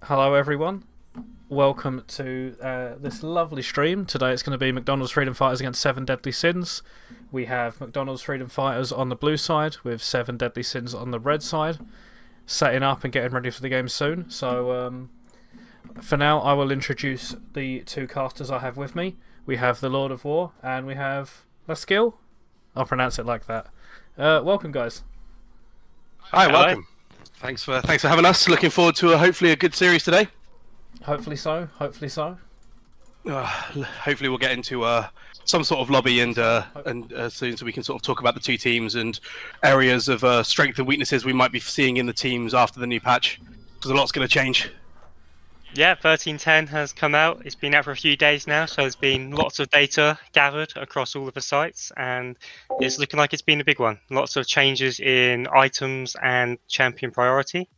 Hello, everyone. Welcome to this lovely stream. Today it's going to be McDonald's Freedom Fighters against Seven Deadly Sins. We have McDonald's Freedom Fighters on the blue side with Seven Deadly Sins on the red side, setting up and getting ready for the game soon. So, for now, I will introduce the two casters I have with me. We have the Lord of War and we have Laskill. I'll pronounce it like that. Welcome, guys. Hi, Hello. welcome. Thanks for having us. Looking forward to hopefully a good series today. Hopefully so. Hopefully so. Hopefully we'll get into some sort of lobby and soon, so we can sort of talk about the two teams and areas of strength and weaknesses we might be seeing in the teams after the new patch, because a lot's going to change. Yeah, 13.10 has come out. It's been out for a few days now, so there's been lots of data gathered across all of the sites, and it's looking like it's been a big one. Lots of changes in items and champion priority,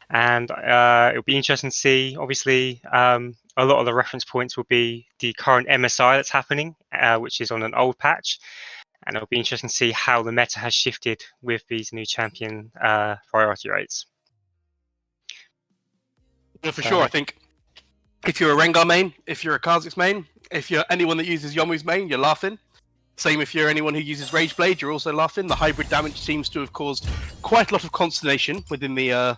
and it'll be interesting to see. Obviously, a lot of the reference points will be the current MSI that's happening, which is on an old patch, and it'll be interesting to see how the meta has shifted with these new champion priority rates. Yeah, for sure. I think if you're a Rengar main, if you're a Kha'Zix main, if you're anyone that uses Yomu's main, you're laughing. Same if you're anyone who uses Rage Blade, you're also laughing. The hybrid damage seems to have caused quite a lot of consternation within the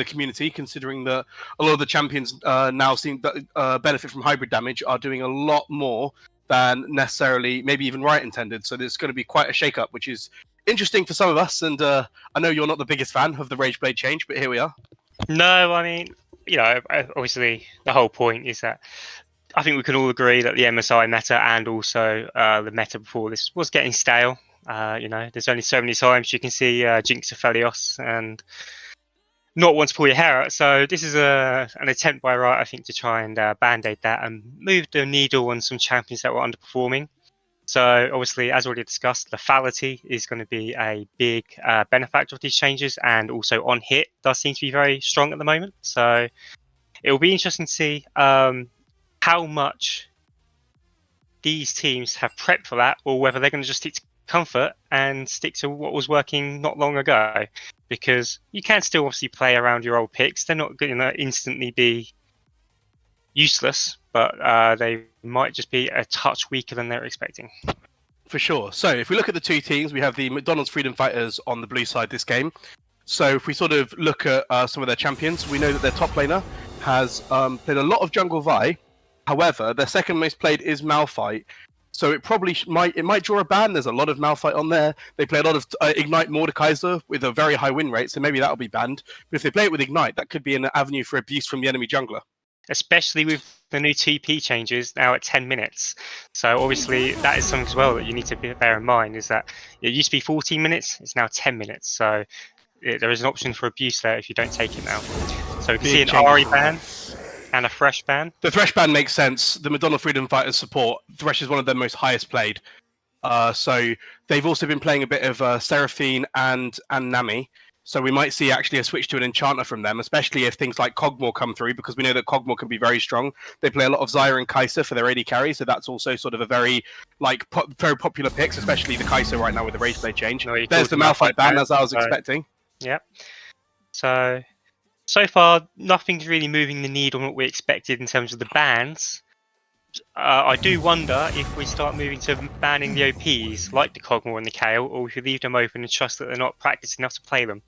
community, considering that a lot of the champions now seem that benefit from hybrid damage are doing a lot more than necessarily maybe even Riot intended. So there's going to be quite a shake-up, which is interesting for some of us. And I know you're not the biggest fan of the Rage Blade change, but here we are. No, I mean, obviously the whole point is that I think we can all agree that the MSI meta and also the meta before this was getting stale. There's only so many times you can see Jinx Aphelios and not want to pull your hair out. So this is an attempt by Riot, I think, to try and band-aid that and move the needle on some champions that were underperforming. So obviously, as already discussed, lethality is going to be a big benefactor of these changes, and also on hit does seem to be very strong at the moment. So it will be interesting to see how much these teams have prepped for that, or whether they're going to just stick to comfort and stick to what was working not long ago. Because you can still obviously play around your old picks. They're not going to instantly be useless, but they might just be a touch weaker than they're expecting. For sure. So if we look at the two teams, we have the McDonald's Freedom Fighters on the blue side this game. So if we sort of look at some of their champions, we know that their top laner has played a lot of Jungle Vi. However, their second most played is Malphite. So it probably might draw a ban. There's a lot of Malphite on there. They play a lot of Ignite Mordekaiser with a very high win rate, so maybe that'll be banned. But if they play it with Ignite, that could be an avenue for abuse from the enemy jungler. Especially with the new TP changes now at 10 minutes. So obviously that is something as well that you need to bear in mind, is that it used to be 14 minutes, it's now 10 minutes. So there is an option for abuse there if you don't take it now. So we can see an Ari ban and a Thresh ban. The Thresh ban makes sense. The Madonna Freedom Fighters support, Thresh is one of their most highest played. So they've also been playing a bit of Seraphine and Nami. So we might see actually a switch to an enchanter from them, especially if things like Kog'Maw come through, because we know that Kog'Maw can be very strong. They play a lot of Zyra and Kai'Sa for their AD carry, so that's also sort of a very very popular picks, especially the Kai'Sa right now with the Rage Blade change. No, there's the Malphite ban, as I was expecting. Yeah. So far, nothing's really moving the needle on what we expected in terms of the bans. I do wonder if we start moving to banning the OPs, like the Kog'Maw and the Kayle, or if we leave them open and trust that they're not practiced enough to play them.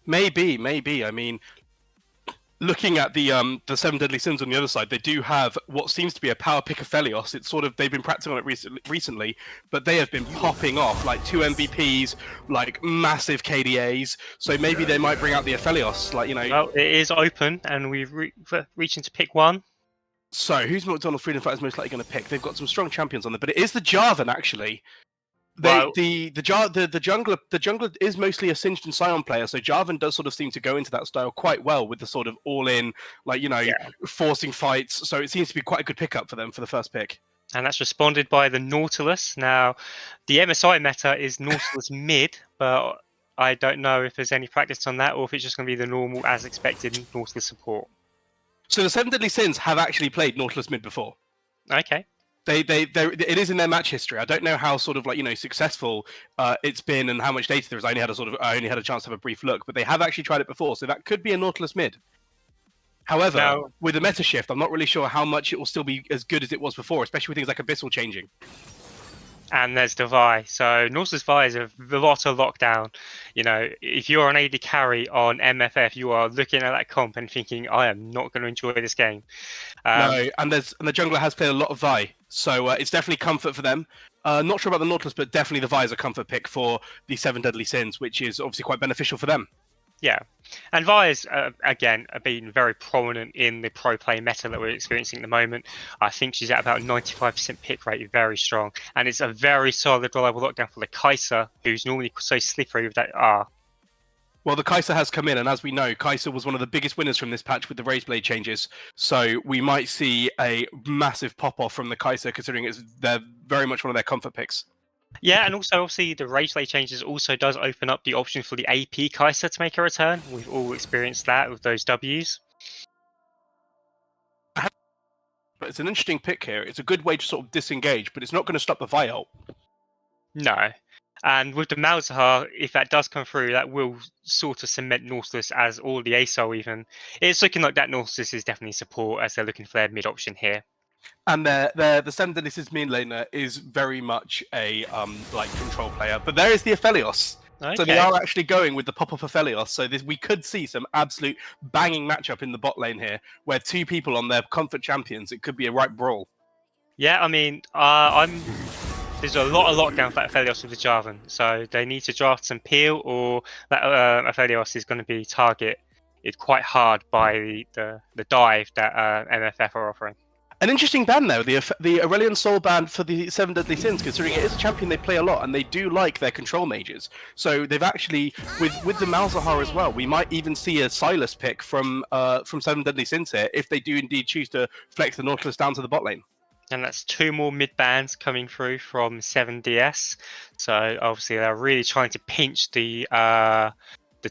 Maybe. I mean, looking at the Seven Deadly Sins on the other side, they do have what seems to be a power pick of Aphelios. It's sort of, they've been practicing on it recently, but they have been popping off, like 2 MVPs, like massive KDAs. So maybe they might bring out the Aphelios, Well, it is open, and we've reaching to pick one. So who's McDonald's Freedom Fighters most likely going to pick? They've got some strong champions on there, but it is the Jarvan actually. The jungler is mostly a Singed and Scion player, so Jarvan does sort of seem to go into that style quite well with the sort of all-in, forcing fights. So it seems to be quite a good pickup for them for the first pick. And that's responded by the Nautilus. Now, the MSI meta is Nautilus mid, but I don't know if there's any practice on that, or if it's just going to be the normal, as expected, Nautilus support. So the Seven Deadly Sins have actually played Nautilus mid before. Okay. It is in their match history. I don't know how sort of successful it's been and how much data there is. I only had a chance to have a brief look, but they have actually tried it before, so that could be a Nautilus mid. However, Now, with the meta shift, I'm not really sure how much it will still be as good as it was before, especially with things like Abyssal changing. and there's the Vi. So Nautilus Vi is a lot of lockdown. You know, if you're an AD carry on MFF, you are looking at that comp and thinking, I am not going to enjoy this game. No, and the jungler has played a lot of Vi, so it's definitely comfort for them. Not sure about the Nautilus, but definitely the Vi is a comfort pick for the 7 Deadly Sins, which is obviously quite beneficial for them. Yeah, and Vi is, again, been very prominent in the pro play meta that we're experiencing at the moment. I think she's at about 95% pick rate, very strong. And it's a very solid, reliable lockdown for the Kai'Sa, who's normally so slippery with that R. Well, the Kai'Sa has come in, and as we know, Kai'Sa was one of the biggest winners from this patch with the Razeblade changes. So we might see a massive pop-off from the Kai'Sa, considering they're very much one of their comfort picks. Yeah, and also obviously the Rageblade changes also does open up the option for the AP Kai'Sa to make a return. We've all experienced that with those Ws. But it's an interesting pick here. It's a good way to sort of disengage, but it's not going to stop the Vi ult. No. And with the Malzahar, if that does come through, that will sort of cement Nautilus as all the ASOL even. It's looking like that Nautilus is definitely support as they're looking for their mid option here. And the 7 Deadly Sins mid laner is very much a control player. But there is the Aphelios. Okay. So they are actually going with the pop-up Aphelios. So we could see some absolute banging matchup in the bot lane here, where two people on their comfort champions, it could be a right brawl. Yeah, I mean, there's a lot of lockdown for that Aphelios with the Jarvan. So they need to draft some peel, or that Aphelios is going to be targeted quite hard by the dive that MFF are offering. An interesting ban though, the Aurelion Soul ban for the 7 Deadly Sins, considering it is a champion they play a lot and they do like their control mages. So they've actually, with the Malzahar as well, we might even see a Silas pick from 7 Deadly Sins here if they do indeed choose to flex the Nautilus down to the bot lane. And that's 2 more mid bans coming through from 7DS. So obviously they're really trying to pinch the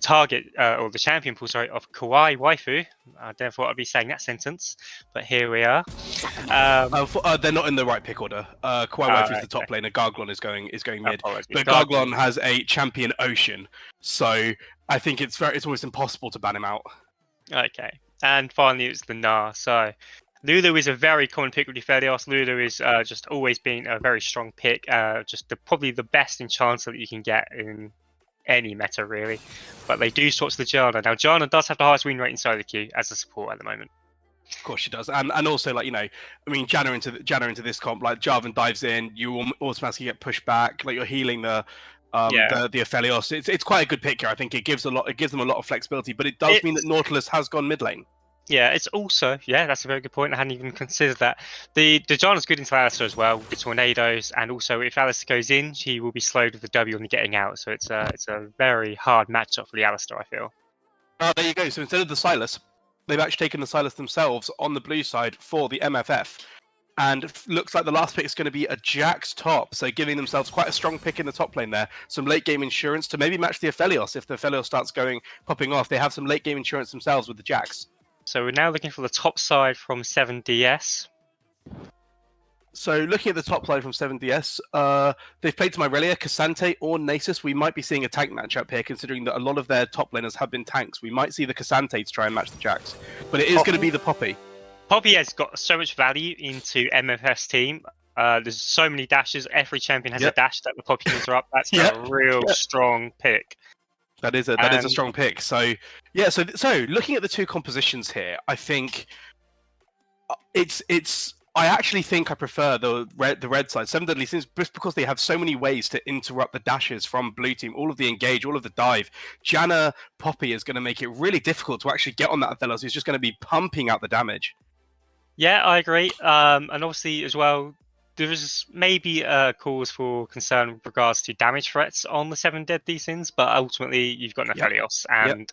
target or the champion pool, of Kawaii Waifu. I never thought I'd be saying that sentence, but here we are. They're not in the right pick order. Kawaii Waifu is the top laner. Garglon is going mid, but Garglon has a champion Ocean, so I think it's almost impossible to ban him out. Okay, and finally it's the Gnar. So Lulu is a very common pick with Aphelios. Lulu is just always been a very strong pick, probably the best enchanter that you can get in any meta really, but they do swap to the Janna. Now Janna does have the highest win rate in solo queue as a support at the moment. Of course she does, and also Janna into this comp, like Jarvan dives in, you will automatically get pushed back, like you're healing the Aphelios. It's quite a good pick here. I think it gives them a lot of flexibility, but it does mean that Nautilus has gone mid lane. Yeah, it's also, that's a very good point. I hadn't even considered that. The Janna's good into Alistar as well, the tornadoes, and also if Alistar goes in, she will be slowed with the W on the getting out. So it's a very hard matchup for the Alistar, I feel. There you go. So instead of the Silas, they've actually taken the Silas themselves on the blue side for the MFF. And looks like the last pick is going to be a Jax top, so giving themselves quite a strong pick in the top lane there. Some late game insurance to maybe match the Aphelios. If the Aphelios starts popping off, they have some late game insurance themselves with the Jax. So we're now looking for the top side from 7DS. So looking at the top side from 7DS, they've played to Irelia, Cassante, or Nasus. We might be seeing a tank matchup here, considering that a lot of their top laners have been tanks. We might see the Cassantes try and match the Jax, but it is going to be the Poppy. Poppy has got so much value into MFF's team. There's so many dashes. Every champion has a dash that the Poppy can interrupt. That's a real strong pick. That is a strong pick. So looking at the two compositions here, I think I actually think I prefer the red side, 7 Deadly Sins, just because they have so many ways to interrupt the dashes from blue team, all of the engage, all of the dive. Janna Poppy is going to make it really difficult to actually get on that Aphelios. He's just going to be pumping out the damage. Yeah, I agree. And obviously as well, there is maybe a cause for concern with regards to damage threats on the 7 Deadly Sins, but ultimately you've got an Aphelios, and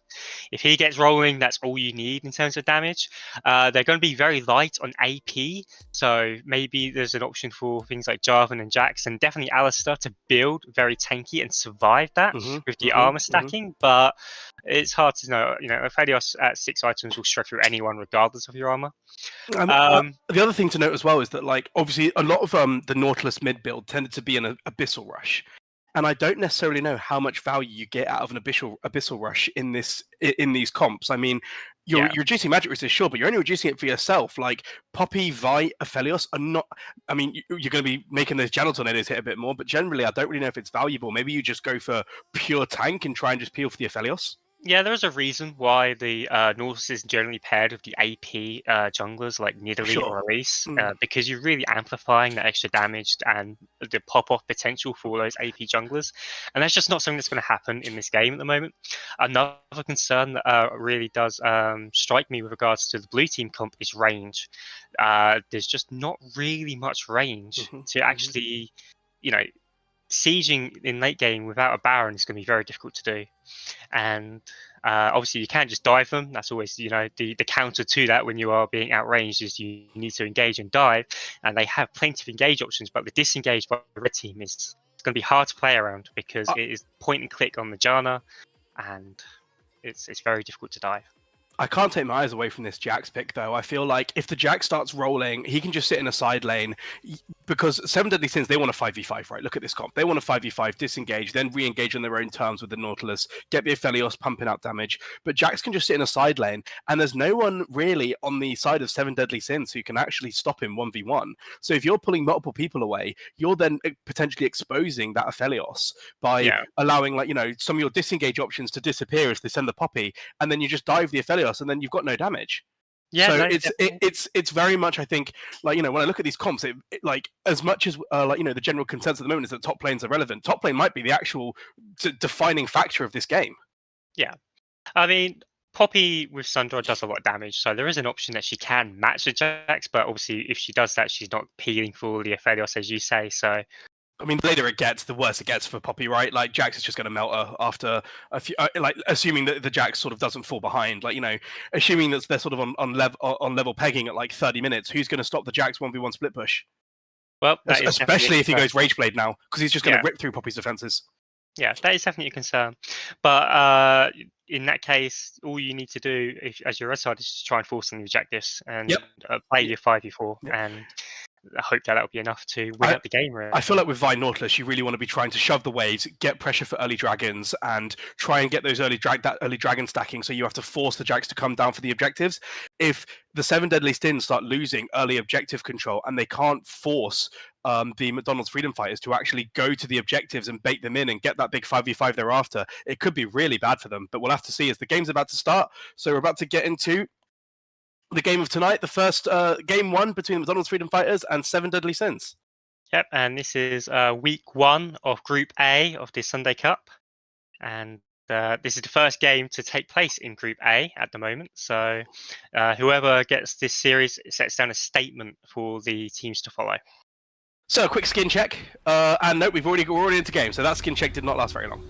if he gets rolling, that's all you need in terms of damage. They're going to be very light on AP, so maybe there's an option for things like Jarvan and Jax, and definitely Alistar to build very tanky and survive that with the armor stacking. But It's hard to know. You know, Aphelios at 6 items will shred through anyone regardless of your armor. The other thing to note as well is that, like, obviously a lot of the Nautilus mid build tended to be an abyssal rush, and I don't necessarily know how much value you get out of an abyssal rush in these comps. I mean, you're reducing magic resist, sure, but you're only reducing it for yourself. Like Poppy, Vi, Aphelios are not. I mean, you're going to be making those Channel Tornadoes hit a bit more, but generally, I don't really know if it's valuable. Maybe you just go for pure tank and try and just peel for the Aphelios. Yeah, there's a reason why the Nautilus is generally paired with the AP junglers like Nidalee or Elise, because you're really amplifying that extra damage and the pop-off potential for those AP junglers, and that's just not something that's going to happen in this game at the moment. Another concern that really does strike me with regards to the blue team comp is range. There's just not really much range to actually, you know, sieging in late game without a Baron is going to be very difficult to do. And obviously you can't just dive them. That's always, you know, the counter to that when you are being outranged is you need to engage and dive. And they have plenty of engage options, but the disengage by the red team is going to be hard to play around because it is point and click on the Janna, and it's very difficult to dive. I can't take my eyes away from this Jax pick, though. I feel like if the Jax starts rolling, he can just sit in a side lane, because 7 Deadly Sins, they want a 5v5, right? Look at this comp. They want a 5v5, disengage, then re-engage on their own terms with the Nautilus, get the Aphelios pumping out damage. But Jax can just sit in a side lane, and there's no one really on the side of 7 Deadly Sins who can actually stop him 1v1. So if you're pulling multiple people away, you're then potentially exposing that Aphelios by allowing, like, you know, some of your disengage options to disappear as they send the Poppy, and then you just dive the Aphelios, and then you've got no damage. Yeah, so it's very much, I think, like, you know, when I look at these comps, it like, as much as like, you know, the general consensus at the moment is that top lanes are relevant. Top lane might be the actual defining factor of this game. Yeah, I mean, Poppy with Sundra does a lot of damage, so there is an option that she can match the Jax, but obviously if she does that, she's not peeling for the Aphelios, as you say. So I mean, the later it gets, the worse it gets for Poppy, right? Like, Jax is just going to melt her after a few, like, assuming that the Jax sort of doesn't fall behind. Like, you know, assuming that they're sort of on level pegging at like 30 minutes, who's going to stop the Jax 1v1 split push? Well, especially if he goes Rageblade now, because he's just going to rip through Poppy's defenses. Yeah, that is definitely a concern. But in that case, all you need to do, as your red side, is just try and force on the objectives and play your 5v4 and I hope that will be enough to win up the game. Really. I feel like with Vi Nautilus, you really want to be trying to shove the waves, get pressure for early dragons, and try and get those early dragon stacking. So you have to force the Jax to come down for the objectives. If the 7 Deadly Sins start losing early objective control and they can't force the McDonald's Freedom Fighters to actually go to the objectives and bait them in and get that big 5v5 thereafter, it could be really bad for them. But we'll have to see as the game's about to start. So we're about to get into the game of tonight, the first game 1 between the McDonald's Freedom Fighters and 7 Deadly Sins. Yep, and this is week 1 of Group A of the Sunday Cup. And this is the first game to take place in Group A at the moment. So whoever gets this series sets down a statement for the teams to follow. So a quick skin check. And note, we're already into game, so that skin check did not last very long.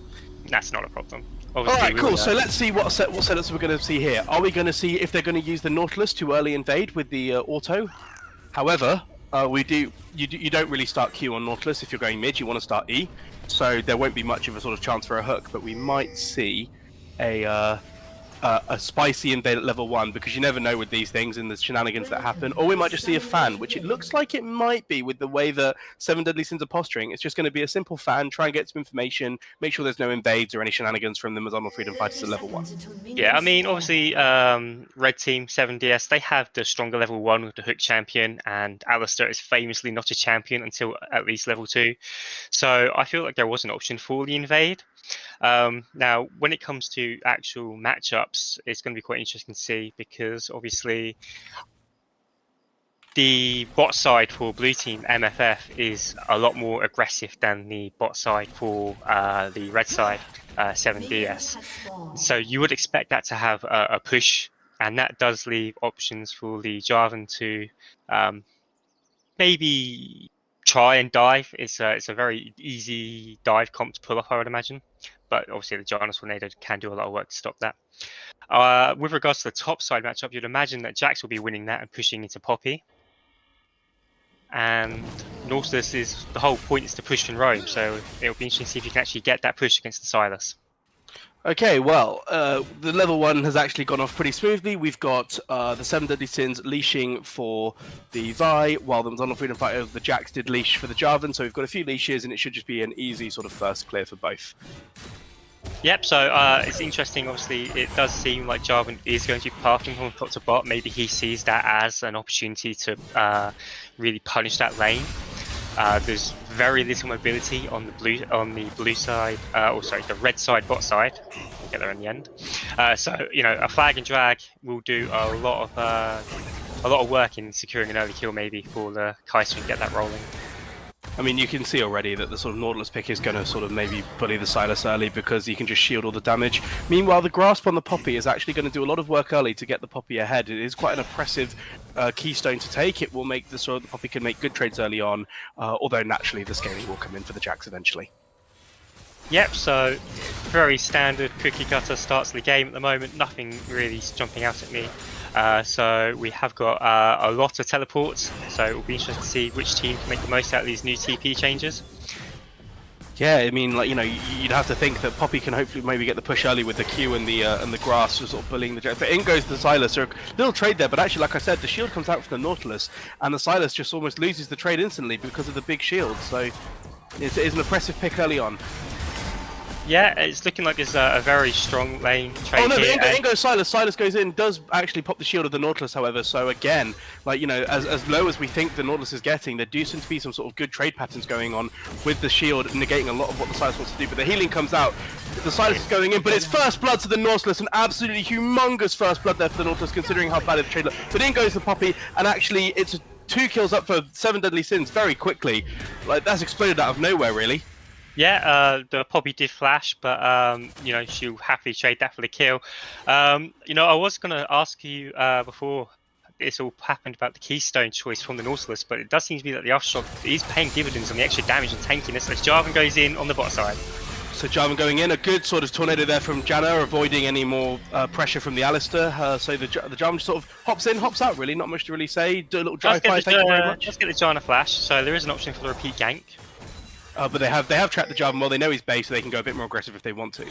That's not a problem. Obviously, all right, cool. So let's see what setups we're going to see here. Are we going to see if they're going to use the Nautilus to early invade with the auto? However, you don't really start Q on Nautilus if you're going mid. You want to start E, so there won't be much of a sort of chance for a hook. But we might see a spicy invade at level 1, because you never know with these things and the shenanigans that happen. Or we might just see a fan, which it looks like it might be with the way that 7 Deadly Sins are posturing. It's just going to be a simple fan, try and get some information, make sure there's no invades or any shenanigans from the McDonald Freedom Fighters at level 1. Yeah, I mean, obviously, Red Team 7DS, they have the stronger level 1 with the Hook champion, and Alistair is famously not a champion until at least level 2. So I feel like there was an option for the invade. Now, when it comes to actual matchups, it's going to be quite interesting to see, because obviously the bot side for blue team MFF is a lot more aggressive than the bot side for the red side 7DS. So you would expect that to have a push, and that does leave options for the Jarvan to maybe try and dive. It's a very easy dive comp to pull off, I would imagine. But obviously the Janus Tornado can do a lot of work to stop that. With regards to the top side matchup, you'd imagine that Jax will be winning that and pushing into Poppy. And Nautilus the whole point is to push and roam, so it'll be interesting to see if you can actually get that push against the Silas. Okay, well, the level 1 has actually gone off pretty smoothly. We've got the 7 Deadly Sins leashing for the Vi, while the Madonna Freedom Fighter, the Jax did leash for the Jarvan, so we've got a few leashes, and it should just be an easy sort of first clear for both. Yep, so it's interesting. Obviously, it does seem like Jarvan is going to be pathing from top to bot. Maybe he sees that as an opportunity to really punish that lane. There's very little mobility on the blue side, the red side bot side. We'll get there in the end. So you know, a flag and drag will do a lot of work in securing an early kill, maybe for the Kai'Sa and get that rolling. I mean, you can see already that the sort of Nautilus pick is going to sort of maybe bully the Sylas early because he can just shield all the damage. Meanwhile, the Grasp on the Poppy is actually going to do a lot of work early to get the Poppy ahead. It is quite an oppressive keystone to take. It will make the Poppy can make good trades early on, although naturally the scaling will come in for the Jax eventually. Yep, so very standard cookie cutter starts of the game at the moment. Nothing really is jumping out at me. So we have got a lot of teleports, so it will be interesting to see which team can make the most out of these new TP changes. Yeah, I mean, like, you know, you'd have to think that Poppy can hopefully maybe get the push early with the Q and the grass, sort of bullying the Jax. But in goes the Sylas. So a little trade there, but actually, like I said, the shield comes out from the Nautilus, and the Sylas just almost loses the trade instantly because of the big shield. So it's an oppressive pick early on. Yeah, it's looking like there's a very strong lane trade. Oh no, here, in goes Sylas. Sylas goes in, does actually pop the shield of the Nautilus, however. So again, like, you know, as low as we think the Nautilus is getting, there do seem to be some sort of good trade patterns going on with the shield, negating a lot of what the Sylas wants to do. But the healing comes out. The Sylas is going in, but it's first blood to the Nautilus, an absolutely humongous first blood there for the Nautilus, considering how bad the trade looked. But in goes the Poppy, and actually it's 2 kills up for 7 Deadly Sins very quickly. Like, that's exploded out of nowhere, really. Yeah, the Poppy did flash, but you know, she'll happily trade that for the kill. You know, I was going to ask you before this all happened about the keystone choice from the Nautilus, but it does seem to be that the Aftershock is paying dividends on the extra damage and tankiness as Jarvan goes in on the bot side. So Jarvan going in, a good sort of tornado there from Janna, avoiding any more pressure from the Alistair. So the Jarvan just sort of hops in, hops out, really, not much to really say. Do a little drive-by, thank you very much. Let's get the Janna flash, so there is an option for the repeat gank. But they have tracked the Jarvan well. They know he's base, so they can go a bit more aggressive if they want to.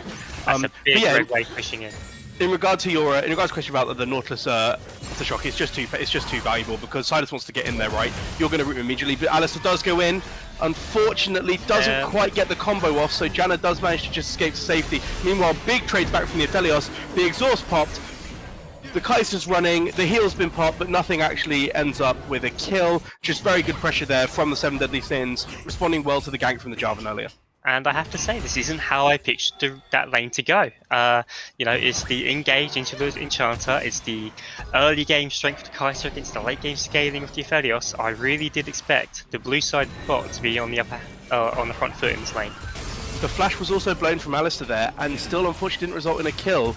That's a big red wave pushing in. In regard to your question about the Nautilus Aftershock, it's just too valuable because Sylas wants to get in there, right? You're going to root immediately, but Alistair does go in. Unfortunately, doesn't quite get the combo off, so Janna does manage to just escape to safety. Meanwhile, big trades back from the Aphelios. The exhaust popped. The Kai'Sa's running, the heal's been popped, but nothing actually ends up with a kill. Just very good pressure there from the 7 Deadly Sins, responding well to the gank from the Jarvan earlier. And I have to say, this isn't how I pitched that lane to go. You know, it's the engage into the Enchanter, it's the early game strength of Kai'Sa against the late game scaling of the Aphelios. I really did expect the blue side bot to be on the on the front foot in this lane. The flash was also blown from Alistair there, and still unfortunately didn't result in a kill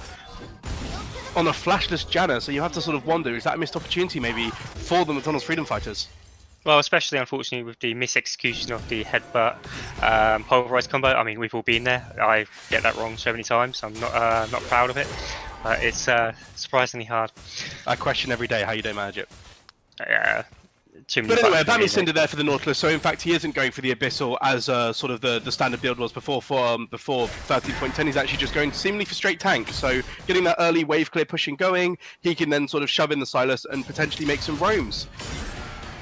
on a flashless Janna, so you have to sort of wonder, is that a missed opportunity maybe for the McDonald's Freedom Fighters? Well, especially unfortunately with the misexecution of the headbutt pulverized combo. I mean, we've all been there. I get that wrong so many times. I'm not proud of it, but it's surprisingly hard. I question every day how you don't manage it. But anyway, Bami Cinder there for the Nautilus, so in fact he isn't going for the Abyssal as sort of the standard build was before 13.10. He's actually just going seemingly for straight tank, so getting that early wave clear pushing going, he can then sort of shove in the Sylas and potentially make some roams.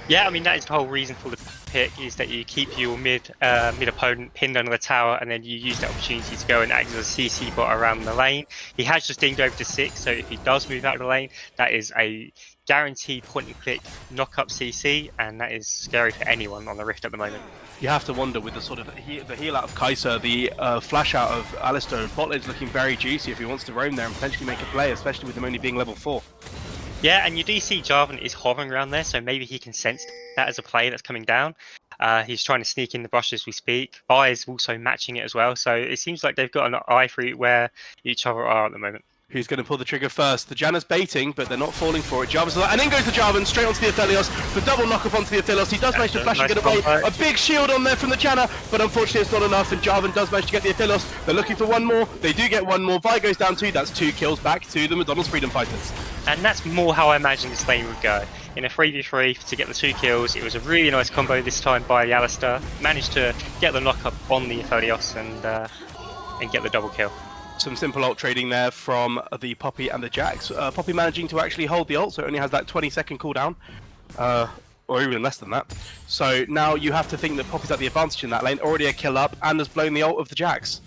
Yeah, I mean, that is the whole reason for the pick, is that you keep your mid opponent pinned under the tower, and then you use that opportunity to go and act as a CC bot around the lane. He has just dinged over to 6, so if he does move out of the lane, that is a guaranteed point and click knock up CC, and that is scary for anyone on the Rift at the moment. You have to wonder with the sort of the heal out of Kai'Sa, the flash out of Alistair, bot lane's looking very juicy if he wants to roam there and potentially make a play, especially with him only being level 4. Yeah, and you do see Jarvan is hovering around there, so maybe he can sense that as a play that's coming down. He's trying to sneak in the brush as we speak. Vi is also matching it as well, so it seems like they've got an eye for where each other are at the moment. Who's going to pull the trigger first? The Janna's baiting, but they're not falling for it. Jarvan's and in goes the Jarvan, straight onto the Aphelios. The double knock up onto the Aphelios. He does manage to flash and get away. A big shield on there from the Janna, but unfortunately it's not enough, and Jarvan does manage to get the Aphelios. They're looking for one more. They do get one more. Vi goes down 2. That's 2 kills back to the McDonald's Freedom Fighters. And that's more how I imagined this lane would go. In a 3v3 to get the 2 kills, it was a really nice combo this time by the Alistair. Managed to get the knock up on the Aphelios and get the double kill. Some simple ult trading there from the Poppy and the Jax. Poppy managing to actually hold the ult, so it only has that 20-second cooldown. Or even less than that. So now you have to think that Poppy's at the advantage in that lane, already a kill up, and has blown the ult of the Jax.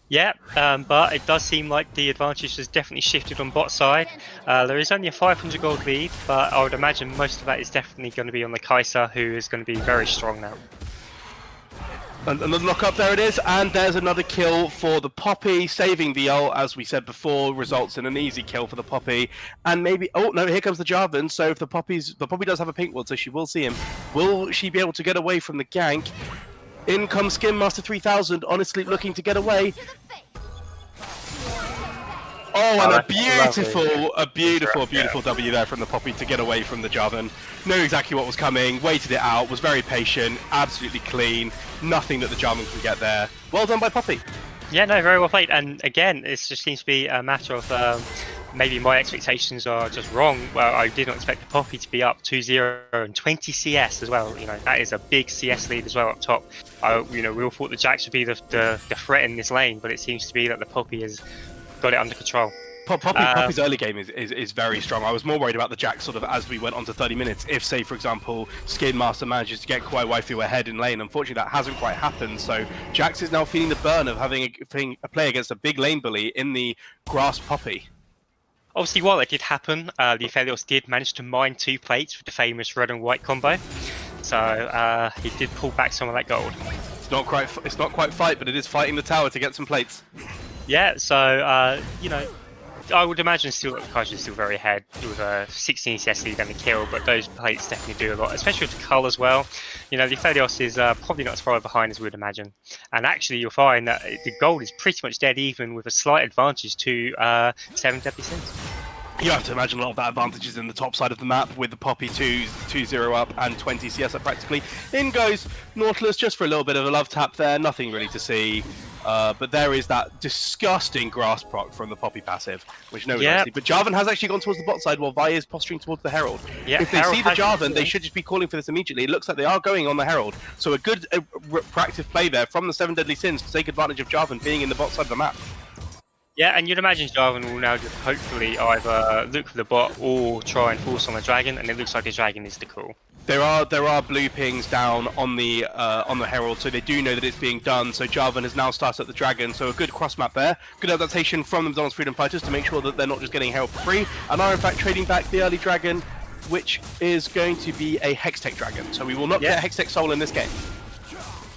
Yeah, but it does seem like the advantage has definitely shifted on bot side. There is only a 500 gold lead, but I would imagine most of that is definitely going to be on the Kai'Sa, who is going to be very strong now. And another lock up, there it is, and there's another kill for the Poppy, saving the ult, as we said before, results in an easy kill for the Poppy. And maybe, oh no, here comes the Jarvan, so if the Poppy does have a pink ward, so she will see him. Will she be able to get away from the gank? In comes Skin Master 3000, honestly looking to get away. Oh, and a beautiful W there from the Poppy to get away from the Jarvan. Knew exactly what was coming, waited it out, was very patient, absolutely clean. Nothing that the Jarvan can get there. Well done by Poppy. Yeah, no, very well played. And again, it just seems to be a matter of maybe my expectations are just wrong. Well, I did not expect the Poppy to be up 2-0 and 20 CS as well. You know, that is a big CS lead as well up top. You know, we all thought the Jax would be the threat in this lane, but it seems to be that the Poppy has got it under control. Poppy's early game is very strong. I was more worried about the Jax sort of as we went on to 30 minutes. If, say, for example, Skin Master manages to get quite waifu ahead in lane, unfortunately that hasn't quite happened. So Jax is now feeling the burn of having a play against a big lane bully in the grass Poppy. Obviously, while it did happen, the Aphelios did manage to mine 2 plates with the famous red and white combo. So he did pull back some of that gold. It's not quite fight, but it is fighting the tower to get some plates. Yeah, so you know, I would imagine still that the Kai'Sa is still very ahead with a 16 CS lead and a kill, but those plates definitely do a lot, especially with the cull as well. You know, the Aphelios is probably not as far behind as we would imagine. And actually, you'll find that the gold is pretty much dead even with a slight advantage to 7 Deadly Sins. You have to imagine a lot of that advantage is in the top side of the map with the Poppy 2-0 up and 20 CS up practically. In goes Nautilus just for a little bit of a love tap there, nothing really to see. But there is that disgusting grass proc from the Poppy passive, which no one can see. But Jarvan has actually gone towards the bot side while Vi is posturing towards the Herald. Yeah, if they see the Jarvan, they should just be calling for this immediately. It looks like they are going on the Herald. So a good proactive play there from the 7 Deadly Sins to take advantage of Jarvan being in the bot side of the map. Yeah, and you'd imagine Jarvan will now just hopefully either look for the bot or try and force on the dragon, and it looks like the dragon is the call. There are blue pings down on the Herald, so they do know that it's being done. So Jarvan has now started at the dragon, so a good cross map there. Good adaptation from the McDonald's Freedom Fighters to make sure that they're not just getting Herald for free, and are in fact trading back the early dragon, which is going to be a Hextech dragon. So we will not get Hextech Soul in this game.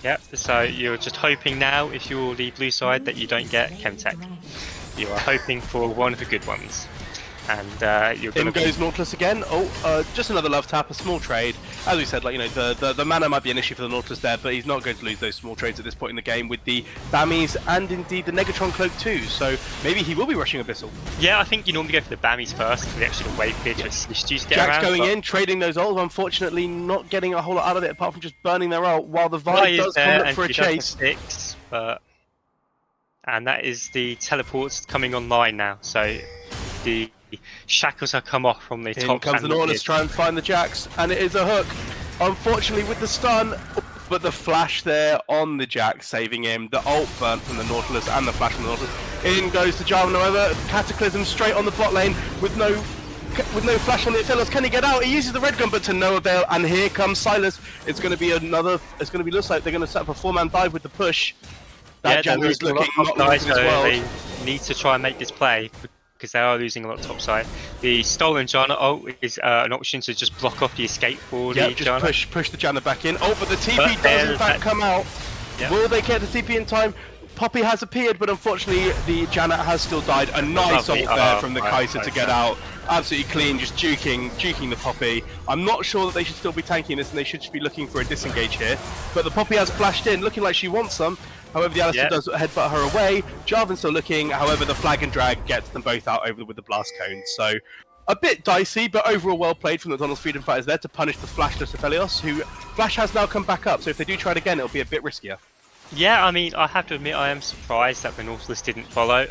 Yep, so you're just hoping now, if you're the blue side, that you don't get Chemtech. You are hoping for one of the good ones. And you're going to goes Nautilus again. Oh, just another love tap, a small trade. As we said, like, you know, the mana might be an issue for the Nautilus there, but he's not going to lose those small trades at this point in the game with the Bammies and indeed the Negatron Cloak too. So maybe he will be rushing Abyssal. Yeah, I think you normally go for the Bammies first for the extra wave pitch to assist you to get Jack's around. going in, trading those ults, unfortunately not getting a whole lot out of it apart from just burning their ult, while the Vibe does come up for a chase. And that is the teleports coming online now. So the shackles have come off from the top. In comes the Nautilus, try and find the Jax, and it is a hook. Unfortunately with the stun, but the flash there on the Jax saving him. The ult burnt from the Nautilus and the flash from the Nautilus. In goes the Jarvan, however, Cataclysm straight on the bot lane with no flash on the Aphelios. Can he get out? He uses the red gun, but to no avail. And here comes Silas. It's going to be looks like they're going to set up a 4-man dive with the push. That Janna is looking not nice as well. They need to try and make this play because they are losing a lot of top side. The stolen Janna ult is an option to just block off the escape for the Janna. Just push the Janna back in. Oh, but the TP does in fact come out. Yep. Will they get the TP in time? Poppy has appeared, but unfortunately the Janna has still died. A nice ult there from the Kai'Sa to get out. Absolutely clean, just juking the Poppy. I'm not sure that they should still be tanking this, and they should just be looking for a disengage here. But the Poppy has flashed in, looking like she wants some. However, the Alistar does headbutt her away. Jarvan's still looking. However, the flag and drag gets them both out over with the blast cone. So a bit dicey, but overall well played from the McDonald's Freedom Fighters there to punish the flashless Aphelios, who Flash has now come back up. So if they do try it again, it'll be a bit riskier. Yeah, I mean, I have to admit I am surprised that the Nautilus didn't follow.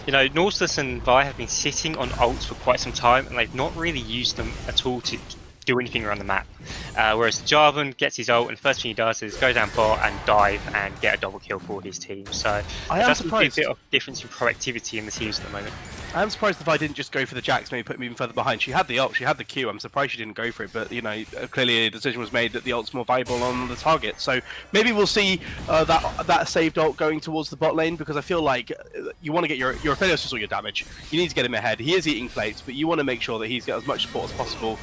You know, Nautilus and Vi have been sitting on ults for quite some time, and they've not really used them at all to do anything around the map. Whereas the Jarvan gets his ult, and the first thing he does is go down bot and dive and get a double kill for his team. So I am that's a surprised. bit of difference in proactivity in the teams at the moment. I'm surprised if I didn't just go for the Jax, maybe put him even further behind. She had the ult, she had the Q. I'm surprised she didn't go for it, but you know, clearly a decision was made that the ult's more valuable on the target. So maybe we'll see that saved ult going towards the bot lane, because I feel like you want to get your Aphelios is all your damage. You need to get him ahead. He is eating plates, but you want to make sure that he's got as much support as possible.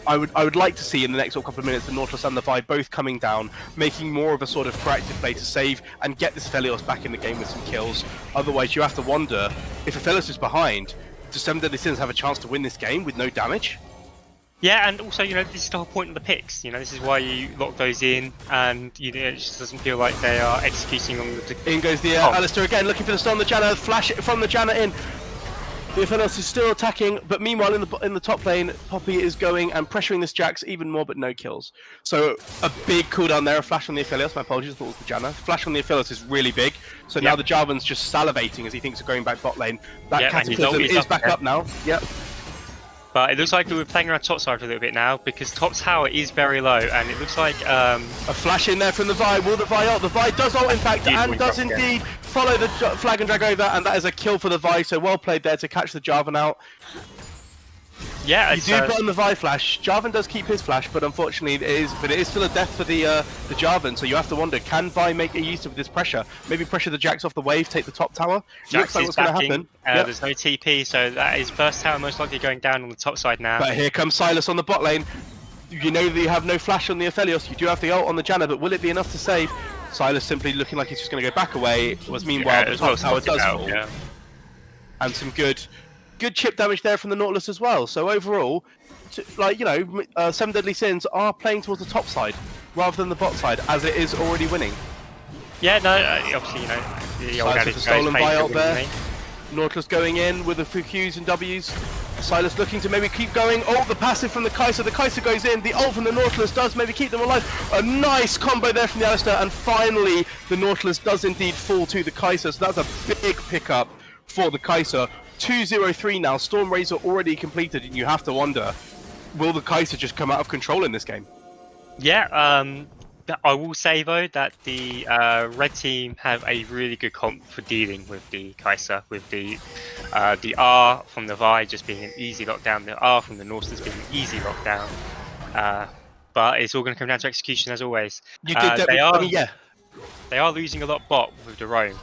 I would like to see in the next couple of minutes the Nautilus and the Vi both coming down, making more of a sort of proactive play to save and get this Aphelios back in the game with some kills. Otherwise, you have to wonder, if Aphelios is behind, does 7 Deadly Sins have a chance to win this game with no damage? Yeah, and also, you know, this is the whole point of the picks. You know, this is why you lock those in, and you know, it just doesn't feel like they are executing on the. In goes the Alistair again, looking for the stun on the Janna, flash it from the Janna in. The Aphelios is still attacking, but meanwhile in the top lane, Poppy is going and pressuring this Jax even more, but no kills. So a big cooldown there, a flash on the Aphelios. My apologies, I thought it was the Janna. Flash on the Aphelios is really big. So now the Jarvan's just salivating as he thinks of going back bot lane. That Cataclysm is back up now. Yep. But it looks like we're playing around top side for a little bit now, because top tower is very low, and it looks like a flash in there from the Vi. Will the Vi ult? The Vi does ult in fact, and does indeed follow the flag and drag over, and that is a kill for the Vi. So well played there to catch the Jarvan out. Yeah, you do burn the Vi flash. Jarvan does keep his flash, but unfortunately it is still a death for the Jarvan. So you have to wonder, can Vi make a use of this pressure? Maybe pressure the Jax off the wave, take the top tower. Jax looks like is what's going to happen. There's no TP, so that is first tower most likely going down on the top side now. But here comes Silas on the bot lane. You know that you have no flash on the Aphelios. You do have the ult on the Janna, but will it be enough to save? Silas simply looking like he's just going to go back away. Was meanwhile the top tower does fall. Yeah. And some good chip damage there from the Nautilus as well. So overall, like, you know, 7 Deadly Sins are playing towards the top side rather than the bot side, as it is already winning. Yeah, no, obviously, you know, the Silas with the stolen Vi ult there. Nautilus going in with a few Qs and Ws. Silas looking to maybe keep going. Oh, the passive from the Kai'Sa. The Kai'Sa goes in. The ult from the Nautilus does maybe keep them alive. A nice combo there from the Alistair. And finally, the Nautilus does indeed fall to the Kai'Sa. So that's a big pickup for the Kai'Sa. 2-0-3 now. Storm Razor already completed. And you have to wonder, will the Kai'Sa just come out of control in this game? Yeah, I will say though that the red team have a really good comp for dealing with the Kai'Sa, with the R from the Vi just being an easy lockdown, the R from the Nautilus being an easy lockdown. But it's all going to come down to execution as always. You did they are losing a lot bot with the roam.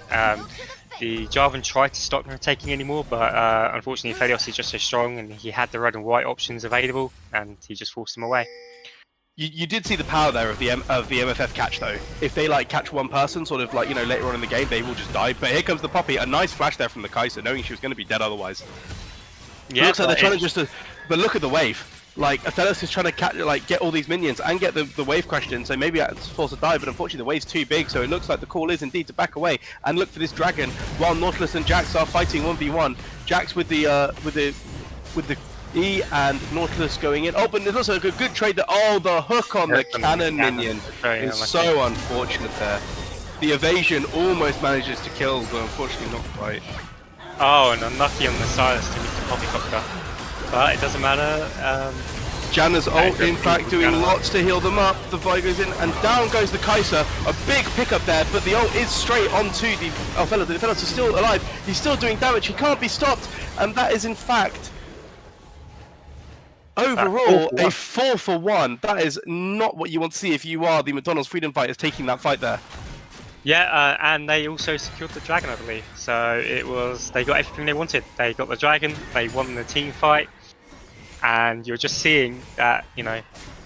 The Jarvan tried to stop them from taking any more, but unfortunately Aphelios is just so strong, and he had the red and white options available, and he just forced them away. You did see the power there of the MFF catch though. If they like catch one person, sort of like, you know, later on in the game, they will just die. But here comes the Poppy, a nice flash there from the Kai'Sa, knowing she was going to be dead otherwise. Yeah, looks like they're trying to but look at the wave. Like Aphelios is trying to get all these minions and get the wave crashed in, so maybe that's forced to die. But unfortunately, the wave's too big, so it looks like the call is indeed to back away and look for this dragon. While Nautilus and Jax are fighting 1v1. Jax with the E and Nautilus going in. Oh, but there's also a good trade that. Oh, the hook on the cannon minion is so unfortunate there. The evasion almost manages to kill, but unfortunately not quite. Oh, and unlucky on the Silas to meet the Poppycopter. But it doesn't matter. Janna's ult, in fact, doing lots to heal them up. The Vi goes in, and down goes the Kai'Sa. A big pickup there, but the ult is straight onto the Aphelios. The Aphelios is still alive. He's still doing damage. He can't be stopped, and that is, in fact, overall, a 4-for-1. That is not what you want to see if you are the McDonald's Freedom Fighters taking that fight there. Yeah, and they also secured the dragon, I believe. So they got everything they wanted. They got the dragon, they won the team fight, and you're just seeing that, you know,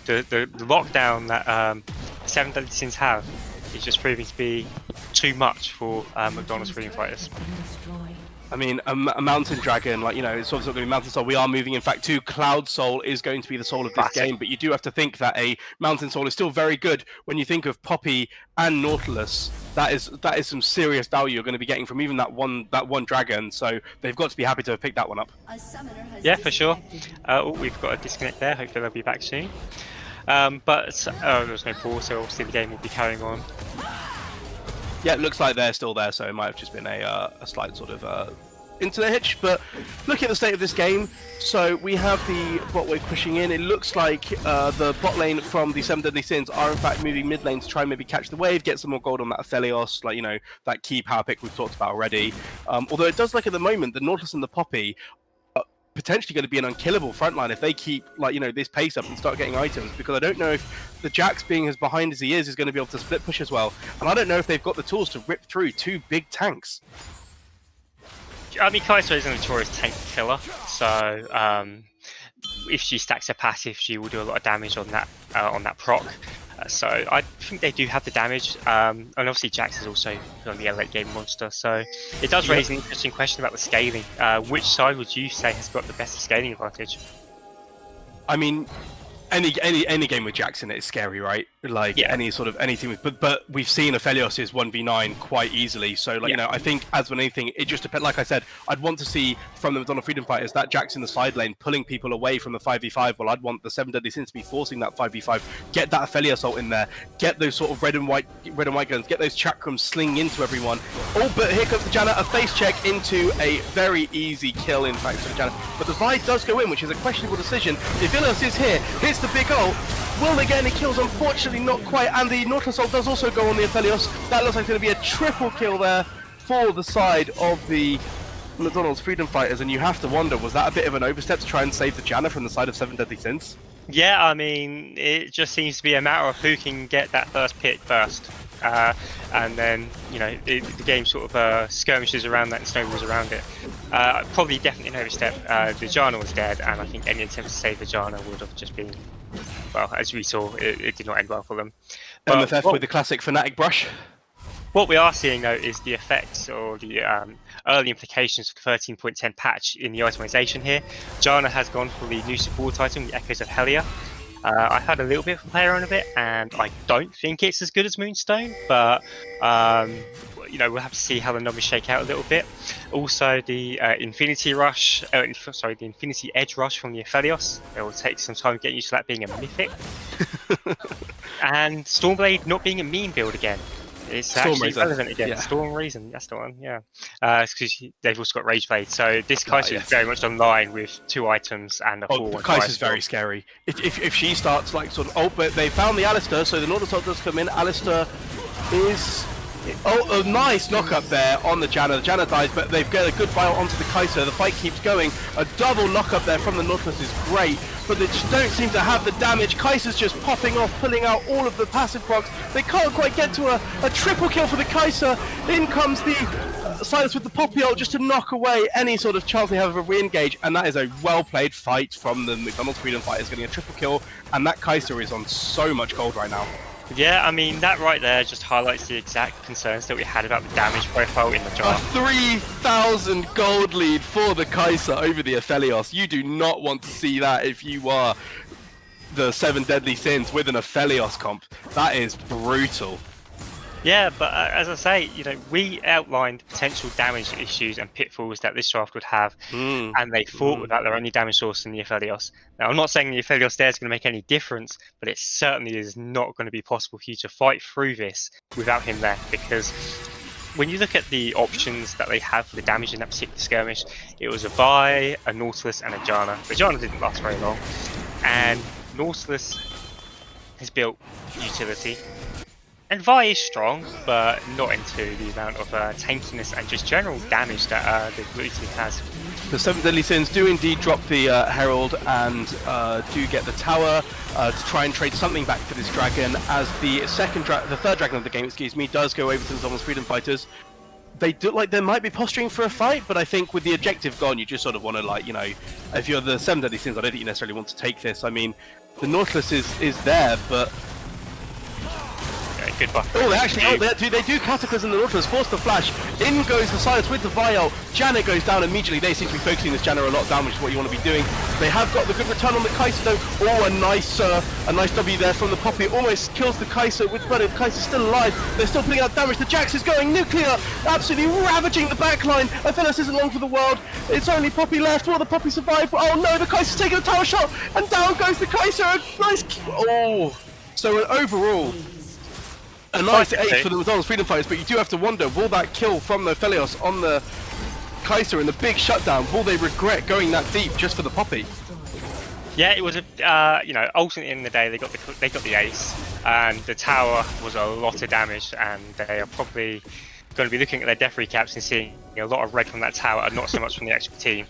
the lockdown that 7 Deadly Sins have is just proving to be too much for McDonald's Freedom Fighters. I mean, a mountain dragon, like, you know, it's obviously going to be mountain soul. We are moving, in fact, to Cloud Soul is going to be the soul of this game, but you do have to think that a mountain soul is still very good when you think of Poppy and Nautilus. That is some serious value you're going to be getting from even that one dragon. So they've got to be happy to have picked that one up. Yeah, for sure. We've got a disconnect there. Hopefully they'll be back soon. But there's no pause, so obviously the game will be carrying on. Yeah, it looks like they're still there, so it might have just been a slight sort of into their hitch. But looking at the state of this game, so we have the bot wave pushing in. It looks like the bot lane from the 7 Deadly Sins are in fact moving mid lane to try and maybe catch the wave, get some more gold on that Aphelios, like, you know, that key power pick we've talked about already. Although it does look at the moment, the Nautilus and the Poppy are potentially going to be an unkillable frontline if they keep, like, you know, this pace up and start getting items, because I don't know if the Jax, being as behind as he is going to be able to split push as well. And I don't know if they've got the tools to rip through 2 big tanks. I mean, Kai'Sa is a notorious tank killer, so if she stacks her passive, she will do a lot of damage on that proc. So I think they do have the damage, and obviously Jax is also going to be a late game monster. So it does raise an interesting question about the scaling. Which side would you say has got the best scaling advantage? I mean, any game with Jax in it is scary, right? Like any team with, but we've seen Aphelios is 1v9 quite easily. So like, you know, I think as with anything, it just depends. Like I said, I'd want to see from the Madonna Freedom Fighters that Jax in the side lane pulling people away from the 5v5. Well, I'd want the 7 Deadly Sins to be forcing that 5v5, get that Aphelios ult in there, get those sort of red and white guns, get those chakrams slinging into everyone. Oh, but here comes the Janna, a face check into a very easy kill, in fact, for the Janna. But the Vi does go in, which is a questionable decision. If Aphelios is here, hits the big ult. Will they get any kills? Unfortunately, not quite. And the Nautilus ult does also go on the Aphelios. That looks like it's going to be a triple kill there for the side of the McDonald's Freedom Fighters. And you have to wonder, was that a bit of an overstep to try and save the Janna from the side of 7 Deadly Sins? Yeah, I mean, it just seems to be a matter of who can get that first pick first. And then, you know, the game sort of skirmishes around that and snowballs around it. Probably definitely an overstep. The Janna was dead, and I think any attempt to save the Janna would have just been, well, as we saw, it did not end well for them. But MFF with the classic Fnatic brush. What we are seeing, though, is the effects or the early implications of the 13.10 patch in the itemization here. Janna has gone for the new support item, the Echoes of Helia. I had a little bit of a play around of it, and I don't think it's as good as Moonstone, but you know, we'll have to see how the numbers shake out a little bit. Also, the Infinity Edge Rush from the Aphelios. It will take some time getting used to that being a mythic. And Stormblade not being a meme build again. It's actually relevant again. Yeah. Storm Reason, that's the one, yeah. Because they've also got Rage Blade, so this Kai'Sa is very much online with 2 items and a full one. Kai'Sa's very scary. If she starts like sort of, oh, but they found the Alistar, so the Nautilus ult does come in. Alistar is, oh, a nice knock up there on the Janna. The Janna dies, but they've got a good fire onto the Kai'Sa. The fight keeps going. A double knock up there from the Nautilus is great, but they just don't seem to have the damage. Kai'Sa's just popping off, pulling out all of the passive procs. They can't quite get to a triple kill for the Kai'Sa. In comes the Silas with the Poppy ult just to knock away any sort of chance they have of a re-engage, and that is a well-played fight from the McDonald's Freedom Fighters, getting a triple kill, and that Kai'Sa is on so much gold right now. Yeah, I mean, that right there just highlights the exact concerns that we had about the damage profile in the draft. A 3,000 gold lead for the Kai'Sa over the Aphelios. You do not want to see that if you are the 7 Deadly Sins with an Aphelios comp. That is brutal. Yeah, but as I say, you know, we outlined potential damage issues and pitfalls that this draft would have, and they fought without their only damage source in the Aphelios. Now, I'm not saying the Aphelios there is going to make any difference, but it certainly is not going to be possible for you to fight through this without him there, because when you look at the options that they have for the damage in that particular skirmish, it was a Vi, a Nautilus, and a Janna. The Janna didn't last very long, and Nautilus has built utility. And Vi is strong, but not into the amount of tankiness and just general damage that the blue team has. The 7 Deadly Sins do indeed drop the Herald and do get the tower to try and trade something back for this dragon, as the third dragon of the game, does go over to the Zombies Freedom Fighters. They do, like, they might be posturing for a fight, but I think with the objective gone, you just sort of want to, like, you know, if you're the 7 Deadly Sins, I don't think you necessarily want to take this. I mean, the Nautilus is there, but good buff. Oh, they do Cataclysm the Nautilus, force the flash. In goes the Silas with the Vial. Janna goes down immediately. They seem to be focusing this Janna a lot down, which is what you want to be doing. They have got the good return on the Kai'Sa though. Oh, a nice W there from the Poppy. Almost kills the Kai'Sa with blood. Kai'Sa's still alive. They're still putting out damage. The Jax is going nuclear, absolutely ravaging the backline. Aphelios isn't long for the world. It's only Poppy left. Will the Poppy survive? Oh no, the Kai'Sa's taking a tower shot, and down goes the Kai'Sa. A nice, oh, so an overall, a nice 8 for the McDonald's Freedom Fighters, but you do have to wonder, will that kill from the Aphelios on the Kaiser in the big shutdown. Will they regret going that deep just for the poppy? Yeah, it was a ultimately in the day they got the ace, and the tower was a lot of damage, and they are probably going to be looking at their death recaps and seeing a lot of red from that tower, and not so much from the actual team.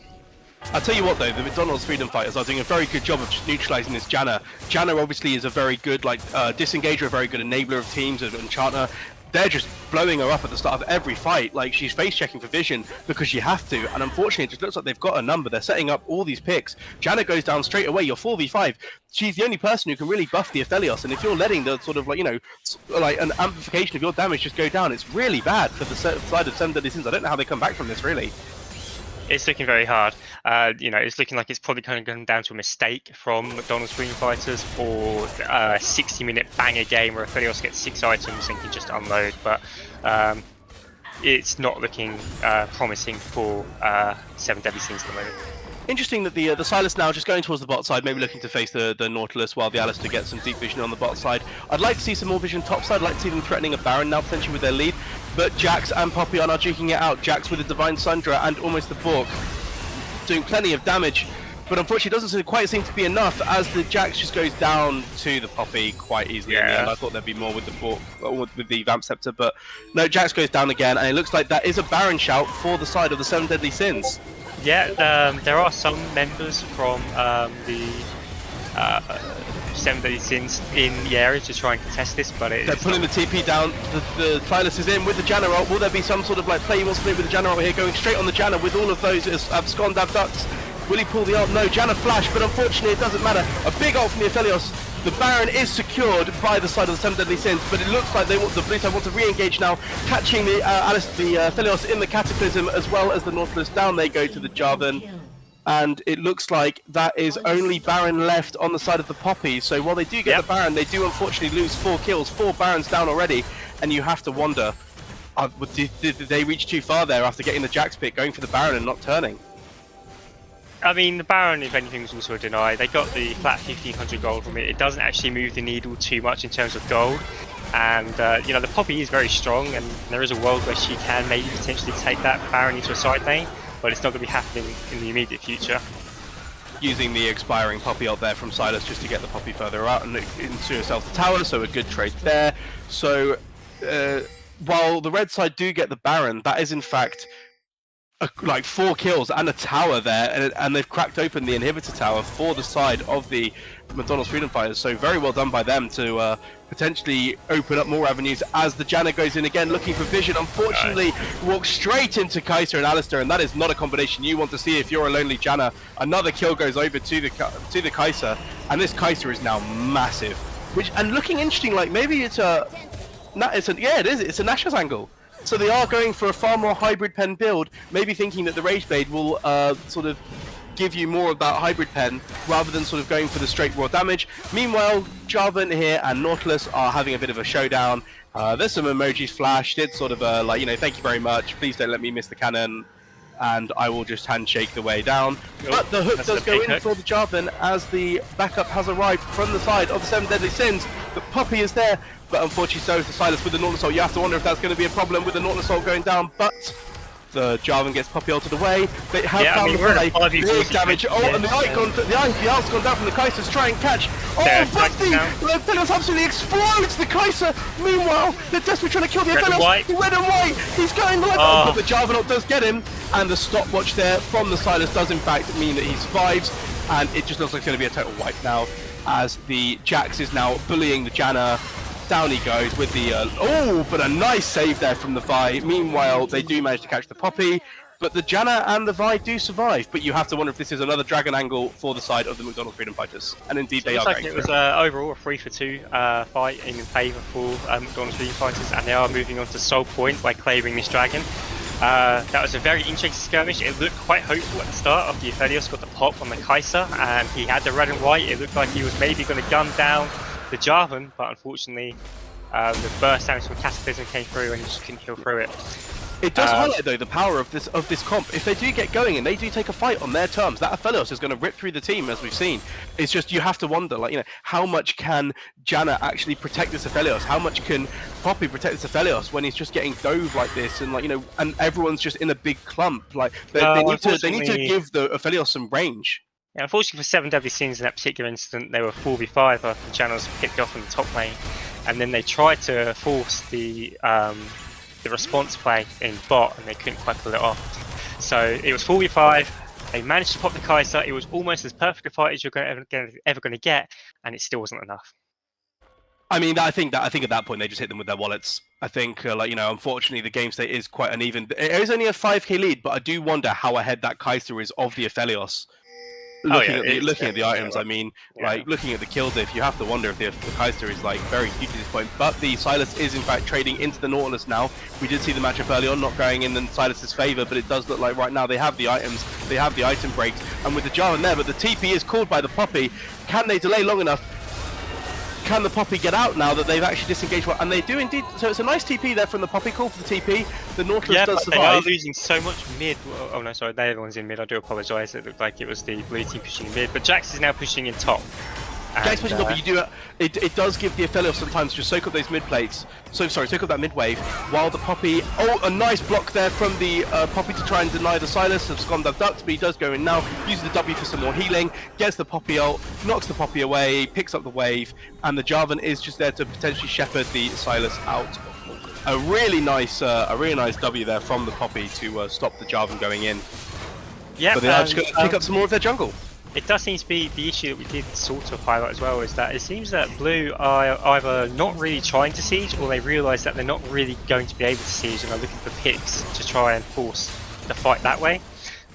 I'll tell you what though, the McDonald's Freedom Fighters are doing a very good job of just neutralizing this Janna. Janna obviously is a very good disengager, a very good enabler of teams, an enchanter. They're just blowing her up at the start of every fight. Like, she's face checking for vision because you have to, and unfortunately it just looks like they've got a number. They're setting up all these picks. Janna goes down straight away. You're 4v5. She's the only person who can really buff the Aphelios, and if you're letting the sort of an amplification of your damage just go down, it's really bad for the side of 7 Deadly Sins. I don't know how they come back from this, really. It's looking very hard. It's looking like it's probably going to come down to a mistake from McDonald's Freedom Fighters, or a 60-minute banger game where Aphelios gets 6 items and can just unload. But it's not looking promising for 7 Deadly Sins at the moment. Interesting that the Silas now just going towards the bot side, maybe looking to face the Nautilus while the Alistair gets some deep vision on the bot side. I'd like to see some more vision top side. I'd like to see them threatening a Baron now potentially with their lead. But Jax and Poppy are now duking it out. Jax with the Divine Sundra and almost the Bork, doing plenty of damage. But unfortunately it doesn't quite seem to be enough, as the Jax just goes down to the Poppy quite easily in the end. I thought there'd be more with the Bork, with the Vamp Scepter, but no, Jax goes down again, and it looks like that is a Baron shout for the side of the 7 Deadly Sins. Yeah, there are some members from the 7 Deadly Sins in the area to try and contest this, but they're pulling the TP down. The Silas is in with the Janna ult. Will there be some sort of play he wants to play with the Janna ult here, going straight on the Janna with all of those abscond abducts? Will he pull the ult? No, Janna flash, but unfortunately it doesn't matter. A big ult from the Aphelios. The Baron is secured by the side of the 7 Deadly Sins, but it looks like the blue side want to re-engage now, catching the Aphelios in the Cataclysm, as well as the Nautilus. Down they go to the Jarvan, and it looks like that is only Baron left on the side of the Poppy. So while they do get the Baron, they do unfortunately lose 4 kills, 4 Barons down already, and you have to wonder, did they reach too far there after getting the Jax pick, going for the Baron and not turning? I mean, the Baron, if anything, was also a deny. They got the flat 1500 gold from it. It doesn't actually move the needle too much in terms of gold. And, the Poppy is very strong, and there is a world where she can maybe potentially take that Baron into a side lane, but it's not going to be happening in the immediate future. Using the expiring Poppy ult there from Silas just to get the Poppy further out and into herself the tower, so a good trade there. So, while the red side do get the Baron, that is in fact 4 kills and a tower there, and they've cracked open the inhibitor tower for the side of the McDonald's Freedom Fighters, so very well done by them to potentially open up more avenues as the Janna goes in again looking for vision. Unfortunately, walks straight into Kaiser and Alistair, and that is not a combination you want to see if you're a lonely Janna. Another kill goes over to the Kaiser, and this Kaiser is now massive, and looking interesting, like maybe it's a Nash's angle. So they are going for a far more hybrid pen build, maybe thinking that the Rage Blade will sort of give you more of that hybrid pen rather than sort of going for the straight raw damage. Meanwhile, Jarvan here and Nautilus are having a bit of a showdown. There's some emojis flashed. It's sort of thank you very much, please don't let me miss the cannon, and I will just handshake the way down. But the hook does go in for the Jarvan as the backup has arrived from the side of the 7 Deadly Sins. The Poppy is there, but unfortunately so is the Silas with the Nautilus ult. You have to wonder if that's going to be a problem with the Nautilus ult going down, but the Jarvan gets Poppy ulted away. They have found the play. Big damage. And the ult's gone down from the Kaiser to try and catch. But the Aphelios absolutely explodes the Kaiser. Meanwhile, they're desperately trying to kill the Aphelios. Red and white. He's going live, but the Jarvan ult does get him, and the stopwatch there from the Silas does in fact mean that he survives, and it just looks like it's going to be a total wipe now, as the Jax is now bullying the Janna. Down he goes with the but a nice save there from the Vi. Meanwhile, they do manage to catch the Poppy, but the Janna and the Vi do survive. But you have to wonder if this is another dragon angle for the side of the McDonald's Freedom Fighters, and indeed they are. Like it was overall a 3-for-2 fight in favour for McDonald's Freedom Fighters, and they are moving on to Soul Point by claiming this dragon. That was a very interesting skirmish. It looked quite hopeful at the start after Aphelios got the pop on the Kaiser, and he had the red and white. It looked like he was maybe going to gun down the Jarvan, but unfortunately the burst damage from Cataclysm came through and he just couldn't kill through it. It does highlight, though, the power of this comp. If they do get going and they do take a fight on their terms, that Aphelios is going to rip through the team, as we've seen. It's just, you have to wonder, like, how much can Janna actually protect this Aphelios? How much can Poppy protect this Aphelios when he's just getting dove like this, and and everyone's just in a big clump? Like, they need to give the Aphelios some range. Yeah, unfortunately for Seven Deadly Sins in that particular incident, they were 4v5 after Janna's picked off in the top lane, and then they tried to force the response play in bot, and they couldn't quite pull it off. So it was 4v5. They managed to pop the Kai'Sa. It was almost as perfect a fight as you're ever going to get, and it still wasn't enough. I mean, I think at that point they just hit them with their wallets. I think, unfortunately, the game state is quite uneven. It is only a 5k lead, but I do wonder how ahead that Kai'Sa is of the Aphelios. Looking at the items, I mean, like looking at the kill diff, you have to wonder if the Kai'Sa is like very huge at this point. But the Sylas is in fact trading into the Nautilus now. We did see the matchup early on not going in Sylas's favor, but it does look like right now they have the items, they have the item breaks, and with the Jarvan there, but the TP is called by the Poppy. Can they delay long enough? Can the Poppy get out now that they've actually disengaged well? And they do indeed. So it's a nice TP there from the Poppy. Call for the TP. The Nautilus does survive. They are losing so much mid. Oh no, sorry, everyone's in mid. I do apologise. It looked like it was the blue team pushing mid, but Jax is now pushing in top. Jax pushing top, but it does give the Aphelios sometimes to just soak up those mid plates. Soak up that mid wave. While the Poppy, a nice block there from the Poppy to try and deny the Sylas of Skondav Ducks, but he does go in now, uses the W for some more healing, gets the Poppy ult, knocks the Poppy away, picks up the wave, and the Jarvan is just there to potentially shepherd the Sylas out. A really nice W there from the Poppy to stop the Jarvan going in. Yeah, but they are just going to pick up some more of their jungle. It does seem to be the issue that we did sort of highlight as well, is that it seems that Blue are either not really trying to siege, or they realise that they're not really going to be able to siege and are looking for picks to try and force the fight that way.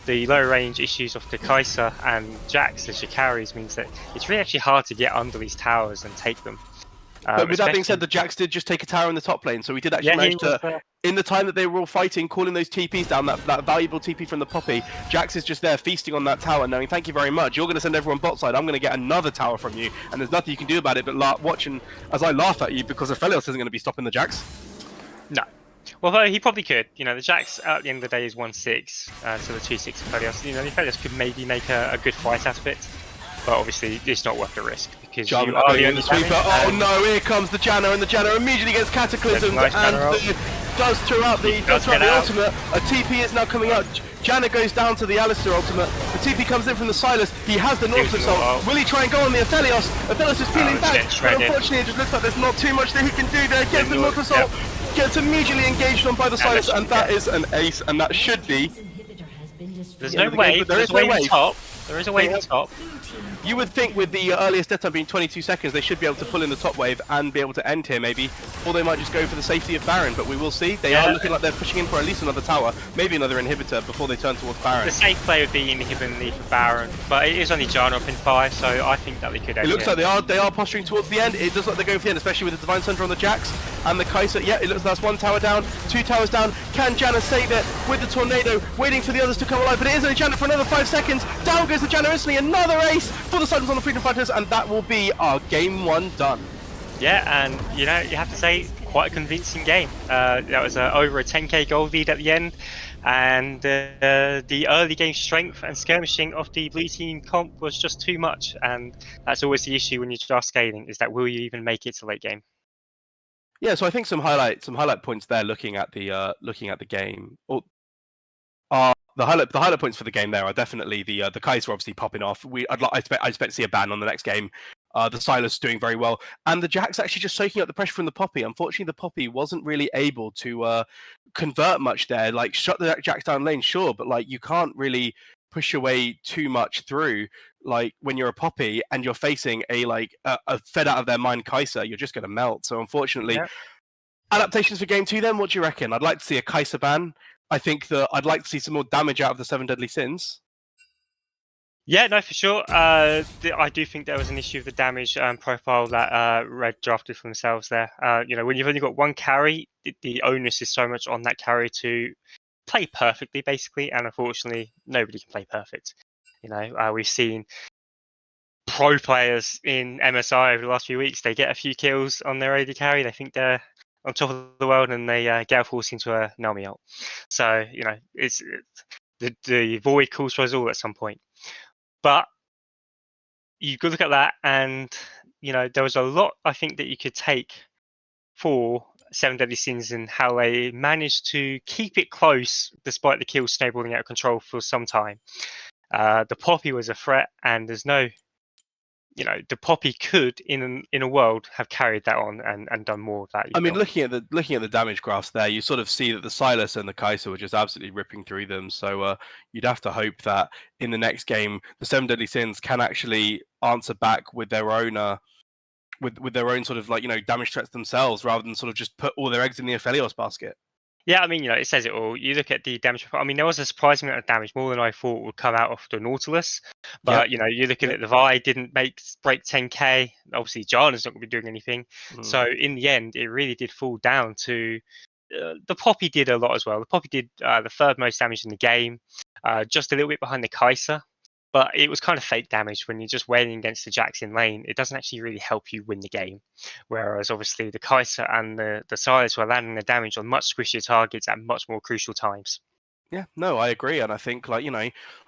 The low range issues of the Kai'Sa and Jax as your carries means that it's really actually hard to get under these towers and take them. But with that being said, the Jax did just take a tower in the top lane, so we did actually manage to, in the time that they were all fighting, calling those TPs down, that valuable TP from the Poppy, Jax is just there feasting on that tower, knowing, thank you very much, you're going to send everyone bot side, I'm going to get another tower from you, and there's nothing you can do about it but watching as I laugh at you, because Aphelios isn't going to be stopping the Jax. No. Well, he probably could. The Jax at the end of the day is 1-6, so the 2-6 Aphelios. The Aphelios could maybe make a good fight out of it. But obviously, it's not worth the risk, because you are the only sweeper. Oh no, here comes the Janna, and the Janna immediately gets cataclysmed, and does throw out the ultimate. A TP is now coming out. Janna goes down to the Alistar ultimate. The TP comes in from the Sylas. He has the Nautilus ult. Will he try and go on the Aphelios? Aphelios is peeling back, but unfortunately it just looks like there's not too much that he can do there. Gets the Nautilus ult, gets immediately engaged on by the Sylas, and that is an ace, and that should be... There's no wave, there's a wave on top. There is a wave on top. You would think with the earliest death time being 22 seconds, they should be able to pull in the top wave and be able to end here maybe, or they might just go for the safety of Baron, but we will see. They are looking like they're pushing in for at least another tower, maybe another inhibitor before they turn towards Baron. The safe play would be inhibiting for Baron, but it is only Janna up in 5, so I think that they could end it. Looks like they are posturing towards the end. It does look like they're going for the end, especially with the Divine Thunder on the Jax and the Kai'Sa. Yeah, it looks like that's one tower down, 2 towers down. Can Janna save it with the tornado, waiting for the others to come alive, but it is only Janna for another 5 seconds. Down goes the Janna instantly, another ace for the Silence on the Freedom Fighters, and that will be our game 1 done. Yeah, and you have to say, quite a convincing game. That was over a 10k gold lead at the end, and the early game strength and skirmishing of the blue team comp was just too much, and that's always the issue when you're just scaling, is that will you even make it to late game? Yeah, so I think some highlight points there looking at the game. The highlight points for the game there are definitely the Kai'Sa obviously popping off. I expect to see a ban on the next game. The Sylas doing very well, and the Jax actually just soaking up the pressure from the Poppy. Unfortunately, the Poppy wasn't really able to convert much there. Like, shut the Jax down lane, sure, but like you can't really push away too much through. Like when you're a Poppy and you're facing a fed out of their mind Kai'Sa, you're just going to melt. So unfortunately, adaptations for game 2. Then what do you reckon? I'd like to see a Kai'Sa ban. I think that I'd like to see some more damage out of the 7 Deadly Sins. Yeah, no, for sure. I do think there was an issue with the damage profile that Red drafted for themselves there. When you've only got one carry, the onus is so much on that carry to play perfectly, basically, and unfortunately, nobody can play perfect. We've seen pro players in MSI over the last few weeks. They get a few kills on their AD carry. They think they're on top of the world, and they gale force into a Nami ult. So it's the void calls for us all at some point. But you could look at that, and there was a lot I think that you could take for Seven Deadly Sins and how they managed to keep it close despite the kills snowballing out of control for some time. The Poppy was a threat, and there's no, the Poppy could in a world have carried that on and done more of that. I mean, looking at the damage graphs there, you sort of see that the Silas and the Kai'Sa were just absolutely ripping through them. So you'd have to hope that in the next game, the Seven Deadly Sins can actually answer back with their own with their own sort of damage threats themselves, rather than sort of just put all their eggs in the Aphelios basket. Yeah, I mean, it says it all. You look at the damage. I mean, there was a surprising amount of damage, more than I thought would come out of the Nautilus. But you're looking at the Vi didn't break 10k. Obviously, Janna's not going to be doing anything. So in the end, it really did fall down to the Poppy did a lot as well. The Poppy did the third most damage in the game, just a little bit behind the Kai'Sa. But it was kind of fake damage when you're just wailing against the Jax in lane. It doesn't actually really help you win the game. Whereas obviously the Kai'Sa and the Silas were landing the damage on much squishier targets at much more crucial times. Yeah, no, I agree, and I think like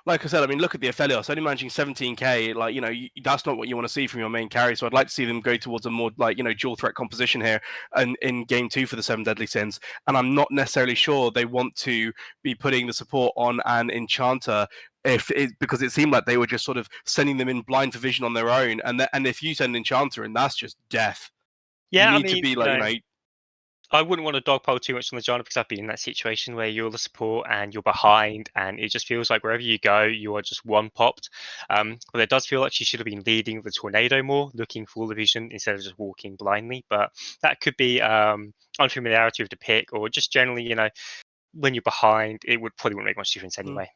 I said, I mean, look at the Aphelios only managing 17k. That's not what you want to see from your main carry. So I'd like to see them go towards a more dual threat composition here, and in game 2 for the Seven Deadly Sins. And I'm not necessarily sure they want to be putting the support on an Enchanter, because it seemed like they were just sort of sending them in blind for vision on their own. And if you send Enchanter, and that's just death. Yeah, you need to be I wouldn't want to dogpile too much on the Janna, because I've been in that situation where you're the support and you're behind, and it just feels like wherever you go, you are just one popped. But it does feel like she should have been leading with the Tornado more, looking for the vision instead of just walking blindly. But that could be unfamiliarity with the pick, or just generally, when you're behind, it probably wouldn't make much difference anyway.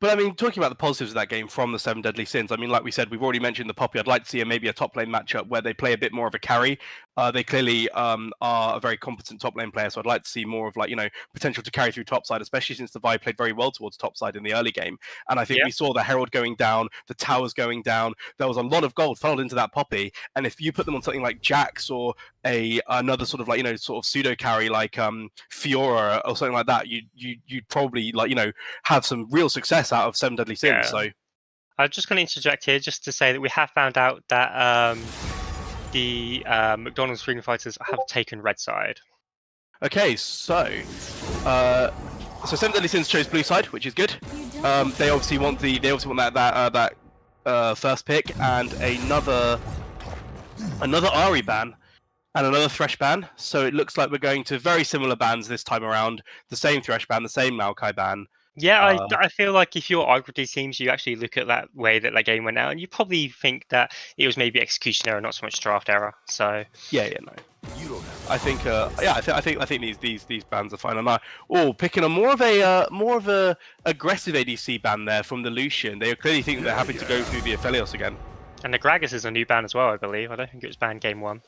But I mean, talking about the positives of that game from the Seven Deadly Sins, I mean, like we said, we've already mentioned the Poppy. I'd like to see maybe a top lane matchup where they play a bit more of a carry. They clearly are a very competent top lane player, so I'd like to see more of potential to carry through topside, especially since the Vi played very well towards topside in the early game. And I think we saw the Herald going down, the towers going down. There was a lot of gold funneled into that Poppy, and if you put them on something like Jax or another sort of sort of pseudo carry like Fiora or something like that, you'd probably have some real success out of Seven Deadly Sins. Yeah. So I'm just going to interject here just to say that we have found out that the McDonald's Freedom Fighters have taken red side. Okay, so Seven Deadly Sins chose blue side, which is good. They obviously want that first pick and another Ari ban and another Thresh ban. So it looks like we're going to very similar bans this time around. The same Thresh ban, the same Maokai ban. Yeah, I feel like if you're arguably teams, you actually look at that way that game went out, and you probably think that it was maybe execution error, not so much draft error. So no. I think I think these bans are fine. And picking a more of a aggressive ADC ban there from the Lucian. They clearly think they're happy to go through the Aphelios again. And the Gragas is a new ban as well, I believe. I don't think it was banned game 1.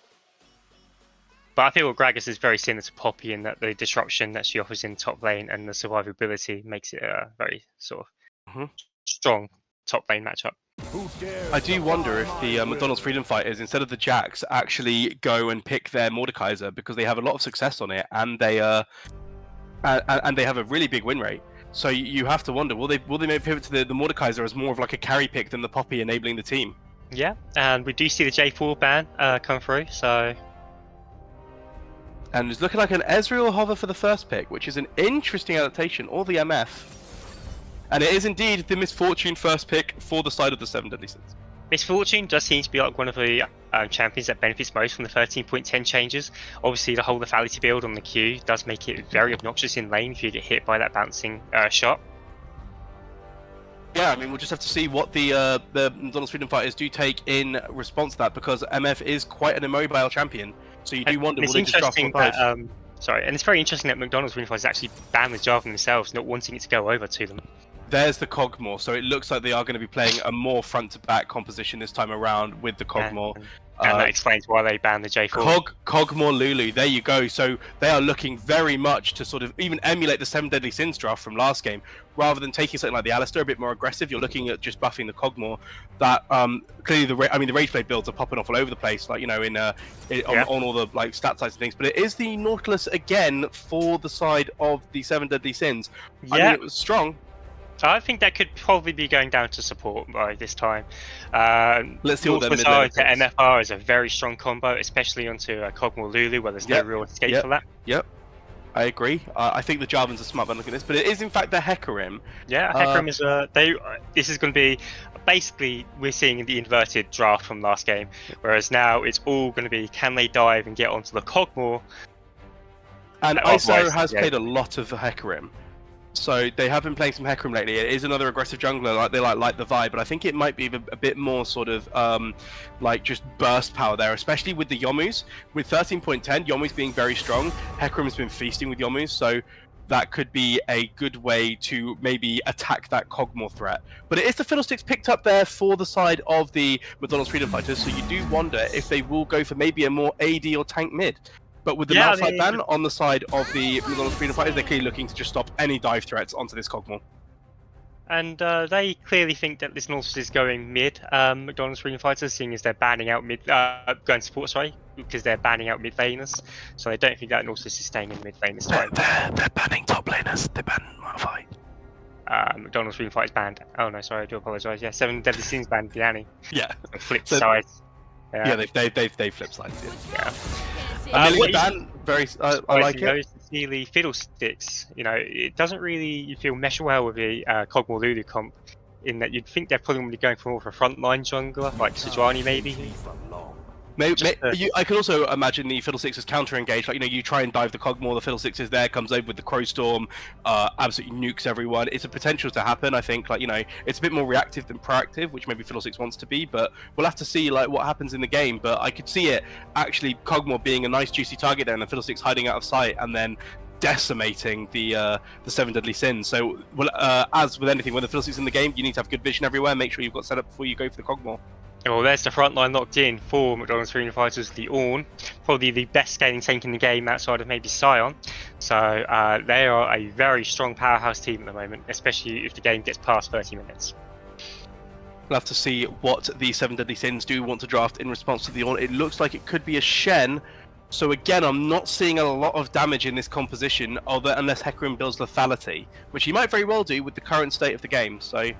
But I feel Gragas is very similar to Poppy in that the disruption that she offers in top lane and the survivability makes it a very sort of strong top lane matchup. I do wonder if the McDonald's Freedom Fighters, instead of the Jax, actually go and pick their Mordekaiser, because they have a lot of success on it, and they have a really big win rate. So you have to wonder, will they maybe pivot to the Mordekaiser as more of like a carry pick than the Poppy enabling the team? Yeah, and we do see the J4 ban come through, so... And it's looking like an Ezreal hover for the first pick, which is an interesting adaptation, or the MF. And it is indeed the Misfortune first pick for the side of the Seven Deadly Sins. Misfortune does seem to be like one of the champions that benefits most from the 13.10 changes. Obviously, the whole lethality build on the Q does make it very obnoxious in lane if you get hit by that bouncing shot. Yeah, I mean, we'll just have to see what the McDonald's Freedom Fighters do take in response to that, because MF is quite an immobile champion. So you do wonder, will they just draft that, sorry, and it's very interesting that McDonald's Freedom Fighters actually banned the Jarvan themselves, not wanting it to go over to them. There's the Cogmore, so it looks like they are going to be playing a more front-to-back composition this time around with the Cogmore. And that explains why they banned the J4. Cogmore Lulu, there you go. So they are looking very much to sort of even emulate the 7 Deadly Sins draft from last game. Rather than taking something like the Alistair, a bit more aggressive, you're looking at just buffing the Cogmore. That clearly the Rageblade builds are popping off all over the place, like, you know, on all the like stat sites and things. But it is the Nautilus again for the side of the 7 Deadly Sins. Yeah. I mean, it was strong. I think that could probably be going down to support by this time. Let's see what their Nautilus mid-lane into MFR is a very strong combo, especially onto Cogmore Lulu, where there's no real escape for that. Yep, I agree. I think the Jarvans are smart by looking at this, but it is in fact the Hecarim. Yeah, Hecarim is this is going to be basically, we're seeing the inverted draft from last game, whereas now it's all going to be, can they dive and get onto the Cogmore? And ISO has played a lot of the Hecarim. So they have been playing some Hecarim lately. It is another aggressive jungler, like they like the vibe, but I think it might be a bit more sort of like just burst power there, especially with the Yomus. With 13.10, Yomus being very strong, Hecarim has been feasting with Yomus, so that could be a good way to maybe attack that Cogmore threat. But it is the Fiddlesticks picked up there for the side of the McDonald's Freedom Fighters, so you do wonder if they will go for maybe a more AD or tank mid. But with the Malphite ban on the side of the McDonald's Freedom Fighters, they're clearly looking to just stop any dive threats onto this Cogmore. And they clearly think that this Nautilus is going mid, McDonald's Freedom Fighters, seeing as they're banning out mid, going support, sorry, because they're banning out mid laners. So they don't think that Nautilus is staying in mid lane this time. They're banning top laners, they're banning Malphite. McDonald's Freedom Fighters banned. Oh no, sorry, I do apologise. Yeah, 7 Deadly Sins banned Biani. Yeah. Flipped sides. Yeah, they flip sides, Yeah. Very, I like it. See the Fiddlesticks, you know, it doesn't really feel mesh well with the Cogmore Lulu comp, in that you'd think they're probably going for more of a frontline jungler, like Sejuani maybe. I could also imagine the Fiddlesticks as counter-engaged, like, you know, you try and dive the Cogmore, the Fiddlesticks is there, comes over with the Crowstorm, absolutely nukes everyone. It's a potential to happen, I think, like, you know, it's a bit more reactive than proactive, which maybe Fiddlesticks wants to be, but we'll have to see, like, what happens in the game. But I could see it, actually, Cogmore being a nice juicy target there, and the Fiddlesticks hiding out of sight, and then decimating the 7 Deadly Sins. So, as with anything, when the Fiddlesticks in the game, you need to have good vision everywhere, make sure you've got set up before you go for the Cogmore. Well, there's the front line locked in for McDonald's Freedom Fighters, the Ornn, probably the best scaling tank in the game outside of maybe Scion. So they are a very strong powerhouse team at the moment, especially if the game gets past 30 minutes. We'll have to see what the 7 Deadly Sins do want to draft in response to the Ornn. It looks like it could be a Shen. So again, I'm not seeing a lot of damage in this composition, unless Hecarim builds lethality, which he might very well do with the current state of the game. So.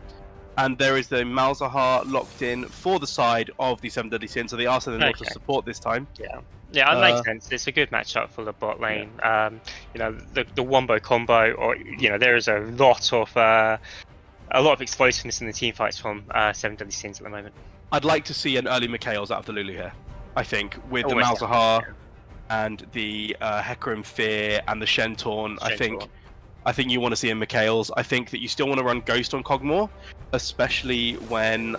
And there is the Malzahar locked in for the side of the 7 Deadly Sins, so they are sending Nautilus support this time. Yeah, that makes sense. It's a good matchup for the bot lane. You know, the Wombo combo, or you know, there is a lot of explosiveness in the team fights from 7 Deadly Sins at the moment. I'd like to see an early Mikhails out of the Lulu here. I think with the Malzahar and the Hecarim Fear and the Shentorn, I think you want to see a Mikhails. I think that you still want to run Ghost on Cogmore, especially when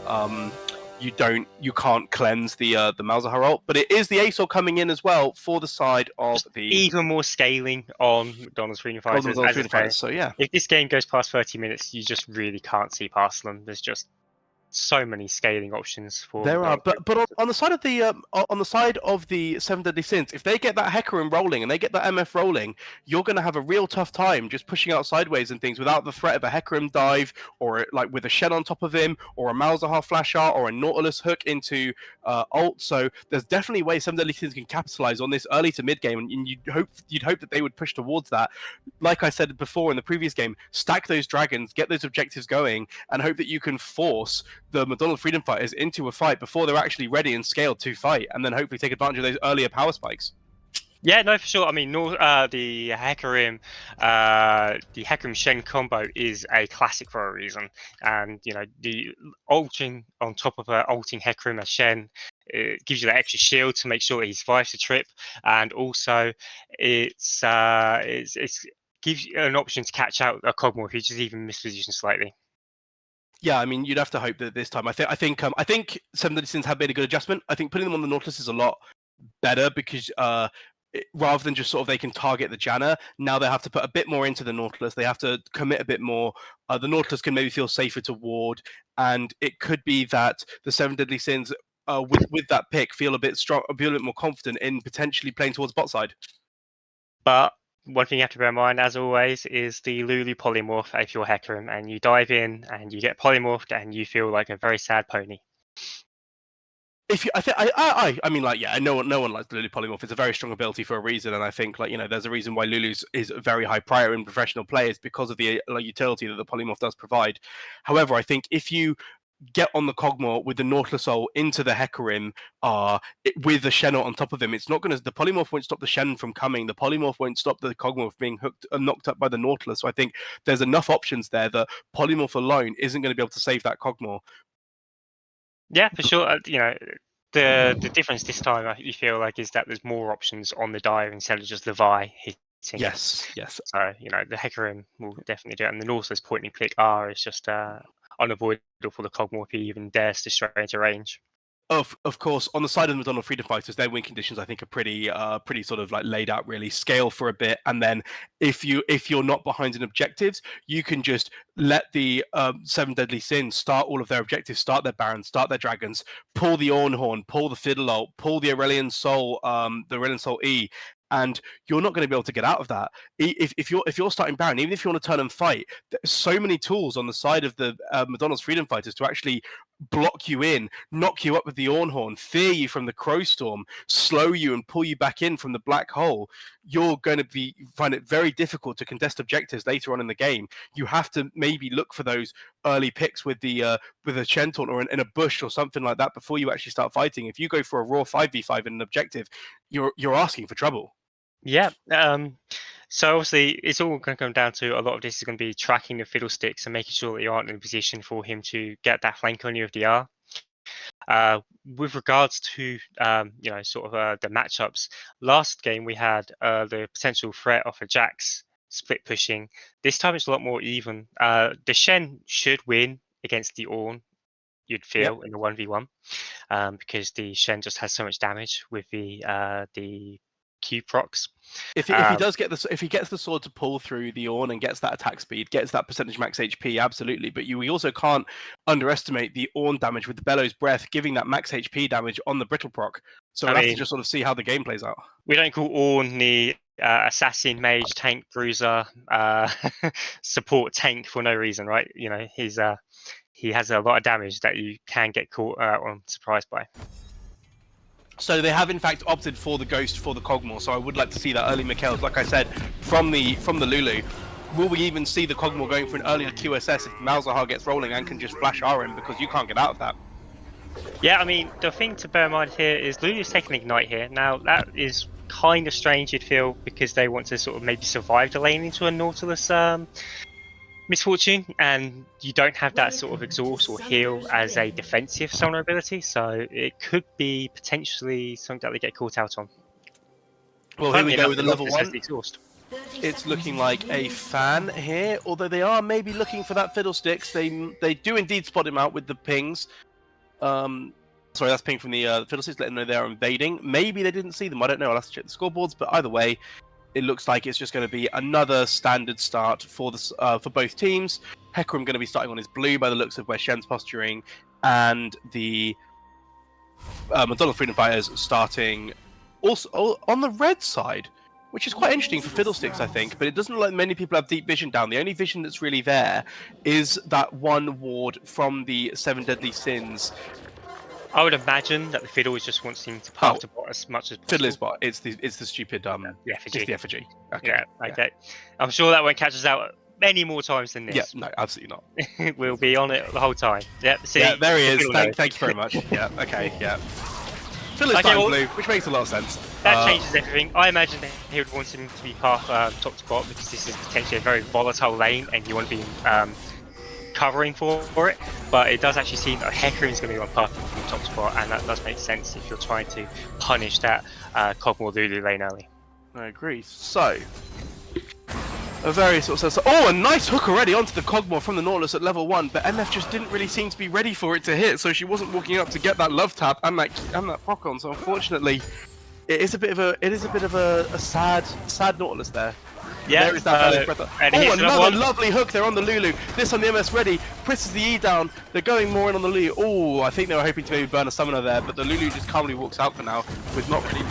you can't cleanse the Malzahar ult. But it is the Aesor coming in as well for the side of the even more scaling on McDonald's Freedom Fighters. So yeah, if this game goes past 30 minutes, you just really can't see past them. There's just so many scaling options for there are, but on the side of the 7 Deadly Sins, if they get that Hecarim rolling and they get that MF rolling, you're going to have a real tough time just pushing out sideways and things without the threat of a Hecarim dive, or like with a Shen on top of him, or a Malzahar flash art, or a Nautilus hook into ult. So there's definitely ways 7 Deadly Sins can capitalize on this early to mid game, and you'd hope that they would push towards that. Like I said before in the previous game, stack those dragons, get those objectives going, and hope that you can force the McDonald's Freedom Fighters into a fight before they're actually ready and scaled to fight, and then hopefully take advantage of those earlier power spikes. Yeah, no, for sure. I mean, the Hecarim Shen combo is a classic for a reason, and you know, the ulting on top of ulting Hecarim as Shen, it gives you that extra shield to make sure that he survives the trip, and also it gives you an option to catch out a Cogmore if you just even misposition slightly. Yeah, I mean, you'd have to hope that this time. I think 7 Deadly Sins have made a good adjustment. I think putting them on the Nautilus is a lot better because rather than just sort of they can target the Janna, now they have to put a bit more into the Nautilus. They have to commit a bit more. The Nautilus can maybe feel safer to ward, and it could be that the 7 Deadly Sins with that pick, feel a bit strong, be a bit more confident in potentially playing towards bot side. But one thing you have to bear in mind, as always, is the Lulu polymorph if you're Hecarim, and you dive in and you get polymorphed and you feel like a very sad pony. If you, I mean, like, yeah, no one likes Lulu polymorph. It's a very strong ability for a reason, and I think, like, there's a reason why Lulu's is a very high prior in professional players because of the utility that the polymorph does provide. However, I think if you get on the Cogmore with the Nautilus Soul into the Hecarim with the Shen on top of him, it's not going to, the polymorph won't stop the Shen from coming, the polymorph won't stop the Cogmore from being hooked and knocked up by the Nautilus. So I think there's enough options there that polymorph alone isn't going to be able to save that Cogmore. Yeah, for sure. The difference this time, you feel like, is that there's more options on the dive instead of just the Vi hitting. Yes. So, the Hecarim will definitely do it, and the Nautilus point and click R is just unavoidable for the Cogmore if he even dares to stray into range. Of course, on the side of the McDonald Freedom Fighters, their win conditions I think are pretty sort of like laid out, really. Scale for a bit, and then if you're not behind in objectives, you can just let the 7 Deadly Sins start all of their objectives, start their Barons, start their Dragons, pull the Ornhorn, pull the Fiddle Ult, pull the Aurelion Soul, E, and you're not going to be able to get out of that. If you're starting Baron, even if you want to turn and fight, there's so many tools on the side of the McDonald's Freedom Fighters to actually block you in, knock you up with the Ornhorn, fear you from the Crowstorm, slow you and pull you back in from the Black Hole. You're going to find it very difficult to contest objectives later on in the game. You have to maybe look for those early picks with a Shen Taunt or in a bush or something like that before you actually start fighting. If you go for a raw 5v5 in an objective, you're asking for trouble. Yeah. So obviously, it's all going to come down to, a lot of this is going to be tracking the Fiddlesticks and making sure that you aren't in a position for him to get that flank on you of the R. With regards to the matchups, last game we had the potential threat of a Jax split pushing. This time it's a lot more even. The Shen should win against the Ornn, you'd feel, in the 1v1, because the Shen just has so much damage with the Q procs. If he does get if he gets the sword to pull through the Ornn and gets that attack speed, gets that percentage max HP, absolutely. But we also can't underestimate the Ornn damage with the Bellows Breath, giving that max HP damage on the Brittle proc. So we'll have to just sort of see how the game plays out. We don't call Ornn the assassin, mage, tank, bruiser, support tank for no reason, right? He has a lot of damage that you can get caught on surprise by. So they have in fact opted for the Ghost for the Cogmore, so I would like to see that early Mikhails, like I said, from the Lulu. Will we even see the Cogmore going for an earlier QSS if Malzahar gets rolling and can just flash R in, because you can't get out of that? Yeah, I mean, the thing to bear in mind here is Lulu's taking Ignite here. Now, that is kind of strange, you'd feel, because they want to sort of maybe survive the lane into a Nautilus misfortune, and you don't have that sort of exhaust or heal as a defensive summoner ability, so it could be potentially something that they get caught out on. Well, here we go with a level 1. Exhaust. It's looking like a fan here, although they are maybe looking for that Fiddlesticks. They do indeed spot him out with the pings. Sorry, that's ping from the Fiddlesticks, letting them know they're invading. Maybe they didn't see them, I don't know, I'll have to check the scoreboards, but either way, it looks like it's just going to be another standard start for both teams. Hecarim going to be starting on his blue by the looks of where Shen's posturing, and the McDonald Freedom Fighters starting also on the red side, which is quite interesting for Fiddlesticks, I think, but it doesn't look like many people have deep vision down. The only vision that's really there is that one ward from the 7 Deadly Sins. I would imagine that the Fiddle is just wanting to path to bot as much as possible. Fiddle is bot. It's the stupid the effigy. It's the effigy. Okay. Yeah, okay. I'm sure that won't catch us out many more times than this. Yeah, no, absolutely not. We'll be on it the whole time. Yep. See, yeah, there he is. Thank you very much. Yeah. Okay. Yeah. Fiddle is starting blue, which makes a lot of sense. That changes everything. I imagine that he would want him to be path top to bot, because this is potentially a very volatile lane, and you want to be covering for it, but it does actually seem that Hecarim is going to be on path from the top spot, and that does make sense if you're trying to punish that Cogmore Lulu lane early. I agree. So, a very sort of a nice hook already onto the Cogmore from the Nautilus at level 1, but MF just didn't really seem to be ready for it to hit, so she wasn't walking up to get that love tap and that proc on. So unfortunately, it is a bit of a sad Nautilus there. Yeah, there is that Bellows breath. and here's another Another one. lovely hook there on the Lulu. This on the MS ready. Presses the E down. They're going more in on the Lulu. Oh, I think they were hoping to maybe burn a summoner there, but the Lulu just calmly walks out for now with not really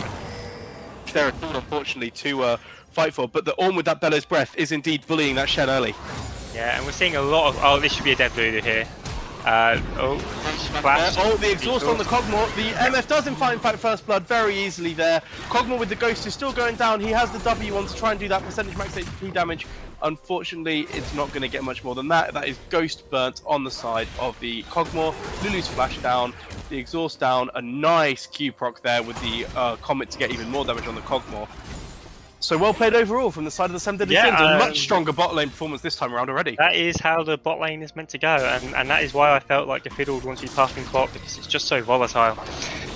there at all, unfortunately, to fight for. But the Ornn with that Bellows breath is indeed bullying that Shen early. Yeah, and we're seeing a lot of. Oh, this should be a dead Lulu here. Flash. Oh, the exhaust on the Cogmore. The MF does in fact first blood very easily there. Cogmore with the Ghost is still going down. He has the W on to try and do that percentage max HP damage. Unfortunately, it's not going to get much more than that. That is Ghost burnt on the side of the Cogmore. Lulu's flash down, the exhaust down. A nice Q proc there with the Comet to get even more damage on the Cogmore. So well played overall from the side of the 7 Deadly Sins. A much stronger bot lane performance this time around already. That is how the bot lane is meant to go, and that is why I felt like the Fiddle would want to be passing clock, because it's just so volatile.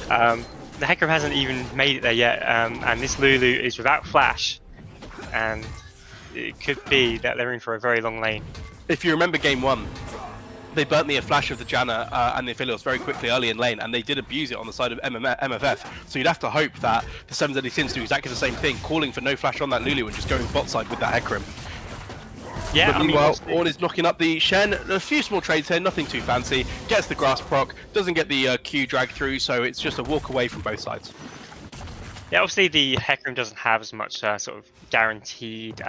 The Hecarim hasn't even made it there yet, and this Lulu is without flash, and it could be that they're in for a very long lane. If you remember game 1, they burnt the flash of the Janna and the Aphelios very quickly early in lane, and they did abuse it on the side of MFF. So you'd have to hope that the 7 Deadly Sins do exactly the same thing, calling for no flash on that Lulu and just going bot side with that Hecarim. Yeah, but meanwhile, Ornn is knocking up the Shen. A few small trades here, nothing too fancy. Gets the grass proc, doesn't get the Q drag through, so it's just a walk away from both sides. Yeah, obviously the Hecarim doesn't have as much sort of guaranteed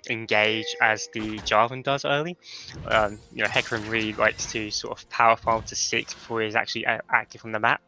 engage as the Jarvan does early. You know, Hecarim really likes to sort of power farm to 6 before he's actually active on the map.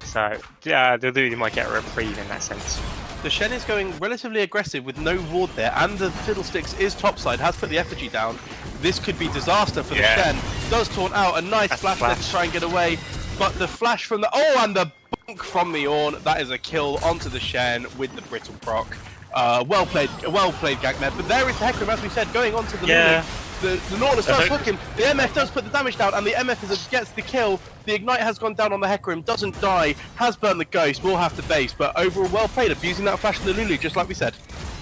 So the Lulu might get a reprieve in that sense. The Shen is going relatively aggressive with no ward there, and the Fiddlesticks is topside, has put the effigy down. This could be disaster for the Shen. Does taunt out, a nice flash there to try and get away, but the flash from the... Oh, and the bonk from the Ornn. That is a kill onto the Shen with the brittle proc. Well played Gagmed, but there is the Hecarim, as we said, going on to the Lulu. The Nautilus does hook him, the MF does put the damage down, and the MF gets the kill. The Ignite has gone down on the Hecarim, doesn't die, has burnt the Ghost, will have to base, but overall well played, abusing that flash of the Lulu, just like we said.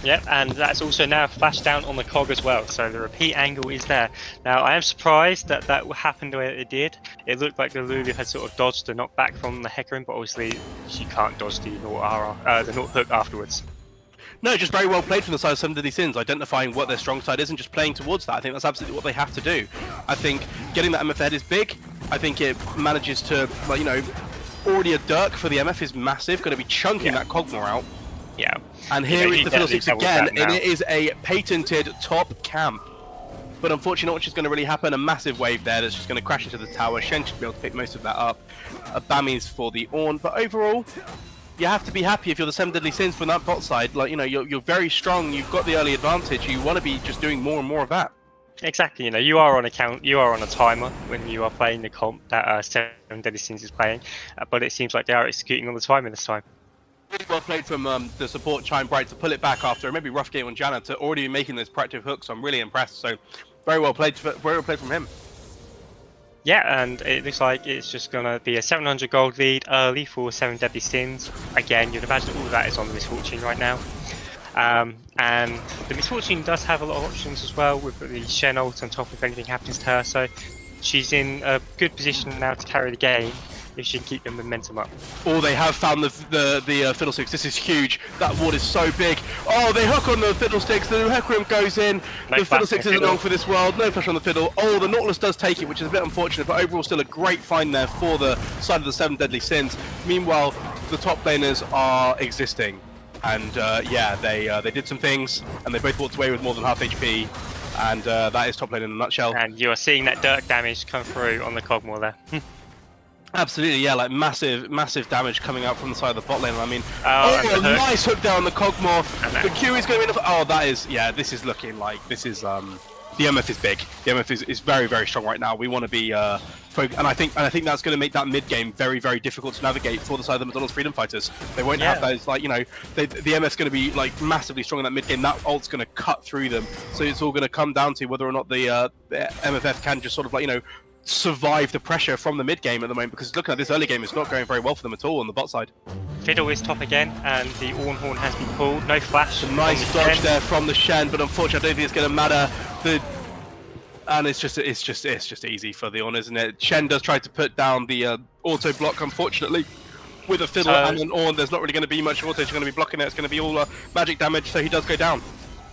Yep, and that's also now flashed down on the Cog as well, so the repeat angle is there. Now, I am surprised that that happened the way it did. It looked like the Lulu had sort of dodged the knockback from the Hecarim, but obviously she can't dodge the Naut hook afterwards. No, just very well played from the side of 7 Deadly Sins, identifying what their strong side is and just playing towards that. I think that's absolutely what they have to do. I think getting that MF head is big. I think it manages to, like, you know, already a Dirk for the MF is massive, going to be chunking that Cogmore out. Yeah. And here is the Fiddlesticks again, and it is a patented top camp. But unfortunately, not much is going to really happen. A massive wave there that's just going to crash into the tower. Shen should be able to pick most of that up. Bammies for the Ornn, but overall, you have to be happy if you're the 7 Deadly Sins from that bot side. Like, you know, you're very strong. You've got the early advantage. You want to be just doing more and more of that. Exactly. You know, you are on a timer when you are playing the comp that 7 Deadly Sins is playing, but it seems like they are executing on the timer this time. Really well played from the support Chime Bright to pull it back after a maybe rough game on Janna to already making those proactive hooks. I'm really impressed. So very well played from him. Yeah, and it looks like it's just going to be a 700 gold lead early for 7 Deadly Sins. Again, you'd imagine all of that is on the Misfortune right now. And the Misfortune does have a lot of options as well, with the Shen ult on top if anything happens to her. So she's in a good position now to carry the game if she can keep the momentum up. Oh, they have found the Fiddlesticks. This is huge. That ward is so big. Oh, they hook on the Fiddlesticks. The Hecarim goes in. No, the Fiddlesticks isn't long for this world. No flash on the Fiddle. Oh, the Nautilus does take it, which is a bit unfortunate, but overall still a great find there for the side of the 7 Deadly Sins. Meanwhile, the top laners are existing. And yeah, they did some things, and they both walked away with more than half HP. And that is top lane in a nutshell. And you are seeing that Dirk damage come through on the Cogmore there. Absolutely, yeah, like massive damage coming out from the side of the bot lane. I mean, a nice hook down on the Cogmore. The Q is going to be enough. Oh, that is, yeah, this is looking like, this is, the MF is big. The MF is very, very strong right now. We want to be, and I think that's going to make that mid game very, very difficult to navigate for the side of the McDonald's Freedom Fighters. They won't have those, like, you know, the MF's going to be like massively strong in that mid game. That ult's going to cut through them. So it's all going to come down to whether or not the MFF can just sort of, like, you know, survive the pressure from the mid game at the moment, because looking at this early game, it's not going very well for them at all on the bot side. Fiddle is top again, and the Ornn horn has been pulled. No flash. A nice dodge there from the Shen, but unfortunately, I don't think it's going to matter. And it's just easy for the Ornn, isn't it? Shen does try to put down the auto block, unfortunately. With a Fiddle and an Ornn, there's not really going to be much auto. It's going to be blocking it. It's going to be all magic damage, so he does go down.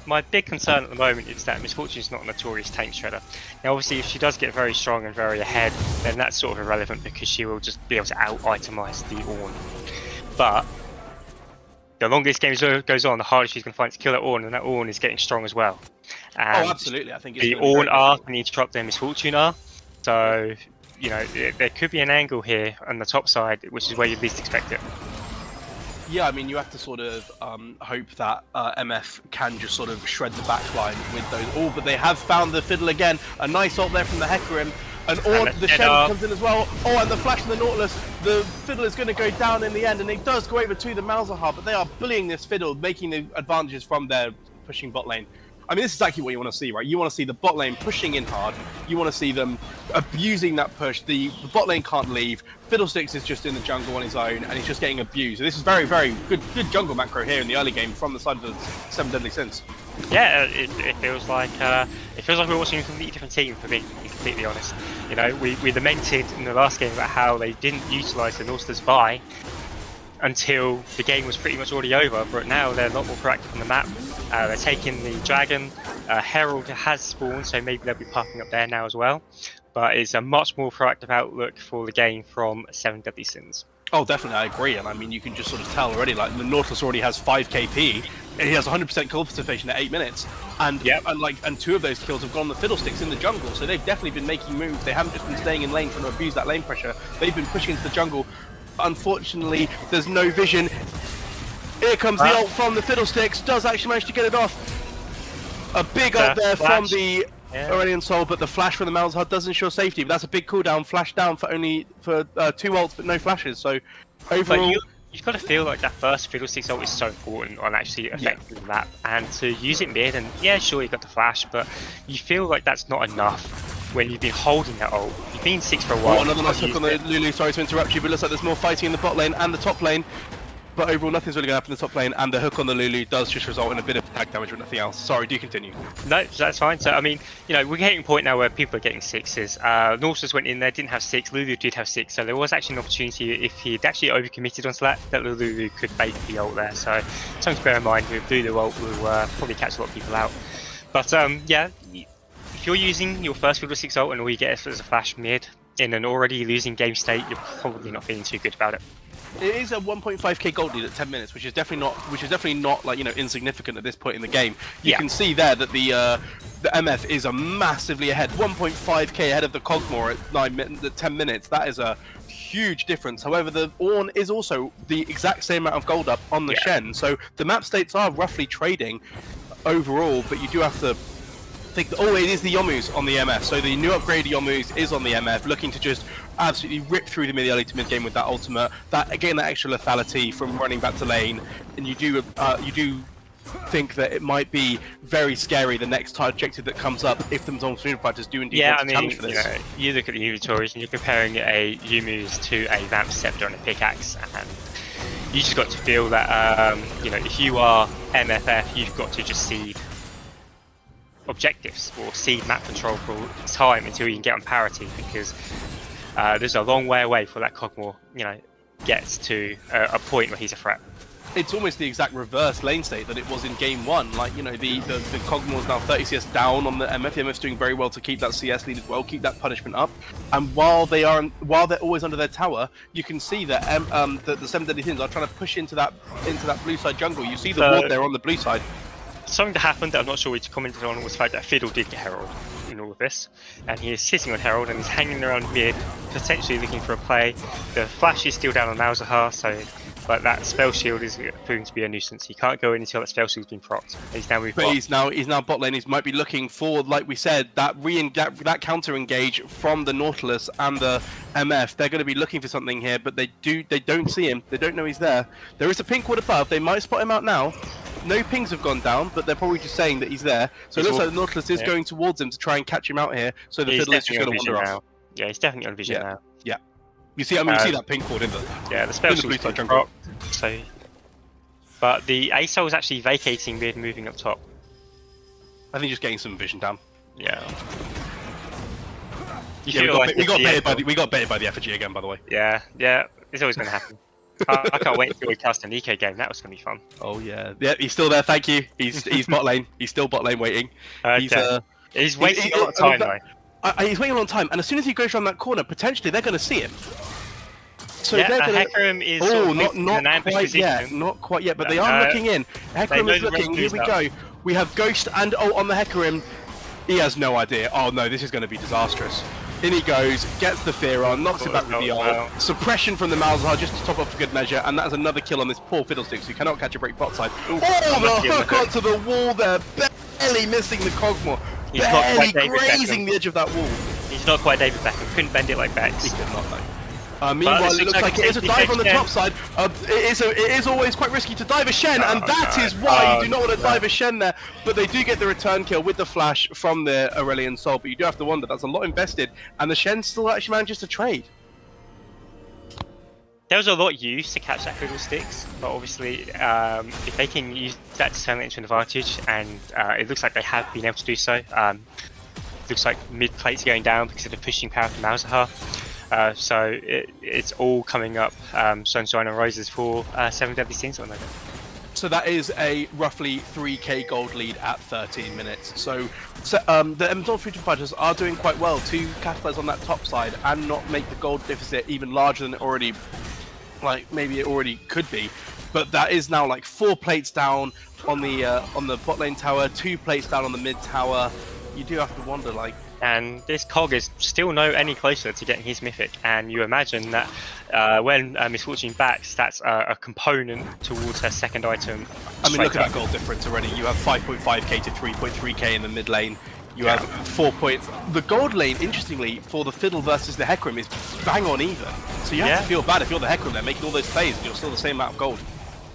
my big concern at the moment is that Misfortune is not a notorious tank shredder. Now, obviously, if she does get very strong and very ahead, then that's sort of irrelevant because she will just be able to out-itemize the Ornn. But the longer this game goes on, the harder she's going to find to kill that Ornn, and that Ornn is getting strong as well. And absolutely. I think it's the Ornn are going to interrupt their Misfortune are. So, you know, there could be an angle here on the top side, which is where you'd least expect it. Yeah, I mean, you have to sort of hope that MF can just sort of shred the backline with those. Oh, but they have found the Fiddle again. A nice ult there from the Hecarim. And the Shen comes in as well. Oh, and the flash from the Nautilus. The Fiddle is going to go down in the end, and it does go over to the Malzahar, but they are bullying this Fiddle, making the advantages from their pushing bot lane. I mean, this is exactly what you want to see, right? You want to see the bot lane pushing in hard. You want to see them abusing that push. The bot lane can't leave. Fiddlesticks is just in the jungle on his own, and he's just getting abused. So this is very, very good jungle macro here in the early game from the side of the 7 Deadly Sins. Yeah, it feels like we're watching a completely different team, for being completely honest. You know, we lamented in the last game about how they didn't utilise the Nautilus buy until the game was pretty much already over, but now they're a lot more proactive on the map. They're taking the Dragon. Herald has spawned, so maybe they'll be popping up there now as well. But it's a much more proactive outlook for the game from 7 Deadly Sins. Oh, definitely, I agree. And I mean, you can just sort of tell already, like, the Nautilus already has 5 KP, and he has 100% kill participation at 8 minutes. And, and 2 of those kills have gone the Fiddlesticks in the jungle, so they've definitely been making moves. They haven't just been staying in lane trying to abuse that lane pressure. They've been pushing into the jungle. Unfortunately, there's no vision. Here comes the ult from the Fiddlesticks. Does actually manage to get it off. A big ult there from the Aurelion Sol, but the flash from the Malzahar does ensure safety. But that's a big cooldown. Flash down for 2 ults, but no flashes. So overall, you've got to feel like that first Fiddlesticks ult is so important on actually affecting the map, and to use it mid. And yeah, sure, you got the flash, but you feel like that's not enough. When you've been holding that ult, you've been 6 for a while. Oh, another nice hook on the Lulu. Sorry to interrupt you, but it looks like there's more fighting in the bot lane and the top lane. But overall, nothing's really going to happen in the top lane, and the hook on the Lulu does just result in a bit of attack damage, but nothing else. Sorry, do continue. No, that's fine. So, I mean, you know, we're getting a point now where people are getting 6s. Nautilus went in there, didn't have 6. Lulu did have 6, so there was actually an opportunity, if he'd actually overcommitted onto that Lulu could bait the ult there. So, something to bear in mind with Lulu ult will probably catch a lot of people out. But, yeah, if you're using your first Fiddlesticks ult and all you get is a flash mid in an already losing game state, you're probably not feeling too good about it. It is a 1.5k gold lead at 10 minutes, which is definitely not like, you know, insignificant at this point in the game. You can see there that the MF is a massively ahead, 1.5k ahead of the Cogmore at 10 minutes. That is a huge difference. However, the Ornn is also the exact same amount of gold up on the Shen, so the map states are roughly trading overall, but you do have to think that, it is the Yomus on the MF, so the new upgraded Yomus is on the MF, looking to just absolutely rip through the early to mid game with that ultimate. That again, that extra lethality from running back to lane, and you do think that it might be very scary the next objective that comes up if the Madonna Freedom Fighters do indeed want to challenge for this. You look at the inventories and you're comparing a Youmuu's to a Vamp Scepter and a pickaxe, and you just got to feel that you know, if you are MFF, you've got to just seed objectives or seed map control for time until you can get on parity, because there's a long way away before that Cogmore, you know, gets to a point where he's a threat. It's almost the exact reverse lane state that it was in game 1. Like, you know, the Cogmore is now 30 CS down on the MF. The MF's doing very well to keep that CS lead as well, keep that punishment up. And while they're always under their tower, you can see that the 7 Deadly Sins are trying to push into that blue side jungle. You see the ward there on the blue side. Something that happened that I'm not sure we commented on was the fact that Fiddle did get Herald in all of this, and he is sitting on Herald and he's hanging around mid, potentially looking for a play. The flash is still down on Malzahar, but that spell shield is proving to be a nuisance. He can't go in until that spell shield's been procced. He's now moved. But he's now bot lane. He might be looking for, like we said, that counter engage from the Nautilus and the MF. They're going to be looking for something here, but they don't see him. They don't know he's there. There is a pink ward above. They might spot him out now. No pings have gone down, but they're probably just saying that he's there. So it looks like the Nautilus is going towards him to try and catch him out here. So the Fiddle is just going to wander off. Yeah, he's definitely on vision now. Yeah. You see, you see that pink ward in the the spell shield's been procced. So, but the ASOL is actually vacating mid, moving up top. I think just getting some vision down. Yeah. We got baited by the effigy again, by the way. Yeah, it's always going to happen. I can't wait until we cast an eco game. That was going to be fun. Oh yeah, yeah. He's still there. Thank you. He's bot lane. He's still bot lane waiting. Okay. He's waiting a lot of time though. He's waiting a long time, and as soon as he goes around that corner, potentially they're going to see him. So yeah, they're going to. Hecarim is not quite yet. Not quite yet, but they are looking in. Hecarim is looking. Here we go. We have Ghost and ult on the Hecarim. He has no idea. Oh no, this is going to be disastrous. In he goes, gets the fear on, knocks it back with the ult. Suppression from the Malzahar just to top off a good measure, and that's another kill on this poor Fiddlesticks who cannot catch a break bot side. Oh, the hook onto the wall there, barely missing the Cogmore. Barely grazing the edge of that wall. He's not quite David Beckham, couldn't bend it like Bex. He could not though. Meanwhile, it looks like it is a dive on the top side. It is always quite risky to dive a Shen, and that is why you do not want to dive a Shen there. But they do get the return kill with the flash from the Aurelion Soul. But you do have to wonder, that's a lot invested, and the Shen still actually manages to trade. There was a lot used to catch that Fiddlesticks, but obviously, if they can use that to turn it into an advantage, and it looks like they have been able to do so. Looks like mid plate's going down because of the pushing power from Malzahar. So it's all coming up sunshine and roses for 7 Deadly Sins at the moment. So that is a roughly 3k gold lead at 13 minutes. So the Amazon Freedom Fighters are doing quite well to capitalize on that top side and not make the gold deficit even larger than it already, like maybe it already could be. But that is now like 4 plates down on the bot lane tower, 2 plates down on the mid tower. You do have to wonder, like. And this Cog is still no any closer to getting his Mythic, and you imagine that when Misfortune backs, that's a component towards her second item. I mean, look at that gold difference already. You have 5.5k to 3.3k in the mid lane. You have 4 points. The gold lane, interestingly, for the Fiddle versus the Hecarim is bang on even. So you have to feel bad if you're the Hecarim there, making all those plays, and you're still the same amount of gold.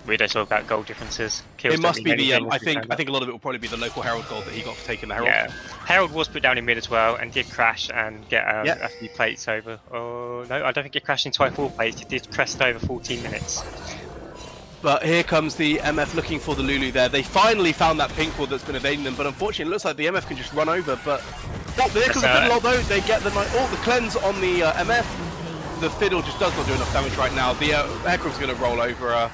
We don't talk about gold differences. Kills it must be the. I think a lot of it will probably be the local Herald gold that he got for taking the Herald. Yeah, Herald was put down in mid as well and did crash and get a few plates over. Oh no, I don't think it crashed into 4 plates. It did crest over 14 minutes. But here comes the MF looking for the Lulu there. They finally found that pink ward that's been evading them, but unfortunately it looks like the MF can just run over. But there comes the Fiddle though. They get the cleanse on the MF. The Fiddle just does not do enough damage right now. The Hecarim's going to roll over.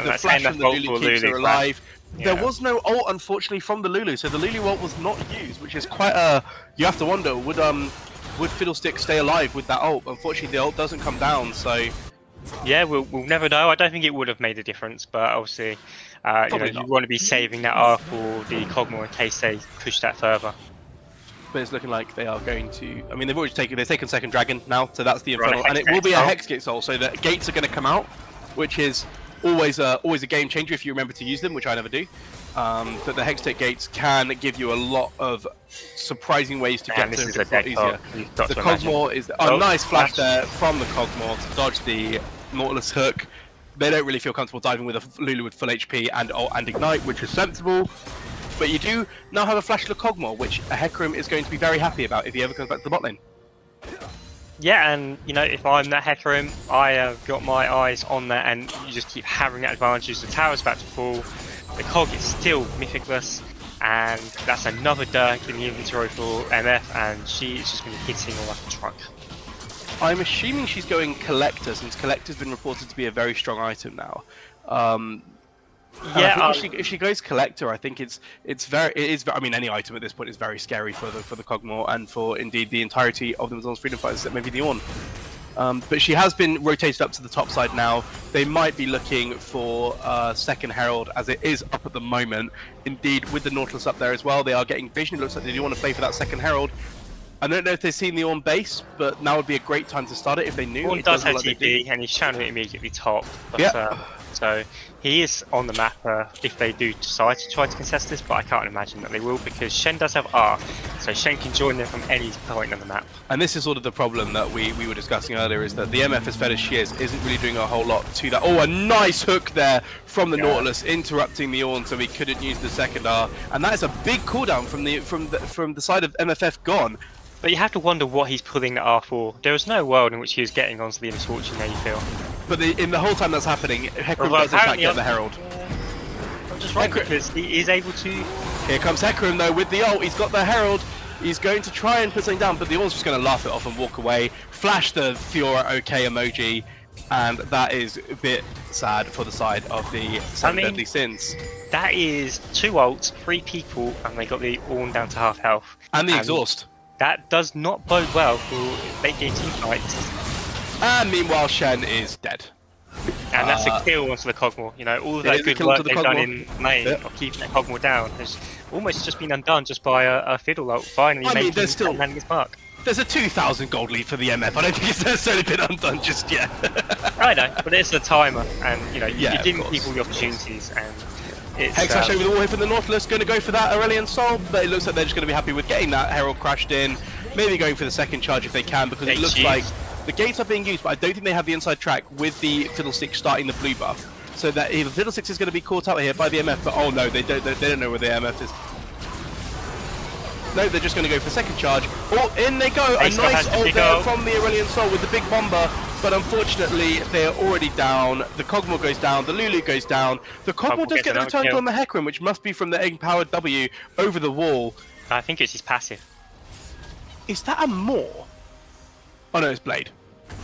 The flash from the Lulu keeps her alive. Yeah. There was no ult, unfortunately, from the Lulu, so the Lulu ult was not used, which is quite a. You have to wonder, would Fiddlestick stay alive with that ult? Unfortunately, the ult doesn't come down, so. Yeah, we'll never know. I don't think it would have made a difference, but obviously, you want to be saving that R for the Cogmore in case they push that further. But it's looking like they are going to. I mean, they've taken second dragon now, so that's the Infernal, and it will be a Hex Gate Soul, so the gates are going to come out, which is. Always a game changer if you remember to use them, which I never do. But the Hextech gates can give you a lot of surprising ways to get to it a lot easier. The Cogmore is nice flash there from the Cogmore to dodge the Nautilus hook. They don't really feel comfortable diving with a Lulu with full HP and Ignite, which is sensible. But you do now have a flash to the Cogmore, which a Hecarim is going to be very happy about if he ever comes back to the bot lane. Yeah, and if I'm that Hecarim, I have got my eyes on that, and you just keep having that advantage. The tower's about to fall, the Cog is still mythicless, and that's another Dirk in the inventory for MF, and she is just going to be hitting all like a truck. I'm assuming she's going Collector, since Collector's been reported to be a very strong item now. Yeah, if she goes Collector, I think it is. I mean, any item at this point is very scary for the Cogmore and for indeed the entirety of the Amazon's Freedom Fighters, except maybe the Ornn. But she has been rotated up to the top side now. They might be looking for second Herald, as it is up at the moment. Indeed, with the Nautilus up there as well, they are getting vision. It looks like they do want to play for that second Herald. I don't know if they've seen the Ornn base, but now would be a great time to start it if they knew. Ornn does have TP, and he's shown it immediately top. But, so he is on the map if they do decide to try to contest this, but I can't imagine that they will, because Shen does have R, so Shen can join them from any point on the map. And this is sort of the problem that we were discussing earlier, is that the MF, as fed as she is, isn't really doing a whole lot to that. Oh, a nice hook there from the Nautilus, interrupting the Ornn so he couldn't use the second R, and that is a big cooldown from the side of MFF gone. But you have to wonder what he's pulling that R for. There was no world in which he was getting onto the Misfortune there, you feel. But in the whole time that's happening, Hecarim does in fact get the Herald. I'm just right, because he is able to... Here comes Hecarim though with the ult, he's got the Herald. He's going to try and put something down, but the Ornn's just going to laugh it off and walk away. Flash the Fiora OK emoji, And that is a bit sad for the side of the Seven Deadly Sins. That is 2 ults, 3 people, and they got the Ornn down to half health. And the exhaust. That does not bode well for late game team fights. And meanwhile, Shen is dead. And that's a kill onto the Cogmore. You know, all of that good work they've done in lane of keeping that Cogmore down has almost just been undone just by a Fiddle ult finally making landing his mark. There's a 2,000 gold lead for the MF. I don't think it's necessarily been undone just yet. I know, but it's a timer, and you know, you're giving people the opportunities, and it's... Hexash over the wall here from the Nautilus, going to go for that Aurelion Soul, but it looks like they're just going to be happy with getting that Herald crashed in, maybe going for the second charge if they can, because it looks like the gates are being used, but I don't think they have the inside track with the Fiddlestick starting the blue buff. So that either Fiddlesticks is going to be caught out here by the MF, but oh no, they don't know where the MF is. No, they're just going to go for the second charge. Oh, in they go! A nice ult there from the Aurelion Soul with the big bomber, but unfortunately they're already down. The Cogmore goes down, the Lulu goes down. The Cogmore does get the return kill on the Hecarim, which must be from the egg-powered W over the wall. I think it's his passive. Is that a Maw? Oh no, it's Blade.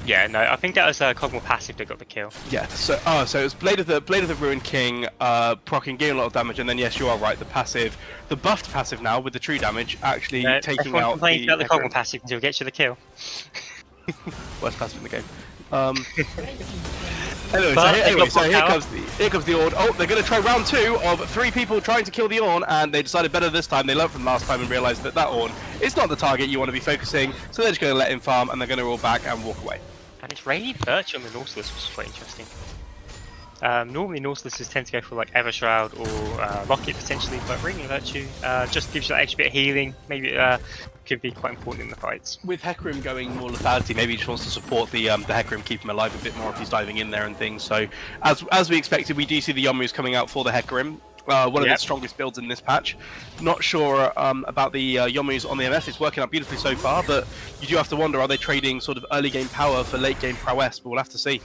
Yeah, no, I think that was Cogmore passive that got the kill. Yeah, so it was Blade of the Ruined King, proccing, getting a lot of damage, and then yes, you are right, the passive, the buffed passive now with the true damage, actually taking out the Cogmore passive until it gets you the kill. Worst passive in the game. Anyway, so here comes the Ornn. Oh, they're going to try round 2 of 3 people trying to kill the Ornn, and they decided better this time. They learned from last time and realised that Ornn is not the target you want to be focusing, so they're just going to let him farm, and they're going to roll back and walk away. And it's Radiant Birch on the Nautilus, which is quite interesting. Normally Nautiluses tend to go for like Evershroud or Rocket potentially, but Radiant Virtue just gives you that extra bit of healing. Maybe could be quite important in the fights. With Hecarim going more lethality, maybe he just wants to support the Hecarim, keep him alive a bit more if he's diving in there and things. So as we expected, we do see the Yomu's coming out for the Hecarim. One of the strongest builds in this patch. Not sure about the Yomu's on the MF. It's working out beautifully so far, but you do have to wonder, are they trading sort of early game power for late game prowess? But we'll have to see.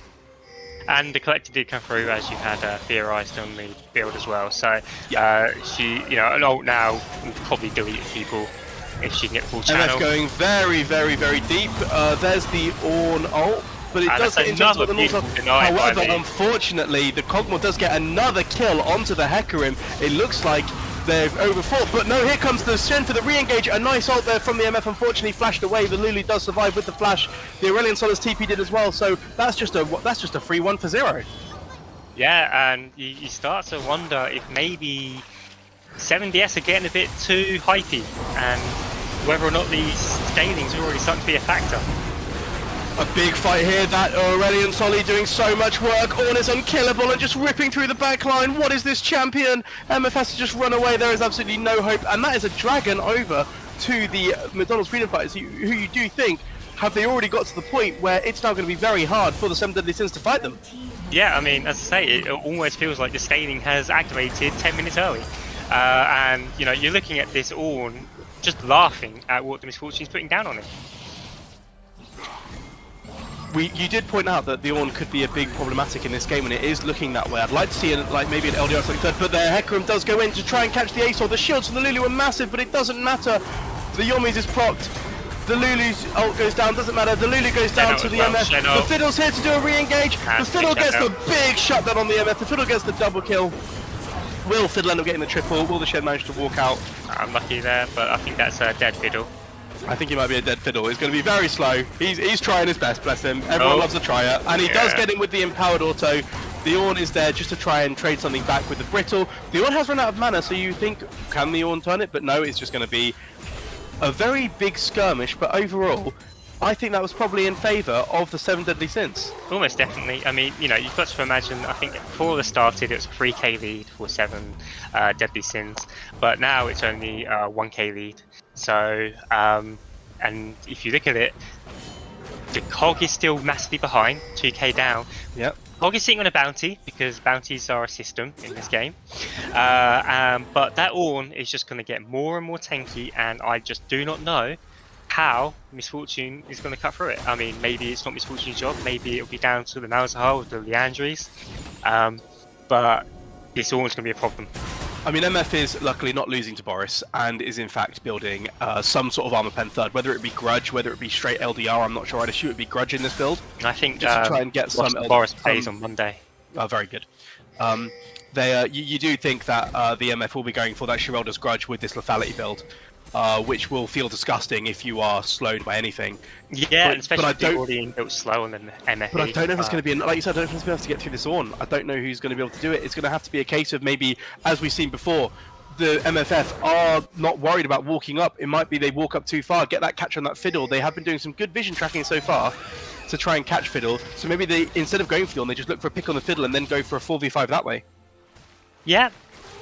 And the Collector did come through, as you had theorised on the build as well. So she, you know, an ult now will probably delete people if she can get full channel. MF going very, very, very deep. There's the Ornn ult. But it does get into the Nautilus. However, unfortunately, the Cogmore does get another kill onto the Hecarim. It looks like they've overfought, but no, here comes the Shen for the re-engage. A nice ult there from the MF, unfortunately flashed away. The Lulu does survive with the flash. The Aurelion Sol's TP did as well, so that's just a free 1 for 0. Yeah, and you start to wonder if maybe 7DS are getting a bit too hypey, and whether or not these scalings are already starting to be a factor. A big fight here, that Aurelion Solly doing so much work. Ornn is unkillable and just ripping through the backline. What is this champion? MF has to just run away. There is absolutely no hope. And that is a dragon over to the McDonald's Freedom Fighters, who you do think, have they already got to the point where it's now going to be very hard for the 7 Deadly Sins to fight them? Yeah, I mean, as I say, it almost feels like the scaling has activated 10 minutes early. And, you know, you're looking at this Ornn just laughing at what the Misfortune's putting down on him. You did point out that the Ornn could be a big problematic in this game, and it is looking that way. I'd like to see maybe an LDR like third, but the Hecarim does go in to try and catch the Ace, or the shields from the Lulu are massive, but it doesn't matter. The Yomi's is procced. The Lulu's ult goes down, doesn't matter. The Lulu goes down to the MF. The Fiddle's here to do a re-engage. The Fiddle gets the big shutdown on the MF. The Fiddle gets the double kill. Will Fiddle end up getting the triple? Will the Shed manage to walk out? Unlucky there, but I think that's a dead Fiddle. I think he might be a dead Fiddle. He's going to be very slow. He's trying his best, bless him. Everyone loves a tryer. And he does get in with the empowered auto. The Ornn is there just to try and trade something back with the Brittle. The Ornn has run out of mana, so you think, can the Ornn turn it? But no, it's just going to be a very big skirmish. But overall, I think that was probably in favour of the 7 Deadly Sins. Almost definitely. I mean, you know, you've got to imagine, I think before this started, it was a 3k lead for 7 Deadly Sins. But now it's only 1k lead. So, and if you look at it, the Cog is still massively behind, 2k down. Yep. Cog is sitting on a bounty, because bounties are a system in this game. But that Ornn is just going to get more and more tanky, and I just do not know how Misfortune is going to cut through it. I mean, maybe it's not Misfortune's job, maybe it'll be down to the Malzahar or the Liandry's. But this Ornn's going to be a problem. I mean, MF is luckily not losing to Boris and is in fact building some sort of armor pen third, whether it be Grudge, whether it be straight LDR. I'm not sure. I'd assume it would be Grudge in this build. I think just to try and get some Boris plays on Monday. Oh, very good. You do think that the MF will be going for that Shirelda's Grudge with this lethality build, which will feel disgusting if you are slowed by anything. Yeah, and especially if you're already built slow on the MF. But I don't know if it's going to be, like you said, I don't know if it's going to be able to get through this Ornn. I don't know who's going to be able to do it. It's going to have to be a case of maybe, as we've seen before, the MFF are not worried about walking up. It might be they walk up too far, get that catch on that Fiddle. They have been doing some good vision tracking so far to try and catch Fiddle. So maybe they, instead of going for the Ornn, they just look for a pick on the Fiddle and then go for a 4v5 that way. Yeah,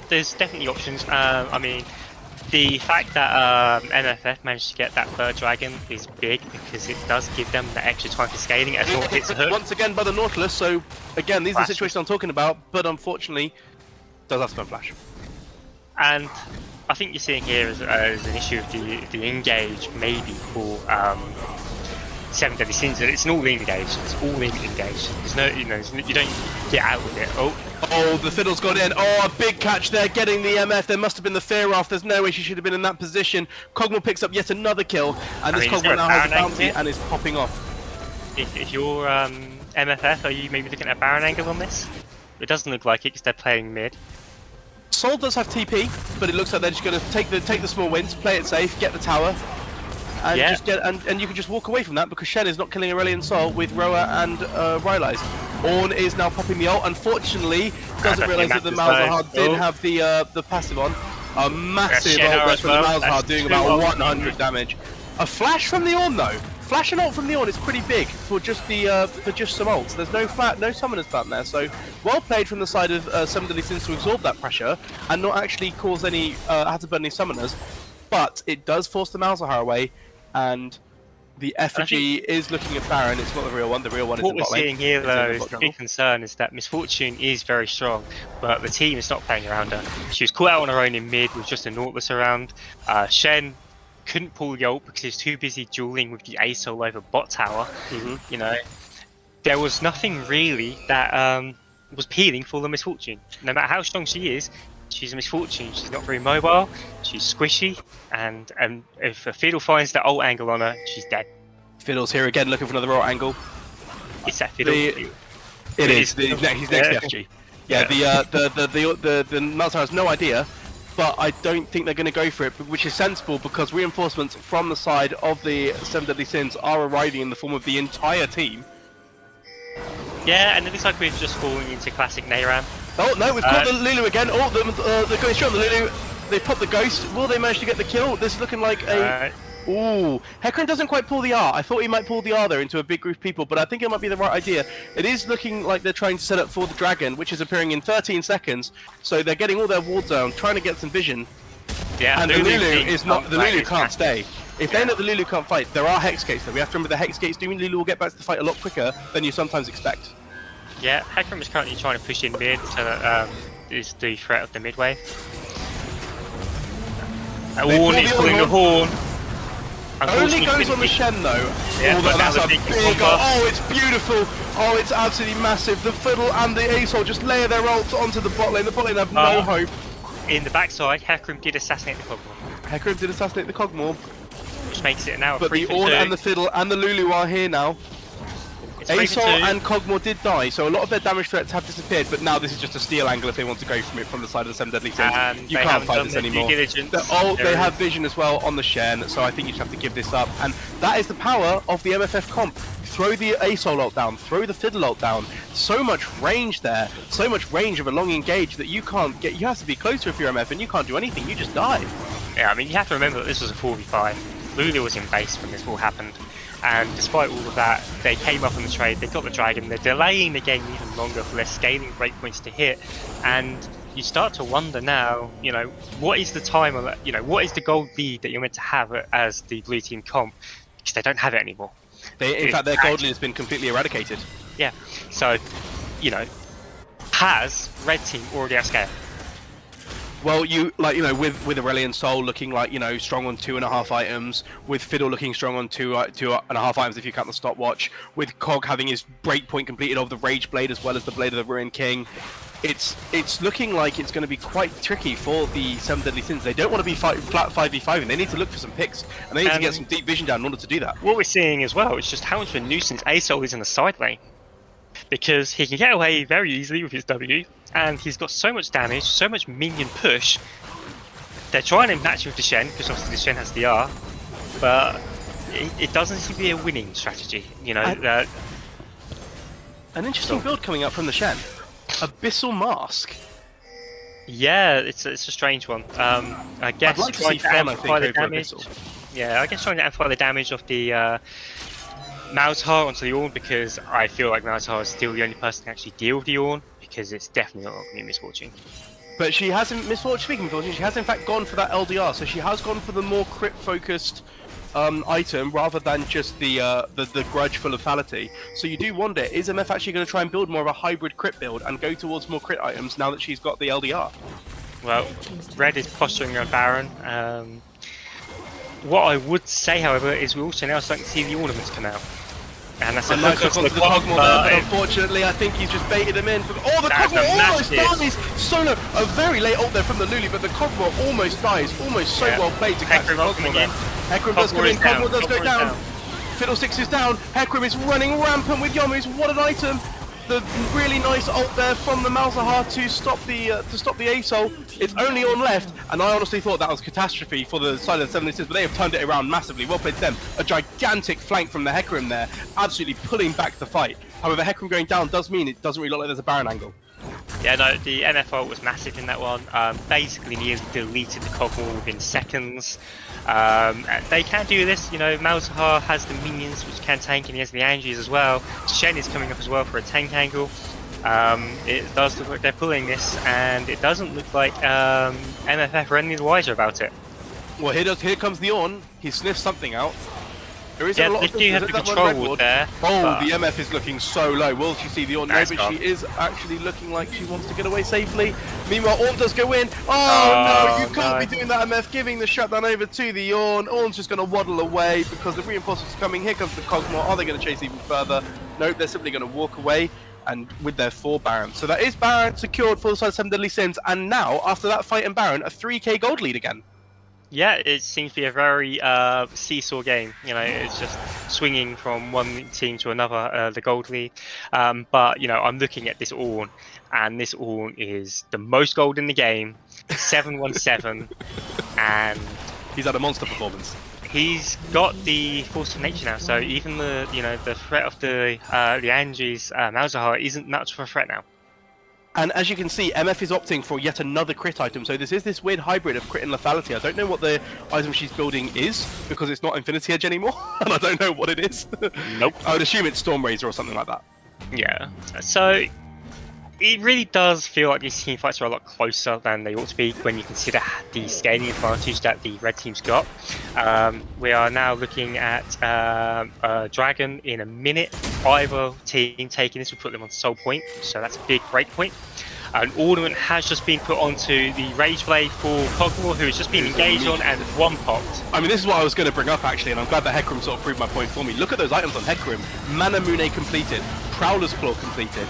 there's definitely options. I mean, the fact that MFF managed to get that third dragon is big because it does give them the extra time for scaling as well hits a hook. Once again by the Nautilus, so again, these are the situations I'm talking about, but unfortunately, does have to flash. And I think you're seeing here as an issue of the engage maybe for 7 Deadly Sins, that it's an all-in engage. It's all-in engage. There's no, you don't get out with it. Oh, the Fiddle's got in. Oh, a big catch there, getting the MF. There must have been the fear off. There's no way she should have been in that position. Cogmore picks up yet another kill, and this Cogmore now has a bounty and is popping off. If you're MFF, are you maybe looking at a Baron angle on this? It doesn't look like it because they're playing mid. Sol does have TP, but it looks like they're just going to take the small wins, play it safe, get the tower, and just get and you can just walk away from that because Shen is not killing Aurelion Sol with Roa and Rylai's. Ornn is now popping the ult. Unfortunately, doesn't realise that the Malzahar did have the passive on. A massive ult burst from the Malzahar doing about 100 damage. A flash from the Ornn though. Flash and ult from the Ornn is pretty big for just some ults. There's no summoners button there, so well played from the side of 7 Deadly Sins to absorb that pressure and not actually cause any have to burn any summoners. But it does force the Malzahar away, and the effigy is looking at Baron. It's not the real one. The real one is what we're seeing here, though, is the big concern is that Misfortune is very strong, but the team is not playing around her. She was caught out on her own in mid with just a Nautilus around. Shen couldn't pull the ult because he was too busy dueling with the ASOL over bot tower. You know, there was nothing really that was peeling for the Misfortune. No matter how strong she is, she's a Misfortune. She's not very mobile, she's squishy, and if a Fiddle finds the ult angle on her, she's dead. Fiddle's here again looking for another ult angle. It's that Fiddle. He's next to the FG. Yeah, the Malzahar has no idea, but I don't think they're going to go for it, which is sensible because reinforcements from the side of the 7 Deadly Sins are arriving in the form of the entire team. Yeah, and it looks like we're just falling into classic Nayram. Oh no, we've caught the Lulu again. Oh, they're going straight on the Lulu. They pop the Ghost. Will they manage to get the kill? This is looking like a... Ooh, Hecarim doesn't quite pull the R. I thought he might pull the R there into a big group of people, but I think it might be the right idea. It is looking like they're trying to set up for the Dragon, which is appearing in 13 seconds. So they're getting all their wards down, trying to get some vision. Yeah, and the Lulu is not. The Lulu can't stay. If they know the Lulu can't fight, there are Hex Gates though. We have to remember the Hex Gates do mean Lulu will get back to the fight a lot quicker than you sometimes expect. Yeah, Hecarim is currently trying to push in mid, so that is the threat of the mid wave. Ornn is pulling the horn. Only goes on the Shen though. Yeah, but that's a big goal. Oh, it's beautiful. Oh, it's absolutely massive. The Fiddle and the ASOL just layer their ults onto the bot lane. The bot lane have no hope. In the backside, Hecarim did assassinate the Cogmore. Hecarim did assassinate the Cogmore. Which makes it now a 3-2. But the Ornn and the Fiddle and the Lulu are here now. ASOL and Cogmore did die, so a lot of their damage threats have disappeared, but now this is just a steal angle if they want to go from it from the side of the 7 Deadly Sins. You can't fight this anymore. They have vision as well on the Shen, so I think you just have to give this up. And that is the power of the MFF comp. Throw the ASOL ult down, throw the Fiddle ult down. So much range there, so much range of a long engage that you can't get. You have to be closer if you're MF, and you can't do anything, you just die. Yeah, I mean, you have to remember that this was a 4v5. Lulu was in base when this all happened. And despite all of that, they came up on the trade, they got the Dragon, they're delaying the game even longer for their scaling breakpoints to hit, and you start to wonder now, you know, what is the time of, you know, what is the gold lead that you're meant to have as the blue team comp, because they don't have it anymore. In fact, their gold lead has been completely eradicated. Yeah, so, you know, has Red Team already outscaled? Well, with Aurelion Sol looking like, strong on 2.5 items, with Fiddle looking strong on 2.5 items if you count the stopwatch, with Cog having his breakpoint completed of the Rage Blade as well as the Blade of the Ruined King. it's looking like it's going to be quite tricky for the 7 Deadly Sins. They don't want to be flat 5v5, and they need to look for some picks, and they need to get some deep vision down in order to do that. What we're seeing as well is just how much of a nuisance ASOL is in the side lane, because he can get away very easily with his W, and he's got so much damage, so much minion push. They're trying to match him with the Shen, because obviously the Shen has the R, but it doesn't seem to be a winning strategy. You know, an interesting build coming up from the Shen. Abyssal Mask. Yeah, it's a strange one. I guess I'd like to trying see Fan, I think, the over damage. Abyssal. Yeah, I guess trying to amplify the damage of the Malzahar onto the Ornn, because I feel like Malzahar is still the only person who can actually deal with the Ornn, because it's definitely not going to be Misfortune. But she hasn't, speaking of Misfortune, she has in fact gone for that LDR, so she has gone for the more crit-focused item rather than just the grudge full of lethality. So you do wonder, is MF actually going to try and build more of a hybrid crit build and go towards more crit items now that she's got the LDR? Well, Red is posturing on Baron. What I would say, however, is we're also now starting to see the ornaments come out. And that's a nice hook hook onto the Cogmore there, but unfortunately I think he's just baited him in. Oh, the Cogmore almost dies! Solo, a very late ult there from the Lulu, but the Cogmore almost dies. Almost so well played to catch the Cogmore there. Hecarim does come in, Cogmore does go down. Fiddlesticks is down, Hecarim is running rampant with Yomus. What an item! The really nice ult there from the Malzahar to stop the ASOL. It's only on left, and I honestly thought that was catastrophe for the side of the 7 but they have turned it around massively. Well played to them. A gigantic flank from the Hecarim there, absolutely pulling back the fight. However, Hecarim going down does mean it doesn't really look like there's a Baron angle. Yeah, no, the MFO was massive in that one. Basically, nearly deleted the Cogmore within seconds. And they can do this, you know. Malzahar has the minions which can tank, and he has the Angies as well. Shen is coming up as well for a tank angle. It does look like they're pulling this, and it doesn't look like MFF are any the wiser about it. Well, here comes the Ornn. He sniffs something out. There is Yeah, a lot they of do have the control ward there. Oh, but the MF is looking so low. Will she see the Ornn? No, but she is actually looking like she wants to get away safely. Meanwhile, Ornn does go in. Oh no, you can't be doing that, MF. Giving the shutdown over to the Ornn. Ornn's just going to waddle away because the reinforcements are coming. Here comes the Cosmore. Are they going to chase even further? Nope, they're simply going to walk away. And with their 4 Barons. So that is Baron secured for the side of 7 Deadly Sins. And now, after that fight in Baron, a 3k gold lead again. Yeah, it seems to be a very seesaw game. You know, it's just swinging from one team to another, the gold lead. But, you know, I'm looking at this Ornn, and this Ornn is the most gold in the game, 717, and he's had a monster performance. He's got the Force of Nature now, so even the threat of the Angi's Malzahar isn't much of a threat now. And as you can see, MF is opting for yet another crit item, so this is this weird hybrid of crit and lethality. I don't know what the item she's building is, because it's not Infinity Edge anymore, and I don't know what it is. Nope. I would assume it's Storm Razor or something like that. Yeah, so it really does feel like these team fights are a lot closer than they ought to be when you consider the scaling advantage that the red team's got. We are now looking at Dragon in a minute. Either team taking this will put them on soul point, so that's a big break point. An ornament has just been put onto the Rage Blade for Cogmore, who has just been engaged on and one popped. I mean, this is what I was going to bring up actually, and I'm glad that Hecarim sort of proved my point for me. Look at those items on Hecarim. Manamune completed, Prowler's Claw completed.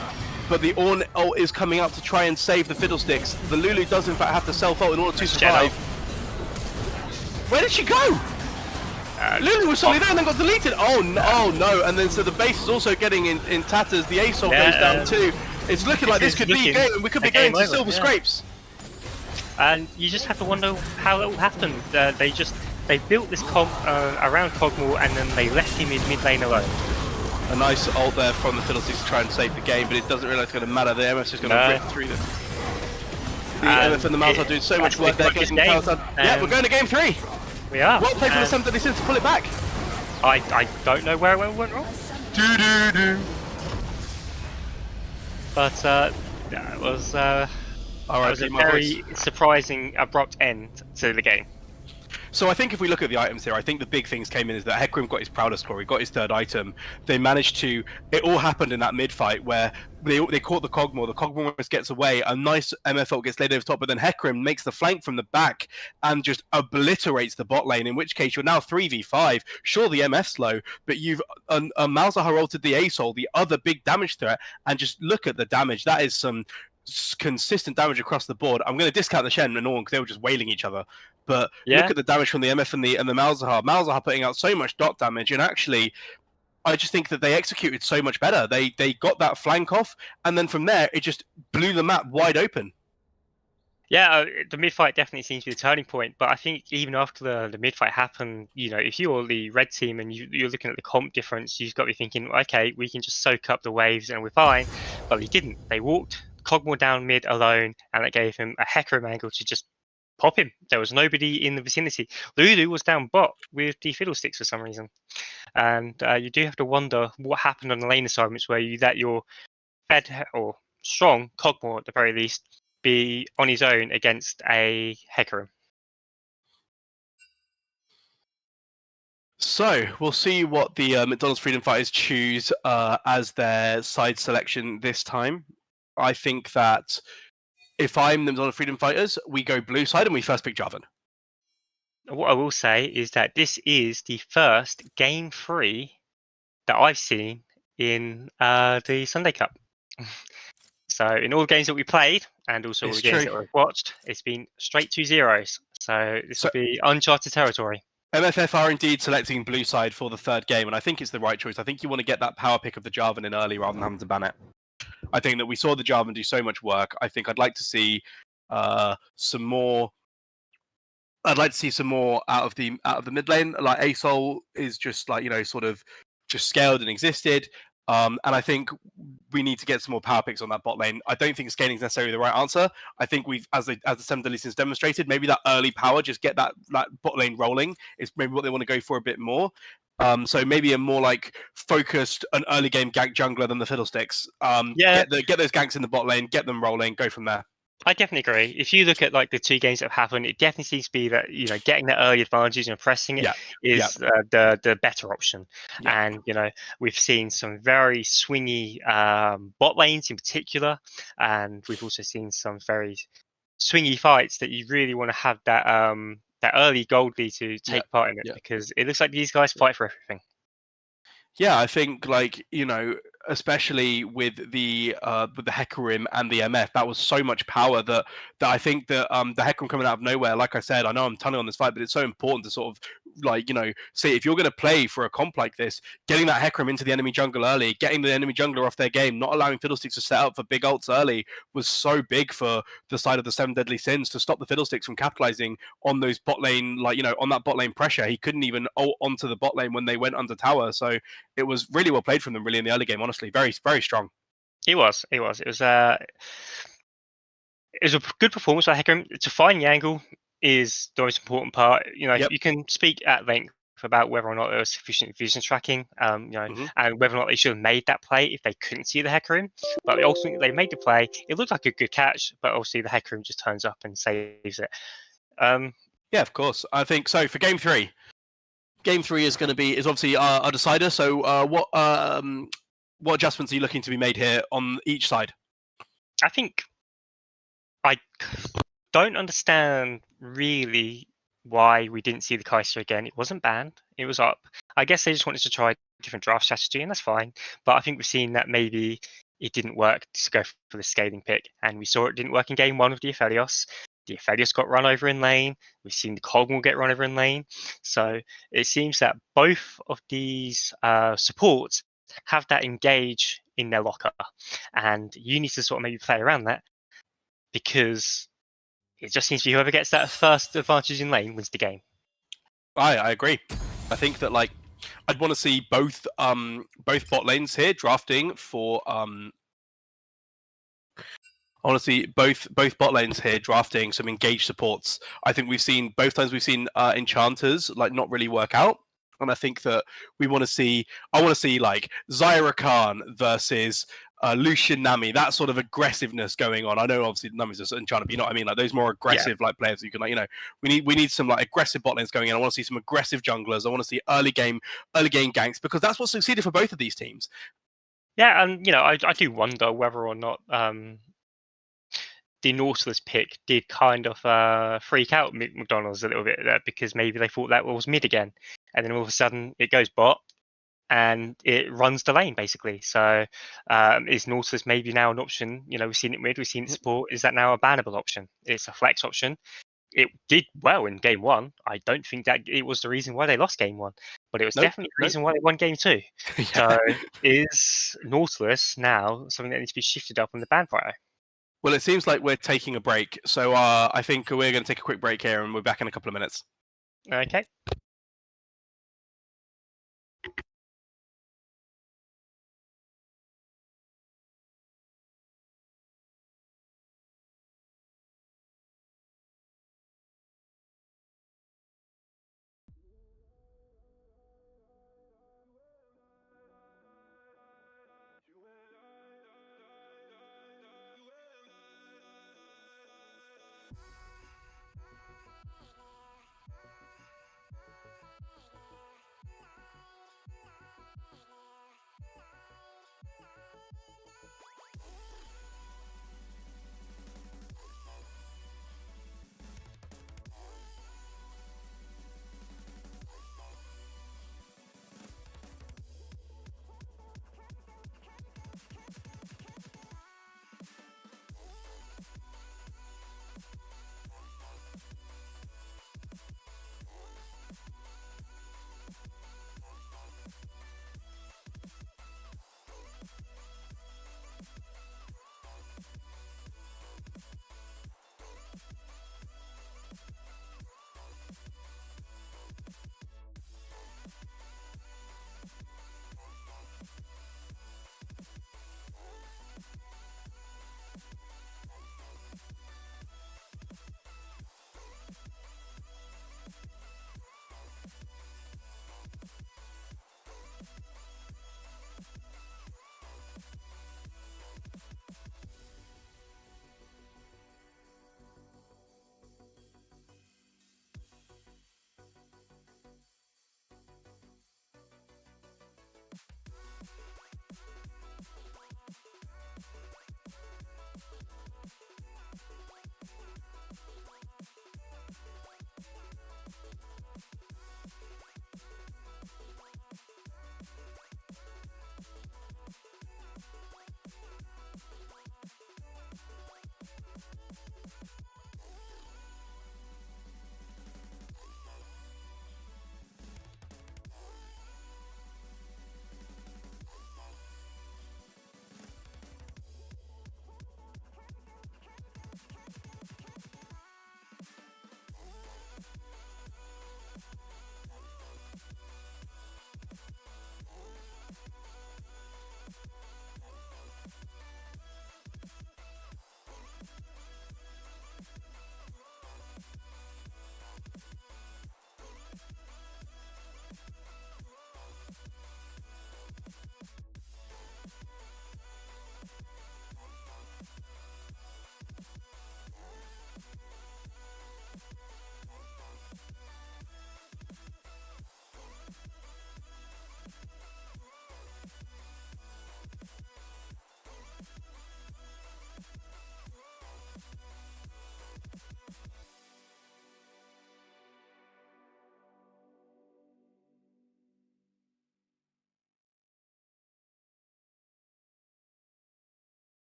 But the Ornn ult is coming out to try and save the Fiddlesticks. The Lulu does in fact have to self-ult in order to survive. Where did she go? Lulu was suddenly there and then got deleted. Oh no, and then so the base is also getting in tatters. The ASOL goes down too. It's looking like this could be a game. We could be going to silver scrapes. And you just have to wonder how it will happen. They built this comp around Cogmore, and then they left him in mid lane alone. A nice ult there from the Fiddlesticks to try and save the game, but it doesn't really going to matter. The MF's just going to rip through them. The MF and the Mouse are doing so much work there, getting the power down. Yeah, we're going to game 3. We are. Well played for the 7 Deadly Sins to pull it back. I don't know where it went wrong. But that was a very surprising, abrupt end to the game. So I think if we look at the items here, I think the big things came in is that Hecarim got his Prowler's Claw, he got his 3rd item. They managed to, it all happened in that mid fight where they caught the Cogmore gets away, a nice MF ult gets laid over top, but then Hecarim makes the flank from the back and just obliterates the bot lane, in which case you're now 3v5. Sure, the MF's low, but you've Malzahar ulted the ASOL, the other big damage threat, and just look at the damage. That is some consistent damage across the board. I'm going to discount the Shen and all because they were just wailing each other. But Yeah. look at the damage from the MF and the Malzahar. Malzahar putting out so much dot damage, and actually, I just think that they executed so much better. They got that flank off, and then from there, it just blew the map wide open. Yeah, the mid fight definitely seems to be the turning point. But I think even after the mid fight happened, if you're the red team and you're looking at the comp difference, you've got to be thinking, okay, we can just soak up the waves and we're fine. But they didn't. They walked Cogmore down mid alone, and that gave him a Hecarim angle to just pop him. There was nobody in the vicinity. Lulu was down bot with the Fiddlesticks for some reason. And you do have to wonder what happened on the lane assignments where you let your fed or strong Cogmore at the very least be on his own against a Hecarim. So we'll see what the McDonald's Freedom Fighters choose as their side selection this time. I think that if I'm the McDonald's Freedom Fighters, we go blue side and we first pick Jarvan. What I will say is that this is the first game 3 that I've seen in the Sunday Cup. So in all the games that we played and also all the games that we've watched, it's been straight 2-0s. So this will be uncharted territory. MFF are indeed selecting blue side for the third game, and I think it's the right choice. I think you want to get that power pick of the Jarvan in early rather than having to ban it. I think that we saw the Jarvan do so much work. I think I'd like to see some more. I'd like to see some more out of the mid lane. Like Asol is just like sort of just scaled and existed. And I think we need to get some more power picks on that bot lane. I don't think scaling is necessarily the right answer. I think we've, as the Seven Deadly Sins demonstrated, maybe that early power, just get that bot lane rolling is maybe what they want to go for a bit more. So maybe a more like focused, an early game gank jungler than the Fiddlesticks. Get those ganks in the bot lane, get them rolling, go from there. I definitely agree. If you look at like the 2 games that have happened, it definitely seems to be that getting that early advantage and pressing it is the better option. Yeah. And we've seen some very swingy bot lanes in particular, and we've also seen some very swingy fights that you really want to have that that early gold lead to take part in it because it looks like these guys fight for everything. Yeah, I think especially with the Hecarim and the MF, that was so much power that I think that the Hecarim coming out of nowhere, like I said, I know I'm tunneling on this fight, but it's so important to sort of say if you're going to play for a comp like this, getting that Hecarim into the enemy jungle early, getting the enemy jungler off their game, not allowing Fiddlesticks to set up for big ults early was so big for the side of the Seven Deadly Sins to stop the Fiddlesticks from capitalizing on those bot lane, on that bot lane pressure. He couldn't even ult onto the bot lane when they went under tower, so it was really well played from them, really, in the early game. Honestly, very, very strong. It was a good performance by Hecarim. To find the angle is the most important part. You can speak at length about whether or not there was sufficient vision tracking, and whether or not they should have made that play if they couldn't see the Hecarim. But ultimately, they made the play. It looked like a good catch, but obviously the Hecarim just turns up and saves it. Yeah, of course. I think so. For game 3. Game 3 is obviously our decider. So what adjustments are you looking to be made here on each side? I think I don't understand really why we didn't see the Kaiser again. It wasn't banned. It was up. I guess they just wanted to try a different draft strategy, and that's fine. But I think we've seen that maybe it didn't work to go for the scaling pick, and we saw it didn't work in game 1 with the Aphelios. The Aphelios got run over in lane. We've seen the Cogmore get run over in lane. So it seems that both of these supports have that engage in their locker, and you need to sort of maybe play around that because it just seems to be whoever gets that first advantage in lane wins the game. I agree. I think that I'd want to see both bot lanes here drafting for I want to see both bot lanes here drafting some engaged supports. I think both times we've seen enchanters not really work out, and I think that I want to see Zyra Khan versus Lucian Nami, that sort of aggressiveness going on. I know obviously Nami's just enchanter, but you know what I mean, those more aggressive players you can we need some aggressive bot lanes going in. I want to see some aggressive junglers. I want to see early game ganks because that's what succeeded for both of these teams. Yeah, and I do wonder whether or not the Nautilus pick did kind of freak out McDonald's a little bit there because maybe they thought that was mid again, and then all of a sudden it goes bot, and it runs the lane basically. So is Nautilus maybe now an option? You know, we've seen it mid, we've seen it support. Is that now a bannable option? It's a flex option. It did well in game 1. I don't think that it was the reason why they lost game 1, but it was definitely the reason why they won game 2. Yeah. So is Nautilus now something that needs to be shifted up on the ban photo? Well, it seems like we're taking a break, so I think we're going to take a quick break here, and we're back in a couple of minutes. Okay.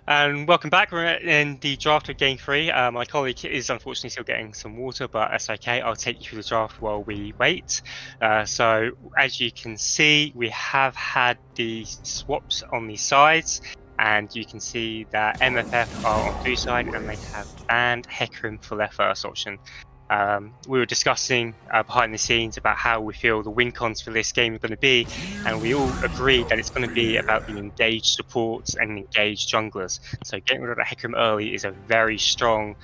And welcome back. We're in the draft of Game 3. My colleague is unfortunately still getting some water, but that's okay. I'll take you through the draft while we wait. So as you can see, we have had the swaps on the sides, and you can see that MFF are on blue side, and they have banned Hecarim for their first option. We were discussing behind the scenes about how we feel the win cons for this game are going to be, and we all agreed that it's going to be about the engaged supports and engaged junglers. So getting rid of the Hecarim early is a very strong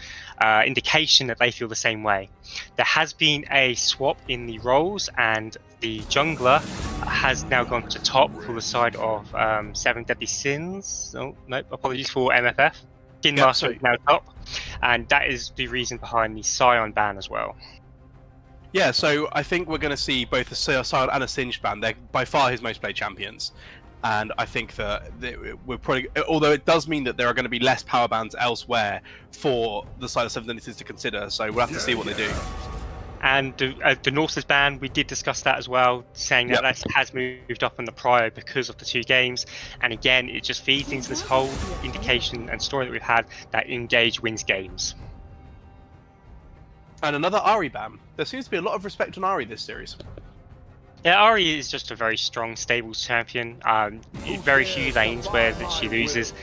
indication that they feel the same way. There has been a swap in the roles, and the jungler has now gone to top for the side of 7 Deadly Sins. Oh, no, apologies for MFF. Skin Master is now top, and that is the reason behind the Scion ban as well. Yeah, so I think we're going to see both a Scion and a Singed ban. They're by far his most played champions. And I think that we're probably, although it does mean that there are going to be less power bans elsewhere for the side of 7 Deadly Sins to consider, so we'll have to see what they do. And the Norse's ban, we did discuss that as well, saying that that has moved up on the prio because of the 2 games. And again, it just feeds into this whole indication and story that we've had that Engage wins games. And another Ahri ban. There seems to be a lot of respect on Ahri this series. Yeah, Ahri is just a very strong, stable champion. Very few lanes where she loses.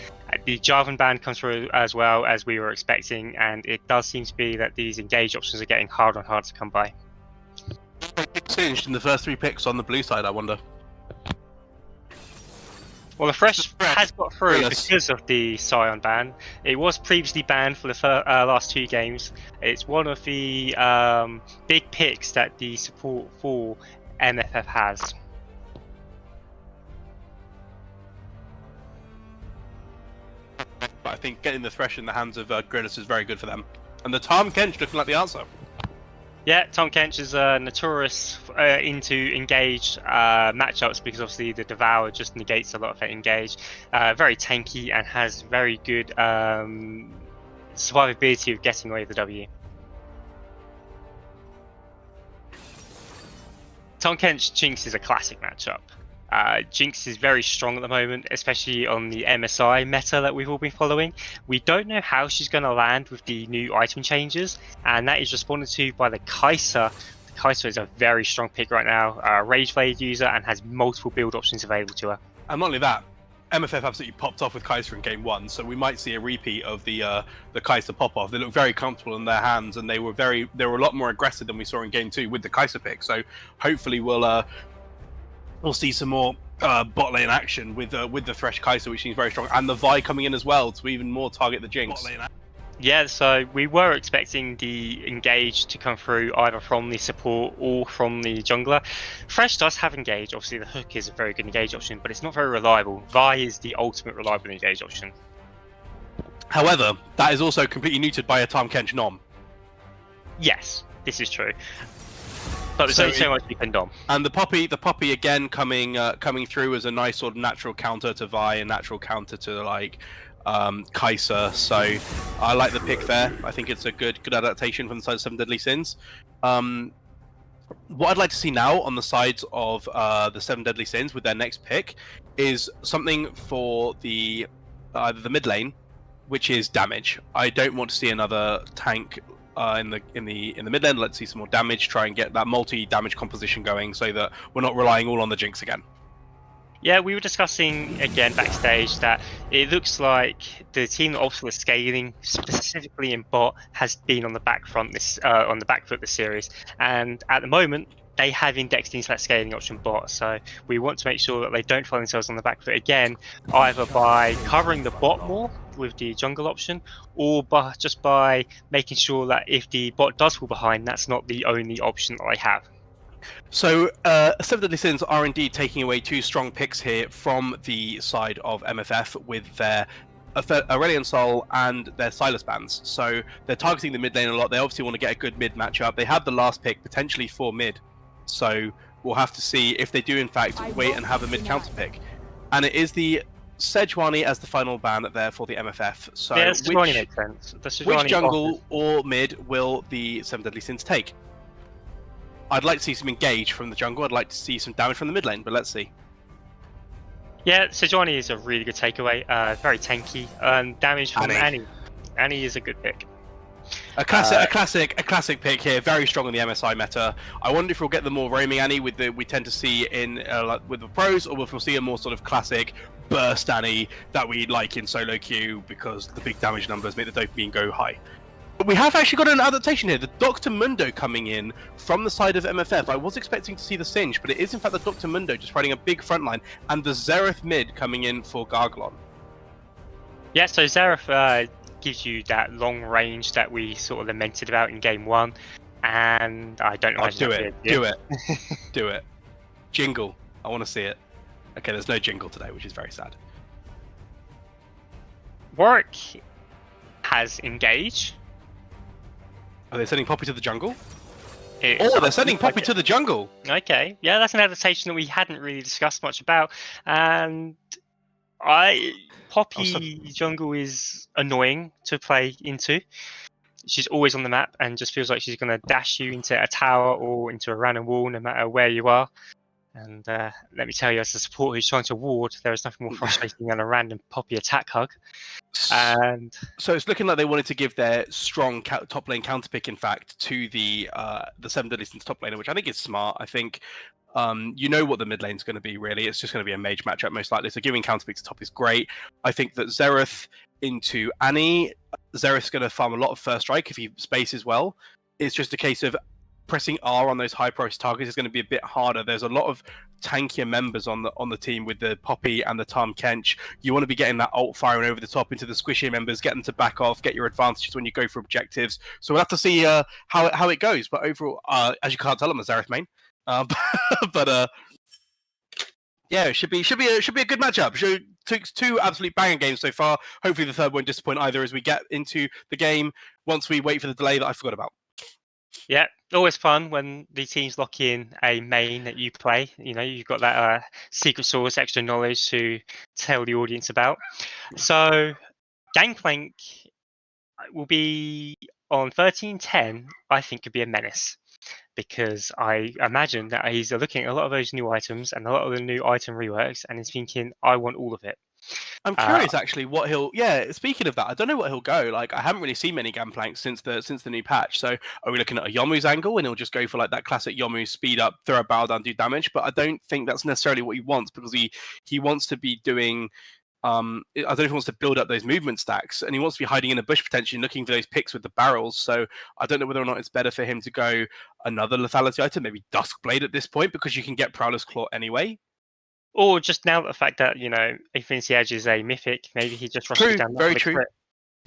The Jarvan ban comes through as well, as we were expecting, and it does seem to be that these engage options are getting harder and harder to come by. Singed in the first 3 picks on the blue side, I wonder. Well, the Fresh has got through because of the Scion ban. It was previously banned for the last 2 games. It's one of the big picks that the support for MFF has. But I think getting the Thresh in the hands of Gridus is very good for them. And the Tahm Kench looking like the answer. Yeah, Tahm Kench is notorious into engaged matchups because obviously the Devour just negates a lot of that engage. Very tanky and has very good survivability of getting away with the W. Tahm Kench Jinx is a classic matchup. Jinx is very strong at the moment, especially on the MSI meta that we've all been following. We don't know how she's going to land with the new item changes, and that is responded to by the Kai'Sa. The Kai'Sa is a very strong pick right now, Rage Blade user, and has multiple build options available to her. And not only that, MFF absolutely popped off with Kai'Sa in game 1, so we might see a repeat of the Kai'Sa pop-off. They look very comfortable in their hands, and they were a lot more aggressive than we saw in game 2 with the Kai'Sa pick. So hopefully we'll see some more bot lane action with the Thresh Kai'Sa, which seems very strong, and the Vi coming in as well to even more target the Jinx. Yeah, so we were expecting the engage to come through either from the support or from the jungler. Thresh does have engage. Obviously, the hook is a very good engage option, but it's not very reliable. Vi is the ultimate reliable engage option. However, that is also completely neutered by a Tahm Kench Nom. Yes, this is true. But there's only so much you can dom. And the poppy again coming through as a nice sort of natural counter to Vi, and natural counter to like Kai'Sa. So I like the pick there. I think it's a good adaptation from the side of 7 Deadly Sins. What I'd like to see now on the sides of the 7 Deadly Sins with their next pick is something for the either the mid lane, which is damage. I don't want to see another tank in the mid lane. Let's see some more damage. Try and get that multi-damage composition going, so that we're not relying all on the Jinx again. Yeah, we were discussing again backstage that it looks like the team that also is scaling, specifically in bot, has been on the back foot this series, and at the moment they have indexed into that scaling option bot. So we want to make sure that they don't find themselves on the back foot again, either by covering the bot more with the jungle option, or just by making sure that if the bot does fall behind, that's not the only option that they have. So, 7 Deadly Sins are indeed taking away 2 strong picks here from the side of MFF with their Aurelion Sol and their Sylas bans. So they're targeting the mid lane a lot. They obviously want to get a good mid matchup. They have the last pick potentially for mid. So we'll have to see if they do in fact wait and have a mid counter pick. And it is the Sejuani as the final ban there for the MFF. So yeah, Sejuani makes sense. Which jungle or mid will the 7 Deadly Sins take? I'd like to see some engage from the jungle. I'd like to see some damage from the mid lane, but let's see. Yeah, Sejuani is a really good takeaway. Very tanky. Damage from Annie. Annie is a good pick. A classic pick here. Very strong in the MSI meta. I wonder if we'll get the more roaming Annie with we tend to see in with the pros, or if we'll see a more sort of classic burst Annie that we like in solo queue because the big damage numbers make the dopamine go high. But we have actually got an adaptation here. The Dr. Mundo coming in from the side of MFF. I was expecting to see the Singe, but it is in fact the Dr. Mundo just riding a big front line, and the Xerath mid coming in for Garglon. Yeah, so Xerath gives you that long range that we sort of lamented about in game 1, and I don't know. Do it. Jingle. I want to see it. Okay, there's no jingle today, which is very sad. Warwick has engage. Are they sending Poppy to the jungle? They're sending Poppy to the jungle. Okay, yeah, that's an adaptation that we hadn't really discussed much about, and Poppy jungle is annoying to play into. She's always on the map and just feels like she's going to dash you into a tower or into a random wall, no matter where you are. And let me tell you, as a support who's trying to ward, there is nothing more frustrating than a random Poppy attack hug. And so it's looking like they wanted to give their strong top lane counterpick, in fact, to the 7 Deadly Sins top laner, which I think is smart. I think you know what the mid lane's going to be, really. It's just going to be a mage matchup, most likely. So giving counterpick to top is great. I think that Xerath into Annie, Xerath's going to farm a lot of first strike if he spaces well. It's just a case of pressing R on those high price targets is going to be a bit harder. There's a lot of tankier members on the team with the Poppy and the Tahm Kench. You want to be getting that ult firing over the top into the squishier members, get them to back off, get your advantages when you go for objectives. So we'll have to see how it goes. But overall, as you can't tell, I'm a Xerath main. Yeah, it should be a good matchup. Took 2 absolute banger games so far. Hopefully the third won't disappoint either as we get into the game once we wait for the delay that I forgot about. Yeah, always fun when the teams lock in a main that you play. You know, you've got that secret sauce, extra knowledge to tell the audience about. So Gangplank will be on 13-10, I think could be a menace, because I imagine that he's looking at a lot of those new items and a lot of the new item reworks, and he's thinking, I want all of it. I'm curious, actually, what he'll. Yeah, speaking of that, I don't know what he'll go. Like, I haven't really seen many Gangplanks since the new patch. So, are we looking at a Yomu's angle, and he'll just go for like that classic Yomu speed up, throw a barrel down, do damage? But I don't think that's necessarily what he wants, because he wants to be doing. I don't know if he wants to build up those movement stacks, and he wants to be hiding in a bush potentially, looking for those picks with the barrels. So I don't know whether or not it's better for him to go another lethality item, maybe Duskblade at this point, because you can get Prowler's Claw anyway. Or just now the fact that, you know, Infinity Edge is a mythic, maybe he just rushes down. Very true. Crit.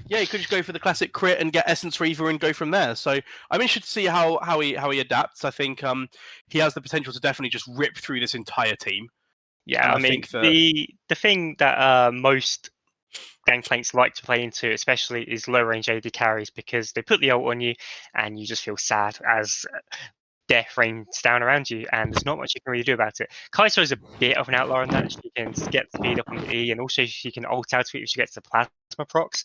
Yeah, he could just go for the classic crit and get Essence Reaver and go from there. So I'm interested to see how he adapts. I think he has the potential to definitely just rip through this entire team. Yeah, I mean, the thing that most Gangplanks like to play into, especially, is low range AD carries, because they put the ult on you and you just feel sad as death rains down around you, and there's not much you can really do about it. Kai'Sa is a bit of an outlier on that. She can get speed up on the E, and also she can ult out of it if she gets the plasma procs.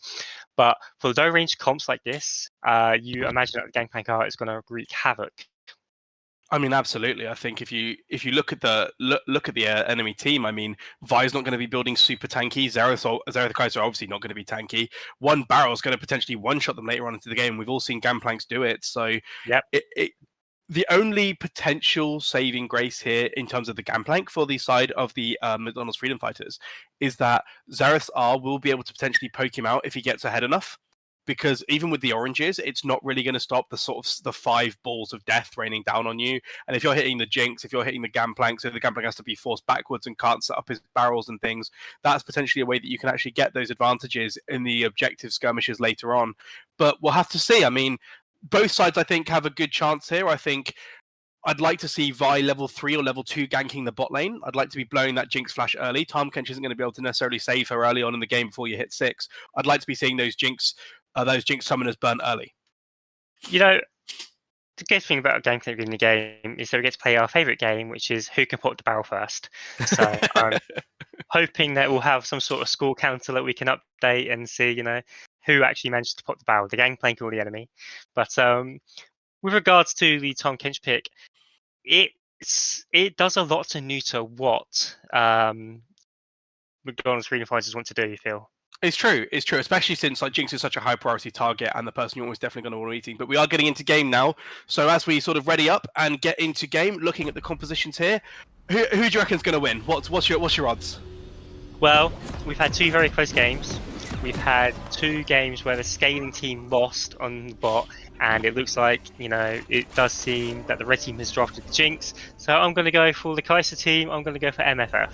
But for low range comps like this, you imagine that the Gangplank art is going to wreak havoc. I mean, absolutely. I think if you look at the enemy team, I mean, Vi's not going to be building super tanky. Xerath Kai'Sa are obviously not going to be tanky. One barrel is going to potentially one-shot them later on into the game. We've all seen Gangplanks do it. So yep. The only potential saving grace here in terms of the Gangplank for the side of the McDonald's Freedom Fighters is that Xerath's R will be able to potentially poke him out if he gets ahead enough. Because even with the oranges, it's not really going to stop the sort of the 5 balls of death raining down on you. And if you're hitting the Jinx, if you're hitting the Gangplank, so the Gangplank has to be forced backwards and can't set up his barrels and things, that's potentially a way that you can actually get those advantages in the objective skirmishes later on. But we'll have to see. I mean, both sides, I think, have a good chance here. I think I'd like to see Vi level 3 or level 2 ganking the bot lane. I'd like to be blowing that Jinx flash early. Tahm Kench isn't going to be able to necessarily save her early on in the game before you hit 6. I'd like to be seeing those Jinx summoners burn early. You know, the good thing about Gangplank in the game is that we get to play our favourite game, which is who can pop the barrel first. So I'm hoping that we'll have some sort of score counter that we can update and see, you know, who actually managed to pop the barrel, the Gangplank or the enemy. But with regards to the Tahm Kench pick, it does a lot to neuter what McDonald's freedom fighters want to do, you feel? It's true, especially since like Jinx is such a high priority target and the person you're almost definitely going to want to be eating. But we are getting into game now, so as we sort of ready up and get into game, looking at the compositions here, who do you reckon is going to win? What's your odds? Well, we've had 2 very close games. We've had 2 games where the scaling team lost on the bot, and it looks like, it does seem that the red team has drafted the Jinx. So I'm going to go for the Kai'Sa team. I'm going to go for MFF.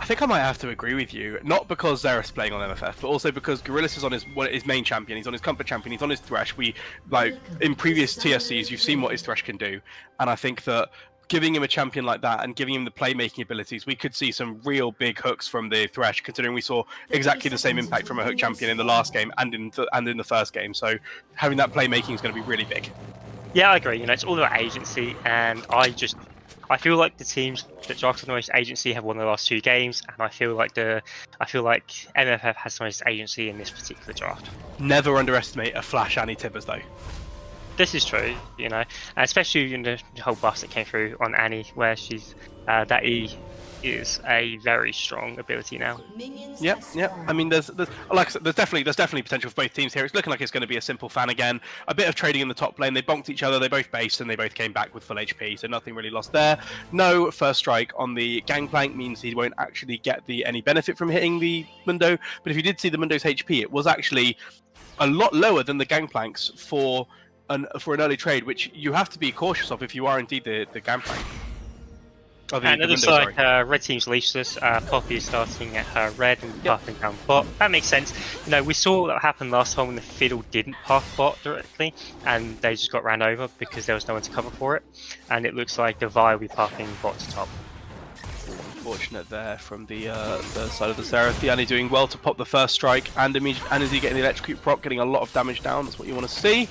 I think I might have to agree with you, not because Xerath's playing on MFF, but also because Gorillas is on his main champion, he's on his comfort champion, he's on his Thresh. In previous TSCs, you've seen what his Thresh can do, and I think that giving him a champion like that and giving him the playmaking abilities, we could see some real big hooks from the Thresh, considering we saw exactly the same impact from a hook champion in the last game and in the first game. So having that playmaking is going to be really big. Yeah, I agree. It's all about agency, and I feel like the teams that drafted the most agency have won the last 2 games, and I feel like MFF has the most agency in this particular draft. Never underestimate a Flash Annie Tibbers though. This is true, and especially in the whole buff that came through on Annie, where she's that E is a very strong ability now. Yep. I mean, there's definitely potential for both teams here. It's looking like it's going to be a simple fan again. A bit of trading in the top lane. They bonked each other. They both based and they both came back with full HP. So nothing really lost there. No first strike on the Gangplank means he won't actually get any benefit from hitting the Mundo. But if you did see the Mundo's HP, it was actually a lot lower than the Gangplank's for an early trade, which you have to be cautious of if you are indeed the Gangplank. And it looks like red team's leashless. Poppy is starting at her red and pathing down bot. That makes sense. We saw that happen last time when the Fiddle didn't path bot directly, and they just got ran over because there was no one to cover for it. And it looks like the Vi will be pathing bot to top. Unfortunate there from the side of the Xerath. The Annie doing well to pop the first strike, and Annie getting the electrocute prop, getting a lot of damage down. That's what you want to see.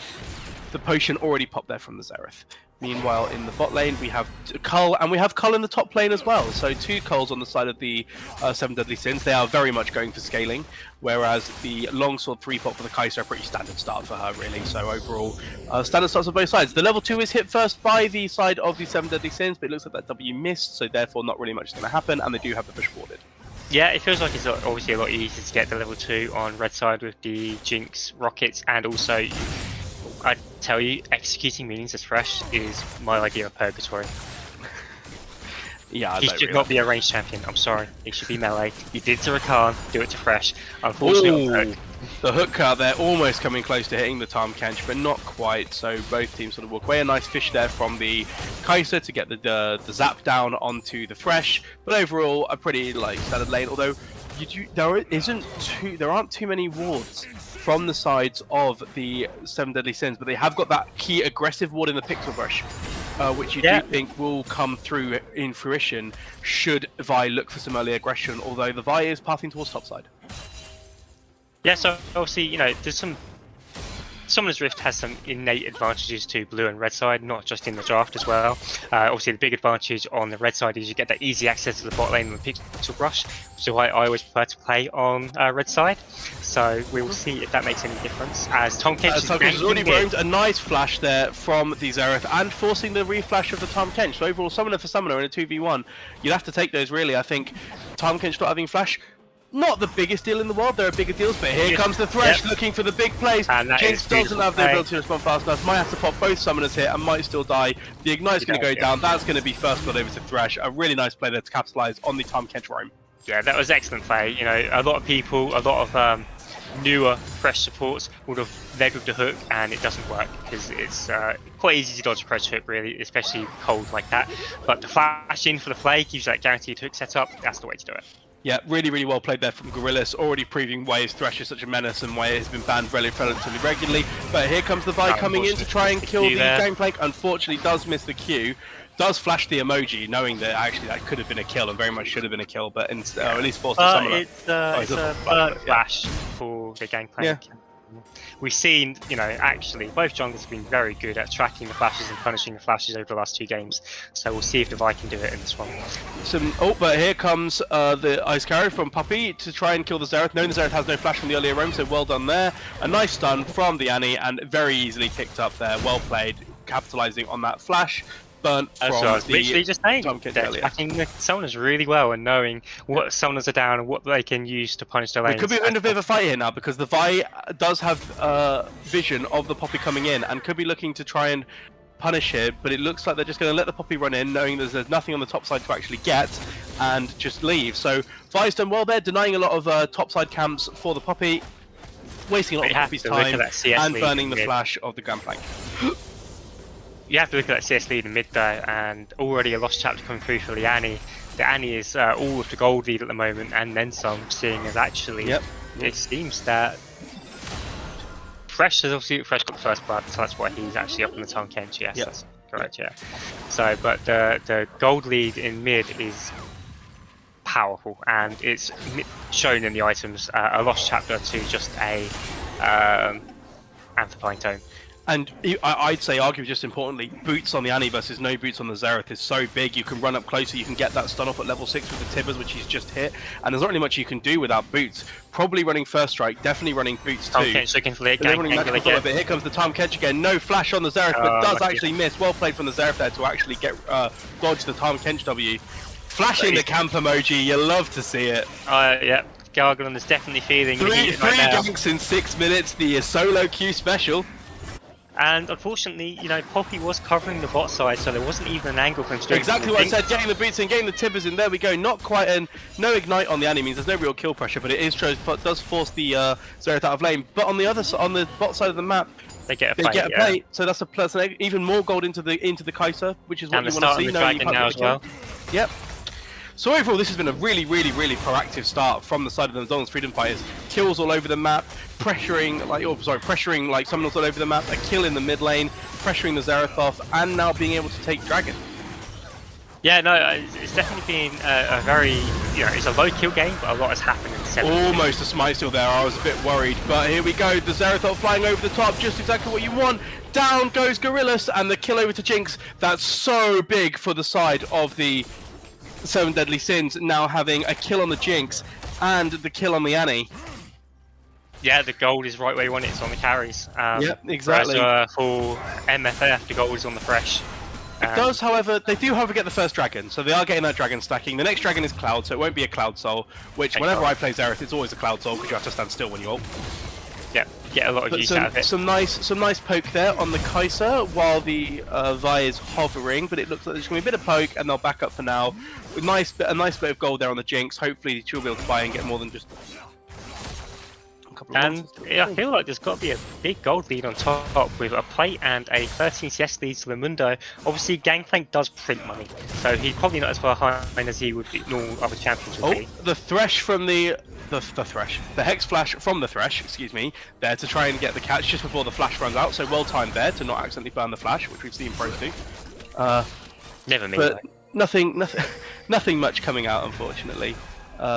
The potion already popped there from the Xerath. Meanwhile, in the bot lane, we have Cull, and we have Cull in the top lane as well. So 2 Culls on the side of the 7 Deadly Sins. They are very much going for scaling, whereas the Longsword 3-pot for the Kai'Sa are a pretty standard start for her, really. So overall, standard starts on both sides. The level 2 is hit first by the side of the 7 Deadly Sins, but it looks like that W missed, so therefore not really much is going to happen, and they do have the push warded. Yeah, it feels like it's obviously a lot easier to get the level 2 on red side with the Jinx rockets, and also I tell you, executing minions as Thresh is my idea of purgatory. Yeah, he should not be a ranged champion. I'm sorry, he should be melee. You did to Rakan, do it to Thresh. Unfortunately, the hook out there almost coming close to hitting the Tahm Kench, but not quite. So both teams sort of walk away. A nice fish there from the Kai'Sa to get the zap down onto the Thresh. But overall, a pretty standard lane. Although there aren't too many wards from the sides of the 7 Deadly Sins, but they have got that key aggressive ward in the Pixel Brush, which you do think will come through in fruition should Vi look for some early aggression, although the Vi is pathing towards topside. Yeah, so obviously, there's Summoner's Rift has some innate advantages to blue and red side, not just in the draft as well. Obviously, the big advantage on the red side is you get that easy access to the bot lane with Pixel Brush, so I always prefer to play on red side. So we will see if that makes any difference. As Tahm Kench has already roamed, a nice flash there from the Xerath and forcing the reflash of the Tahm Kench. So overall, summoner for summoner in a 2v1, you'd have to take those really. I think Tahm Kench not having flash, not the biggest deal in the world. There are bigger deals, but here comes the Thresh looking for the big plays. Jinx doesn't have the ability to respond fast enough. Might have to pop both summoners here and might still die. The Ignite's going to go down. That's going to be first blood over to Thresh. A really nice play there to capitalise on the Tahm Kench roam. Yeah, that was excellent play. A lot of people, a lot of newer Thresh supports would have led with the hook, and it doesn't work because it's quite easy to dodge a Thresh hook, really, especially cold like that. But the flash in for the play gives you that guaranteed hook setup. That's the way to do it. Yeah, really, really well played there from Gorillas, already proving why his Thresh is such a menace and why it has been banned relatively regularly. But here comes the Vi coming in to try and kill the Gangplank. Unfortunately, does miss the Q. Does flash the emoji, knowing that actually that could have been a kill and very much should have been a kill, but at least forced the summoner. It's a burnt flash for the Gangplank. Yeah. We've seen, actually, both junglers have been very good at tracking the flashes and punishing the flashes over the last 2 games. So we'll see if the Vi can do it in this one. But here comes the Ice Carry from Puppy to try and kill the Xerath. Knowing the Xerath has no flash from the earlier roam, so well done there. A nice stun from the Annie and very easily picked up there. Well played, capitalizing on that flash. burnt That's from what I was the literally just saying. time catch They're earlier. tracking the summoners really well and knowing what summoners are down and what they can use to punish the lanes. We could be in a bit of a fight here now because the Vi does have vision of the Poppy coming in and could be looking to try and punish it, but it looks like they're just going to let the Poppy run in, knowing there's nothing on the top side to actually get, and just leave. So Vi's done well there, denying a lot of top side camps for the Poppy, wasting a lot of Poppy's time, and burning the flash of the Grand Plank. You have to look at that CS lead in mid though, and already a lost chapter coming through for the Annie. The Annie is all of the gold lead at the moment, and then some, seeing as actually it seems that Fresh has obviously got the first blood, so that's why he's actually up in the Tom Kench. Yes, that's correct. Yeah. So, but the gold lead in mid is powerful, and it's shown in the items. A lost chapter to just a amplifying tone. And I'd say, arguably just importantly, boots on the Annie versus no boots on the Xerath is so big. You can run up closer, you can get that stun off at level 6 with the Tibbers, which he's just hit, and there's not really much you can do without boots. Probably running first strike, definitely running boots too. Here comes the Tom Kench again. No flash on the Xerath, but does actually miss. Well played from the Xerath there to actually get dodge the Tom Kench W. Flashing the camp emoji, you love to see it. Yeah. Gargadon is definitely feeling three ganks in 6 minutes, the solo queue special. And unfortunately, you know, Poppy was covering the bot side, so there wasn't even an angle for him to do exactly what I said, getting the boots in, getting the Tibbers in, there we go. Not quite no ignite on the Annie means there's no real kill pressure, but it does force the Xerath out of lane. But on the other side, on the bot side of the map, they get a plate, so that's a plus, even more gold into the Kai'Sa, which is what you want to see. Now as well. Yep. So overall, this has been a really proactive start from the side of the McDonald's Freedom Fighters. Kills all over the map, pressuring like summoners all over the map, a kill in the mid lane, pressuring the Xerath off, and now being able to take Dragon. Yeah, no, it's definitely been a very, it's a low kill game, but a lot has happened in the 7th. Almost a smite steal there, I was a bit worried, but here we go, the Xerath flying over the top, just exactly what you want. Down goes Gorillas, and the kill over to Jinx. That's so big for the side of the 7 Deadly Sins, now having a kill on the Jinx and the kill on the Annie. Yeah, the gold is right where you want it, it's on the carries. Yep, exactly. Whereas, for MFF, the gold is on the fresh. It does, however, they do however get the first dragon, so they are getting that dragon stacking. The next dragon is Cloud, so it won't be a Cloud Soul, which whenever I play Xerath, it's always a Cloud Soul because you have to stand still when you ult. Yeah, get a lot of use out of it. Some nice poke there on the Kai'Sa while the Vi is hovering, but it looks like there's going to be a bit of poke and they'll back up for now. A nice bit of gold there on the Jinx. Hopefully she'll be able to buy and get more than just a couple of And I feel like there's got to be a big gold lead on top with a plate and a 13 CS lead to the Mundo. Obviously Gangplank does print money, so he's probably not as far behind as he would be normal other champions would be. The Thresh from the Hex Flash from the Thresh, excuse me, there to try and get the catch just before the Flash runs out, so well timed there to not accidentally burn the Flash, which we've seen pros do. Never me. But nothing much coming out, unfortunately.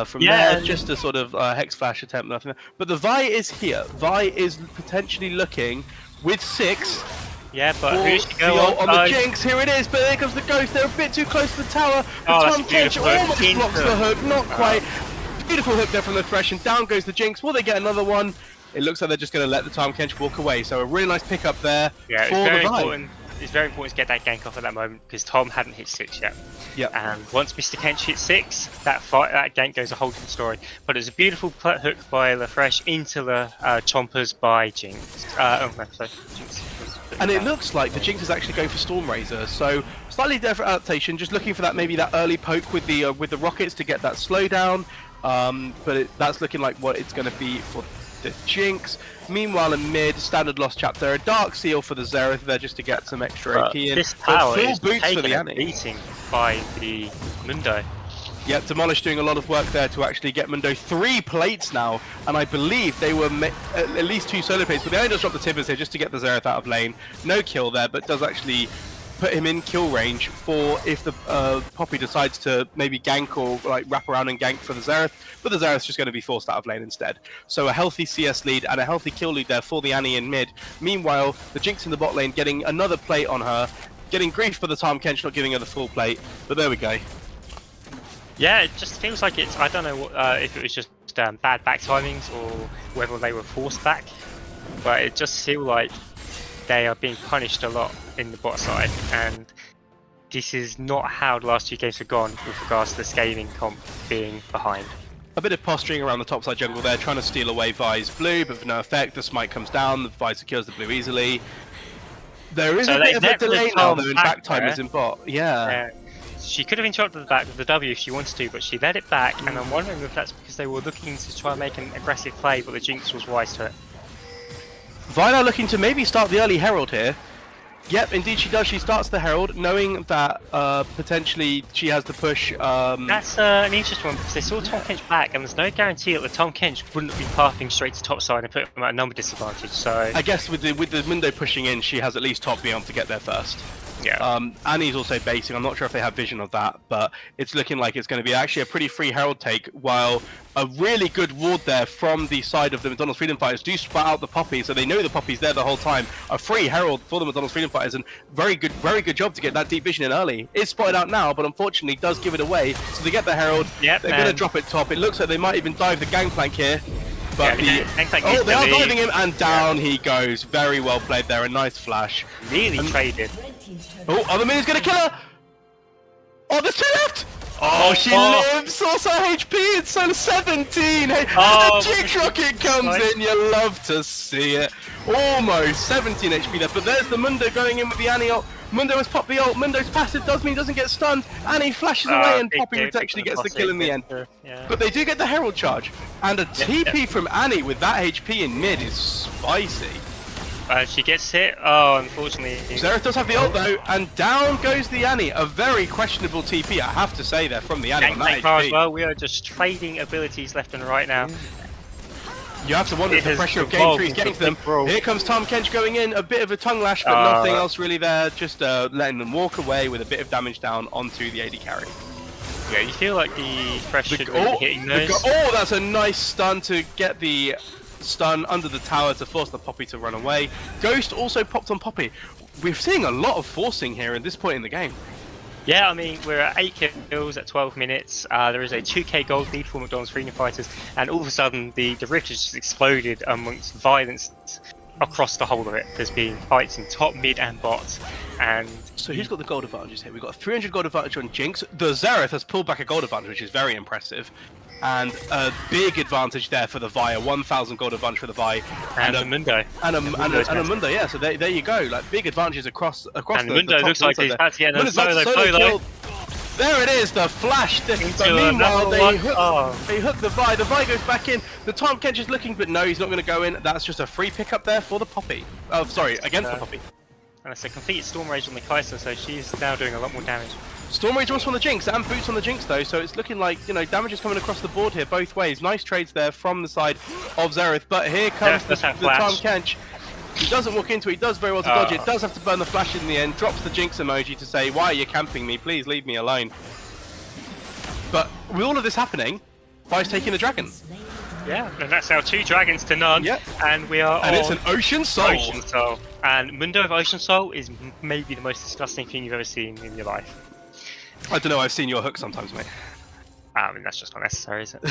From there, just a sort of Hex Flash attempt, nothing. But the Vi is here. Vi is potentially looking with 6. Yeah, but who's she go on the Jinx? Here it is, but there comes the Ghost. They're a bit too close to the tower. Tom Kench almost blocks the hook, not quite. Beautiful hook there from the Thresh, and down goes the Jinx. Will they get another one? It looks like they're just going to let the Tom Kench walk away. So a really nice pickup there for the Vi. It's very important to get that gank off at that moment because Tom hadn't hit 6 yet. Yep. And once Mr. Kench hits 6, that gank goes a whole different story. But it's a beautiful hook by LaFresh into the chompers by Jinx. Jinx. And it looks like the Jinx is actually going for Storm Razor, so slightly different adaptation. Just looking for that that early poke with the rockets to get that slowdown. But that's looking like what it's going to be for the Jinx. Meanwhile, in mid, standard lost chapter, a Dark Seal for the Xerath there just to get some extra AP in. This tower full is boots for the Annie. Beating by the Mundo. Yeah, Demolish doing a lot of work there to actually get Mundo 3 plates now, and I believe they were at least 2 solo plates, but they only just dropped the Tibbers here just to get the Xerath out of lane. No kill there, but does actually put him in kill range for if the Poppy decides to maybe gank or like wrap around and gank for the Xerath, but the Xerath's just going to be forced out of lane instead. So a healthy CS lead and a healthy kill lead there for the Annie in mid. Meanwhile, the Jinx in the bot lane getting another plate on her, getting grief for the Tom Kench not giving her the full plate, but there we go. Yeah, it just feels like it's, I don't know if it was just bad back timings or whether they were forced back, but it just feels like they are being punished a lot in the bot side, and this is not how the last 2 games have gone with regards to the scaling comp being behind. A bit of posturing around the topside jungle there, trying to steal away Vi's blue, but for no effect. The smite comes down, the Vi secures the blue easily. There is a bit of a delay now, though, and back time is in bot. Yeah. She could have interrupted the back with the W if she wanted to, but she led it back, and I'm wondering if that's because they were looking to try and make an aggressive play, but the Jinx was wise to it. Vi now looking to maybe start the early Herald here. Yep, indeed she does. She starts the Herald, knowing that potentially she has to push. That's an interesting one, because they saw Tom Kench back, and there's no guarantee that the Tom Kench wouldn't be pathing straight to top side and put them at a number disadvantage. So I guess with the Mundo pushing in, she has at least top being able to get there first. yeah. Annie's also basing. I'm not sure if they have vision of that, but it's looking like it's going to be actually a pretty free Herald take, while a really good ward there from the side of the McDonald's Freedom Fighters do spat out the Poppy, so they know the Poppy's there the whole time. A free Herald for the McDonald's Freedom Fighters, and very good job to get that deep vision in early. It's spotted out now, but unfortunately does give it away, so they get the Herald. Yep, they're going to drop it top. It looks like they might even dive the gangplank here. But yeah, they are diving him, and down he goes. Very well played there, a nice flash. Really traded. Oh, other minion's gonna kill her! Oh, there's 2 left! Oh, she lives! Also HP, it's so 17! Hey, the Jinx Rocket comes in, you love to see it. Almost 17 HP there, but there's the Mundo going in with the Annie ult. Mundo has popped the ult, Mundo's passive does mean he doesn't get stunned. Annie flashes away and Poppy actually gets the kill in the end. Yeah. But they do get the Herald charge, and a TP from Annie with that HP in mid is spicy. She gets hit. Oh, unfortunately. Xerath does have the ult though, and down goes the Annie. A very questionable TP, I have to say, there from the Annie on that HP. As well. We are just trading abilities left and right now. You have to wonder if the pressure of game 3 is getting to them. Here comes Tom Kench going in, a bit of a tongue lash, but nothing else really there. Just letting them walk away with a bit of damage down onto the AD carry. Yeah, you feel like the pressure should be hitting those. Oh, that's a nice stun to get the stun under the tower to force the Poppy to run away. Ghost also popped on Poppy. We're seeing a lot of forcing here at this point in the game. Yeah, I mean, we're at 8 kills at 12 minutes. There is a 2k gold lead for McDonald's Freedom Fighters, and all of a sudden the rift has just exploded amongst violence across the whole of it. There's been fights in top, mid, and bot. And so who's got the gold advantages here? We've got a 300 gold advantage on Jinx. The Xerath has pulled back a gold advantage, which is very impressive. And a big advantage there for the Vi, a 1,000 gold advantage for the Vi, and a Mundo, and a Mundo, yeah. So there you go, like big advantages across and the Mundo top looks like he's about to get a solo kill. There it is, the flash. But meanwhile, they hook the Vi. The Vi goes back in. The Tom Kench is looking, but no, he's not going to go in. That's just a free pickup there for the Poppy. Oh, sorry, against the Poppy. And it's a complete Storm Rage on the Kai'Sa, so she's now doing a lot more damage. Storm Rage also on the Jinx, and boots on the Jinx though, so it's looking like, you know, damage is coming across the board here both ways. Nice trades there from the side of Xerath, but here comes the Tom Kench. He doesn't walk into it, he does very well to dodge it, does have to burn the flash in the end, drops the Jinx emoji to say, why are you camping me, please leave me alone. But with all of this happening, Vi's taking the dragon. Yeah, and that's our 2 dragons to none, and we are and it's an Ocean Soul. And Mundo of Ocean Soul is maybe the most disgusting thing you've ever seen in your life. I don't know, I've seen your hook sometimes, mate. I mean, that's just not necessary, is it?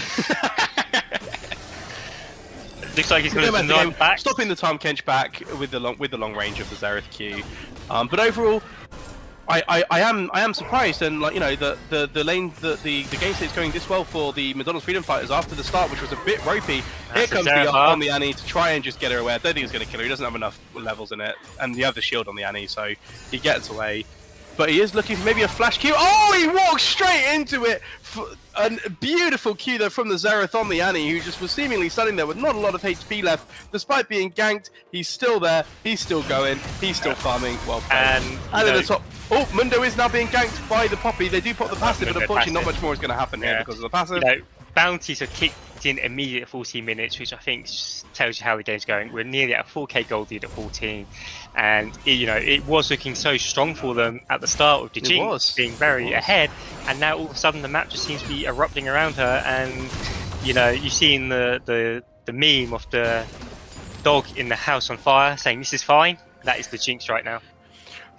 Looks like he's going to nod back. Stopping the Tom Kench back with the long range of the Xerath Q. But overall, I am surprised, and like, you know, the game state's going this well for the McDonald's Freedom Fighters after the start, which was a bit ropey. Here comes the up on the Annie to try and just get her away. I don't think he's going to kill her. He doesn't have enough levels in it, and you have the shield on the Annie, so he gets away. But he is looking for maybe a flash Q. Oh, he walks straight into it. A beautiful Q there from the Xerath on the Annie, who just was seemingly standing there with not a lot of HP left. Despite being ganked, he's still there. He's still going. He's still farming. Well played. And at the top. Oh, Mundo is now being ganked by the Poppy. They do pop the passive, but unfortunately not much more is going to happen here because of the passive. You know, bounties are kicked in immediate at 14 minutes, which I think tells you how the game's going. We're nearly at a 4k gold lead at 14, and it was looking so strong for them at the start with the Jinx being very ahead, and now all of a sudden the map just seems to be erupting around her, and you've seen the meme of the dog in the house on fire saying this is fine. That is the Jinx right now.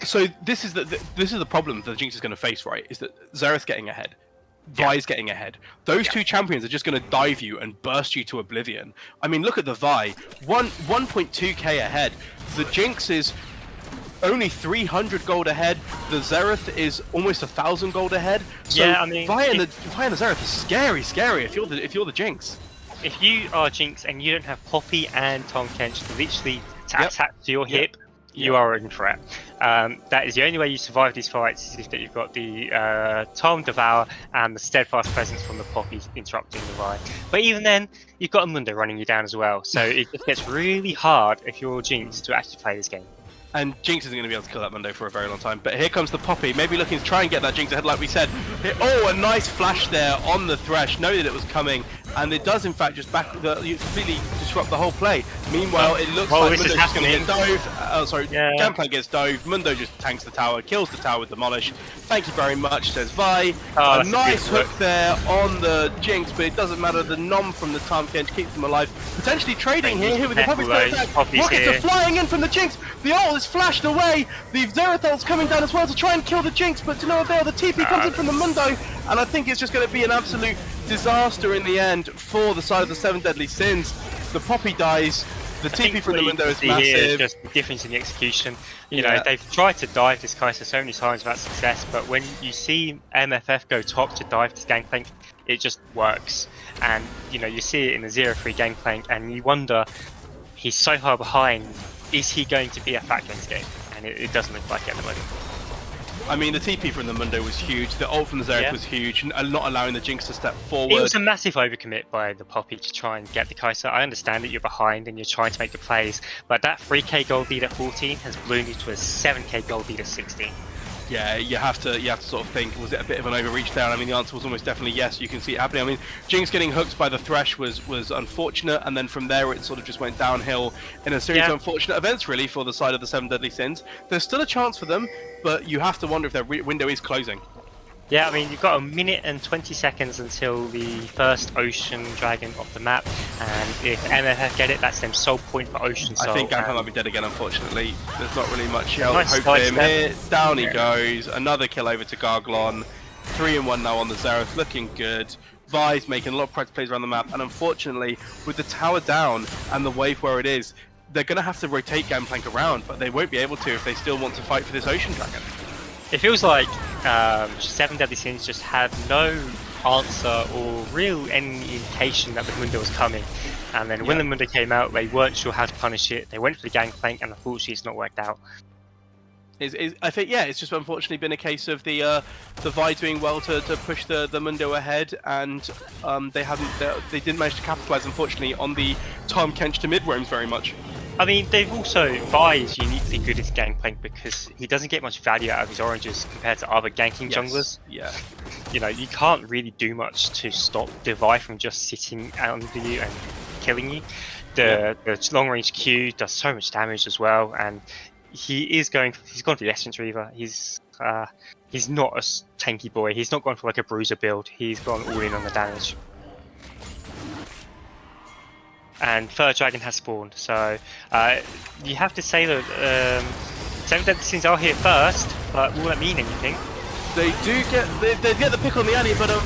So this is the problem that the Jinx is going to face, right? Is that Xerath's getting ahead. Vi's getting ahead. Those 2 champions are just going to dive you and burst you to oblivion. I mean, look at the Vi. 1.2k ahead. The Jinx is only 300 gold ahead. The Xerath is almost 1,000 gold ahead. So Yeah, I mean, Vi and the Xerath is scary if you're the Jinx. if you are Jinx and you don't have Poppy and Tom Kench to literally attack to your hip, you are in threat. That is the only way you survive these fights, is if you've got the Tom Devour and the Steadfast Presence from the Poppy interrupting the Vi. But even then, you've got a Mundo running you down as well, so it just gets really hard if you're Jinx to actually play this game. And Jinx isn't going to be able to kill that Mundo for a very long time. But here comes the Poppy, maybe looking to try and get that Jinx ahead like we said. Oh, a nice flash there on the Thresh, know that it was coming. And it does in fact just completely disrupt the whole play. Meanwhile, it looks like Mundo's just going to get dove. Gangplank gets dove, Mundo just tanks the tower, kills the tower with Demolish. Thank you very much, says Vi. A nice hook there on the Jinx, but it doesn't matter, the Nom from the Tahm Kench keeps them alive. Potentially trading here with the Poppy's attack. Rockets are flying in from the Jinx, the ult is flashed away, the Xerath ult's coming down as well to try and kill the Jinx, but to no avail, the TP comes in from the Mundo, and I think it's just going to be an absolute disaster in the end for the side of the 7 Deadly Sins. The Poppy dies, the TP from the Mundo is massive. Just the difference in the execution. You know, they've tried to dive this Kai'Sa so many times without success, but when you see MFF go top to dive this Gangplank, it just works. And you know, you see it in the 0-3 Gangplank, and you wonder, he's so far behind, is he going to be a factor in this game? And it doesn't look like it at the moment. I mean, the TP from the Mundo was huge, the ult from the Xerath was huge, and not allowing the Jinx to step forward. It was a massive overcommit by the Poppy to try and get the Kai'Sa. I understand that you're behind and you're trying to make the plays, but that 3k gold lead at 14 has ballooned you to a 7k gold lead at 16. Yeah, you have to sort of think, was it a bit of an overreach there? I mean, the answer was almost definitely yes. You can see it happening. I mean, Jinx getting hooked by the Thresh was unfortunate, and then from there it sort of just went downhill in a series of unfortunate events, really, for the side of the 7 Deadly Sins. There's still a chance for them, but you have to wonder if their window is closing. Yeah, I mean, you've got a minute and 20 seconds until the first Ocean Dragon off the map, and if MFF get it, that's their sole point for Ocean Soul. I think Gangplank might be dead again, unfortunately. There's not really much hope for him here. Down he goes. Another kill over to Garglon. 3-1 now on the Xerath, looking good. Vi's making a lot of practice plays around the map, and unfortunately, with the tower down and the wave where it is, they're going to have to rotate Gangplank around, but they won't be able to if they still want to fight for this Ocean Dragon. It feels like 7 Deadly Sins just had no answer or real any indication that the Mundo was coming. And then when the Mundo came out, they weren't sure how to punish it. They went for the Gangplank, and unfortunately it's not worked out. I think, it's just unfortunately been a case of the Vi doing well to push the Mundo ahead, and they didn't manage to capitalize, unfortunately, on the Tahm Kench to mid roams very much. I mean, they've also, Vi is uniquely good at Gangplank because he doesn't get much value out of his oranges compared to other ganking junglers. Yeah. You know, you can't really do much to stop the Vi from just sitting under you and killing you. The long range Q does so much damage as well, and he's gone for the Essence Reaver. He's not a tanky boy. He's not gone for like a bruiser build. He's gone all in on the damage. And third dragon has spawned, so you have to say that 7 Deadly Sins are here first, but will that mean anything? They do get the pick on the Annie, but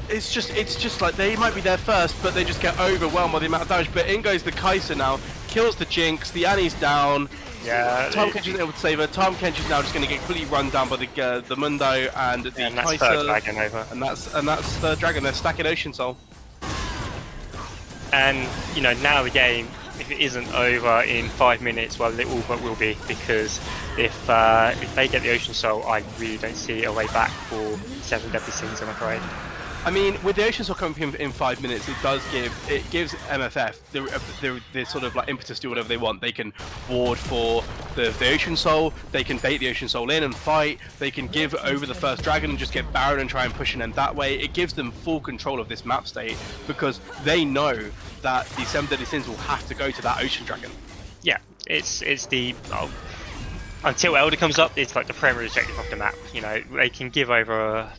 it's just like they might be there first, but they just get overwhelmed by the amount of damage. But in goes the Kai'Sa now, kills the Jinx, the Annie's down. Yeah, Tahm Kench isn't able to save her. Tahm Kench is now just going to get completely run down by the Mundo and the and that's Kai'Sa. third dragon over. And that's third dragon. They're stacking Ocean Soul. And you know, now the game, if it isn't over in 5 minutes, well, it all but will be, because if they get the Ocean Soul, I really don't see a way back for 7 Deadly Sins, I'm afraid. I mean, with the Ocean Soul coming in 5 minutes, it gives MFF the sort of like impetus to do whatever they want. They can ward for the Ocean Soul, they can bait the Ocean Soul in and fight, they can give over the first dragon and just get Baron and try and push in them that way. It gives them full control of this map state because they know that the 7 Deadly Sins will have to go to that Ocean Dragon. Yeah, it's the until Elder comes up, it's like the primary objective of the map. You know, they can give over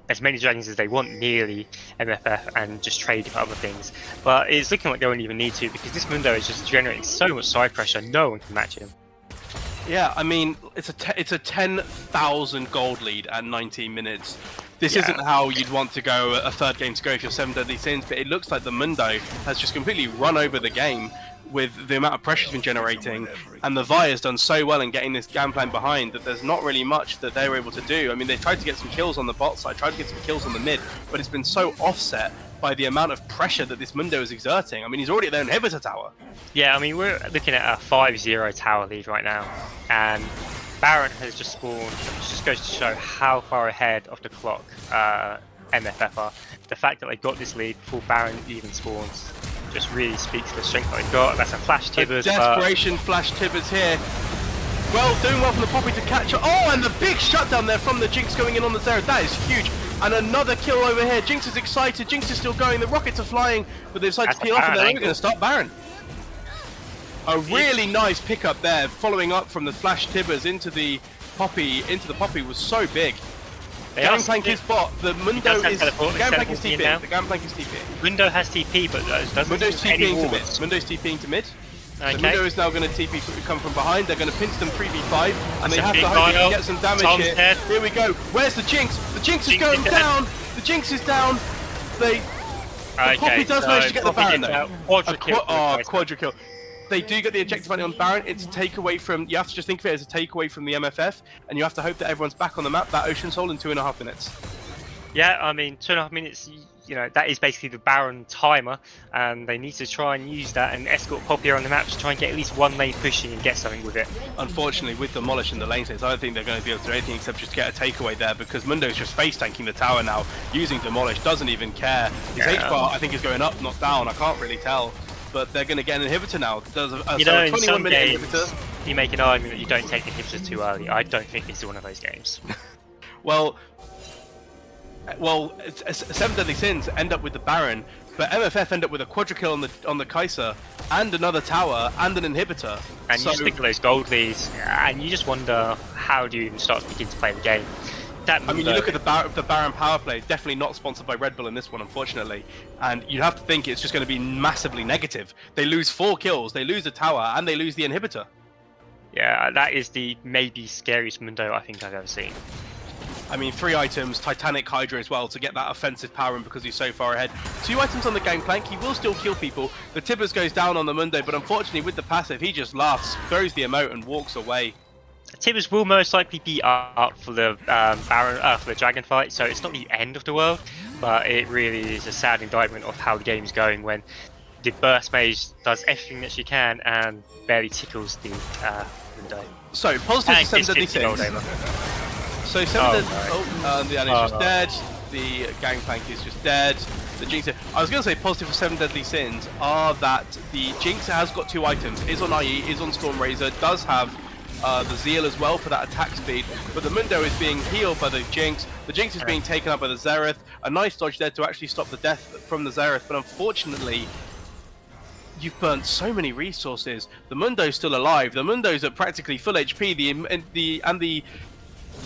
as many dragons as they want, nearly MFF, and just trade for other things. But it's looking like they won't even need to, because this Mundo is just generating so much side pressure, no one can match him. Yeah, I mean, it's a 10,000 gold lead at 19 minutes. This isn't how you'd want to go a third game to go if you're 7 Deadly Sins, but it looks like the Mundo has just completely run over the game with the amount of pressure he's been generating, and the Vi has done so well in getting this game plan behind that there's not really much that they were able to do. I mean, they tried to get some kills on the bot side, tried to get some kills on the mid, but it's been so offset by the amount of pressure that this Mundo is exerting. I mean, he's already at their inhibitor tower. Yeah, I mean, we're looking at a 5-0 tower lead right now, and Baron has just spawned. It just goes to show how far ahead of the clock MFF are. The fact that they got this lead before Baron even spawns just really speaks to the strength that they've got. That's a flash Tibbers. Desperation flash Tibbers here. Well, doing well from the Poppy to catch her. Oh, and the big shutdown there from the Jinx going in on the Zera. That is huge. And another kill over here. Jinx is excited. Jinx is still going. The rockets are flying, but they've decided to peel off, and they're only going to stop Baron. A really nice pickup there, following up from the flash Tibbers into the Poppy. Was so big. Gangplank is bot. The Mundo is Gangplank is TP. The Gangplank is TP. Mundo has TP, but doesn't Mundo's use any TPing to mid. wards. Mundo's TPing to mid. Okay. So Mundo is now going to TP come from behind. They're going to pinch them 3v5, and they have big to hope they pile. can get some damage Tom's here. dead. Here we go. Where's the Jinx? The Jinx is Jinx going is dead. down. The Jinx is down. The Poppy does manage to get the Baron though. Quadra kill. They do get the objective on Baron. It's a takeaway from. You have to just think of it as a takeaway from the MFF, and you have to hope that everyone's back on the map. That Ocean Soul in 2.5 minutes. Yeah, I mean, 2.5 minutes. You know, that is basically the Baron timer, and they need to try and use that and escort Poppy on the map to try and get at least one lane pushing and get something with it. Unfortunately, with Demolish in the lane states, I don't think they're going to be able to do anything except just get a takeaway there, because Mundo's just face tanking the tower now, using Demolish, doesn't even care. His H-bar, I think, is going up, not down. I can't really tell, but they're going to get an inhibitor now. Does a 21-minute inhibitor. You make an argument that you don't take the inhibitor too early. I don't think this is one of those games. Well, 7 Deadly Sins end up with the Baron, but MFF end up with a quadra kill on the Kai'Sa, and another tower, and an inhibitor. And you just think of those gold leads, and you just wonder, how do you even start to begin to play the game? I mean, you look at the Baron power play, definitely not sponsored by Red Bull in this one, unfortunately. And you have to think it's just going to be massively negative. They lose 4 kills, they lose the tower, and they lose the inhibitor. Yeah, that is the maybe scariest Mundo I think I've ever seen. I mean, 3 items, Titanic Hydra as well, to get that offensive power in because he's so far ahead. 2 items on the Gangplank, he will still kill people. The Tibbers goes down on the Mundo, but unfortunately with the passive, he just laughs, throws the emote and walks away. Tibbers will most likely be up for the for the dragon fight, so it's not the end of the world, but it really is a sad indictment of how the game's going when the burst mage does everything that she can and barely tickles the Mundo. So, positive for 7 Deadly Sins. So 7 the Annie's just dead, the Gangplank is just dead, the Jinx... I was going to say positive for 7 Deadly Sins are that the Jinx has got 2 items, is on IE, is on Storm Razor, does have the Zeal as well for that attack speed, but the Mundo is being healed by the Jinx is being taken up by the Xerath, a nice dodge there to actually stop the death from the Xerath, but unfortunately you've burnt so many resources. The Mundo's still alive, the Mundo's at practically full HP,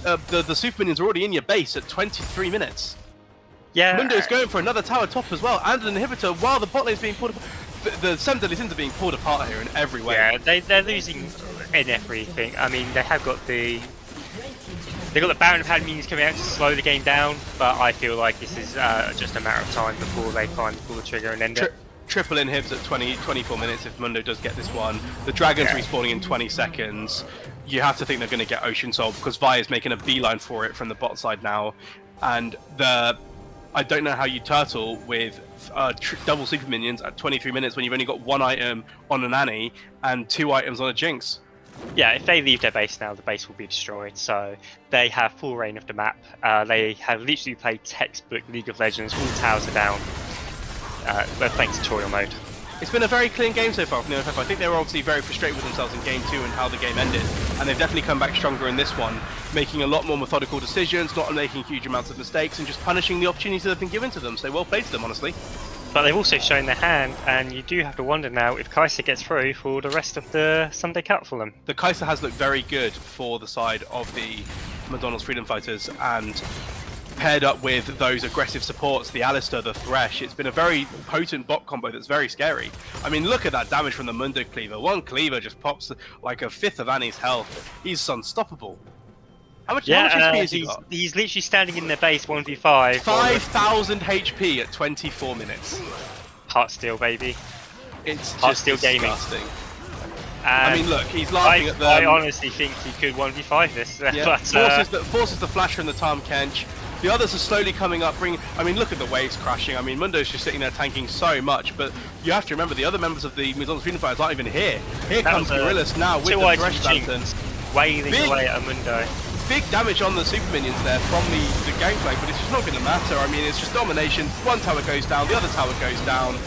the super minions are already in your base at 23 minutes. Yeah. Mundo's going for another tower top as well, and an inhibitor while the bot lane is being pulled apart. The 7 Deadly Sins are being pulled apart here in every way. Yeah, they're losing in everything. I mean, they have got the Baron of Had minions coming out to slow the game down, but I feel like this is just a matter of time before they finally pull the trigger and end it. Triple inhibs at 24 minutes if Mundo does get this one. The Dragon's respawning in 20 seconds. You have to think they're going to get Ocean Soul because Vi is making a beeline for it from the bot side now. And I don't know how you turtle with double super minions at 23 minutes when you've only got 1 item on an Annie and 2 items on a Jinx. Yeah, if they leave their base now, the base will be destroyed. So they have full reign of the map. They have literally played textbook League of Legends. All towers are down. They're playing tutorial mode. It's been a very clean game so far from the MFF. I think they were obviously very frustrated with themselves in Game 2 and how the game ended. And they've definitely come back stronger in this one, making a lot more methodical decisions, not making huge amounts of mistakes, and just punishing the opportunities that have been given to them. So well played to them, honestly. But they've also shown their hand, and you do have to wonder now if Kai'Sa gets through for the rest of the Sunday Cup for them. The Kai'Sa has looked very good for the side of the McDonald's Freedom Fighters, and paired up with those aggressive supports, the Alistair, the Thresh, it's been a very potent bot combo that's very scary. I mean, look at that damage from the Mundo Cleaver. One Cleaver just pops like a fifth of Annie's health. He's unstoppable. How much HP has he got? He's literally standing in their base 1v5. 5,000 HP at 24 minutes. Heart steal, baby. It's Heart just Steel Gaming. disgusting. I mean, And look, he's laughing at them. I honestly think he could 1v5 this. Yeah. But, forces the flasher and the Tom Kench. The others are slowly coming up. I mean, look at the waves crashing. I mean, Mundo's just sitting there tanking so much. But you have to remember, the other members of the McDonald's Freedom Fighters aren't even here. Here comes Gorillas now with the Thresh Lantern. Wailing away at a Mundo. Big damage on the super minions there from the gangplank, but it's just not going to matter. I mean, it's just domination. One tower goes down, the other tower goes down.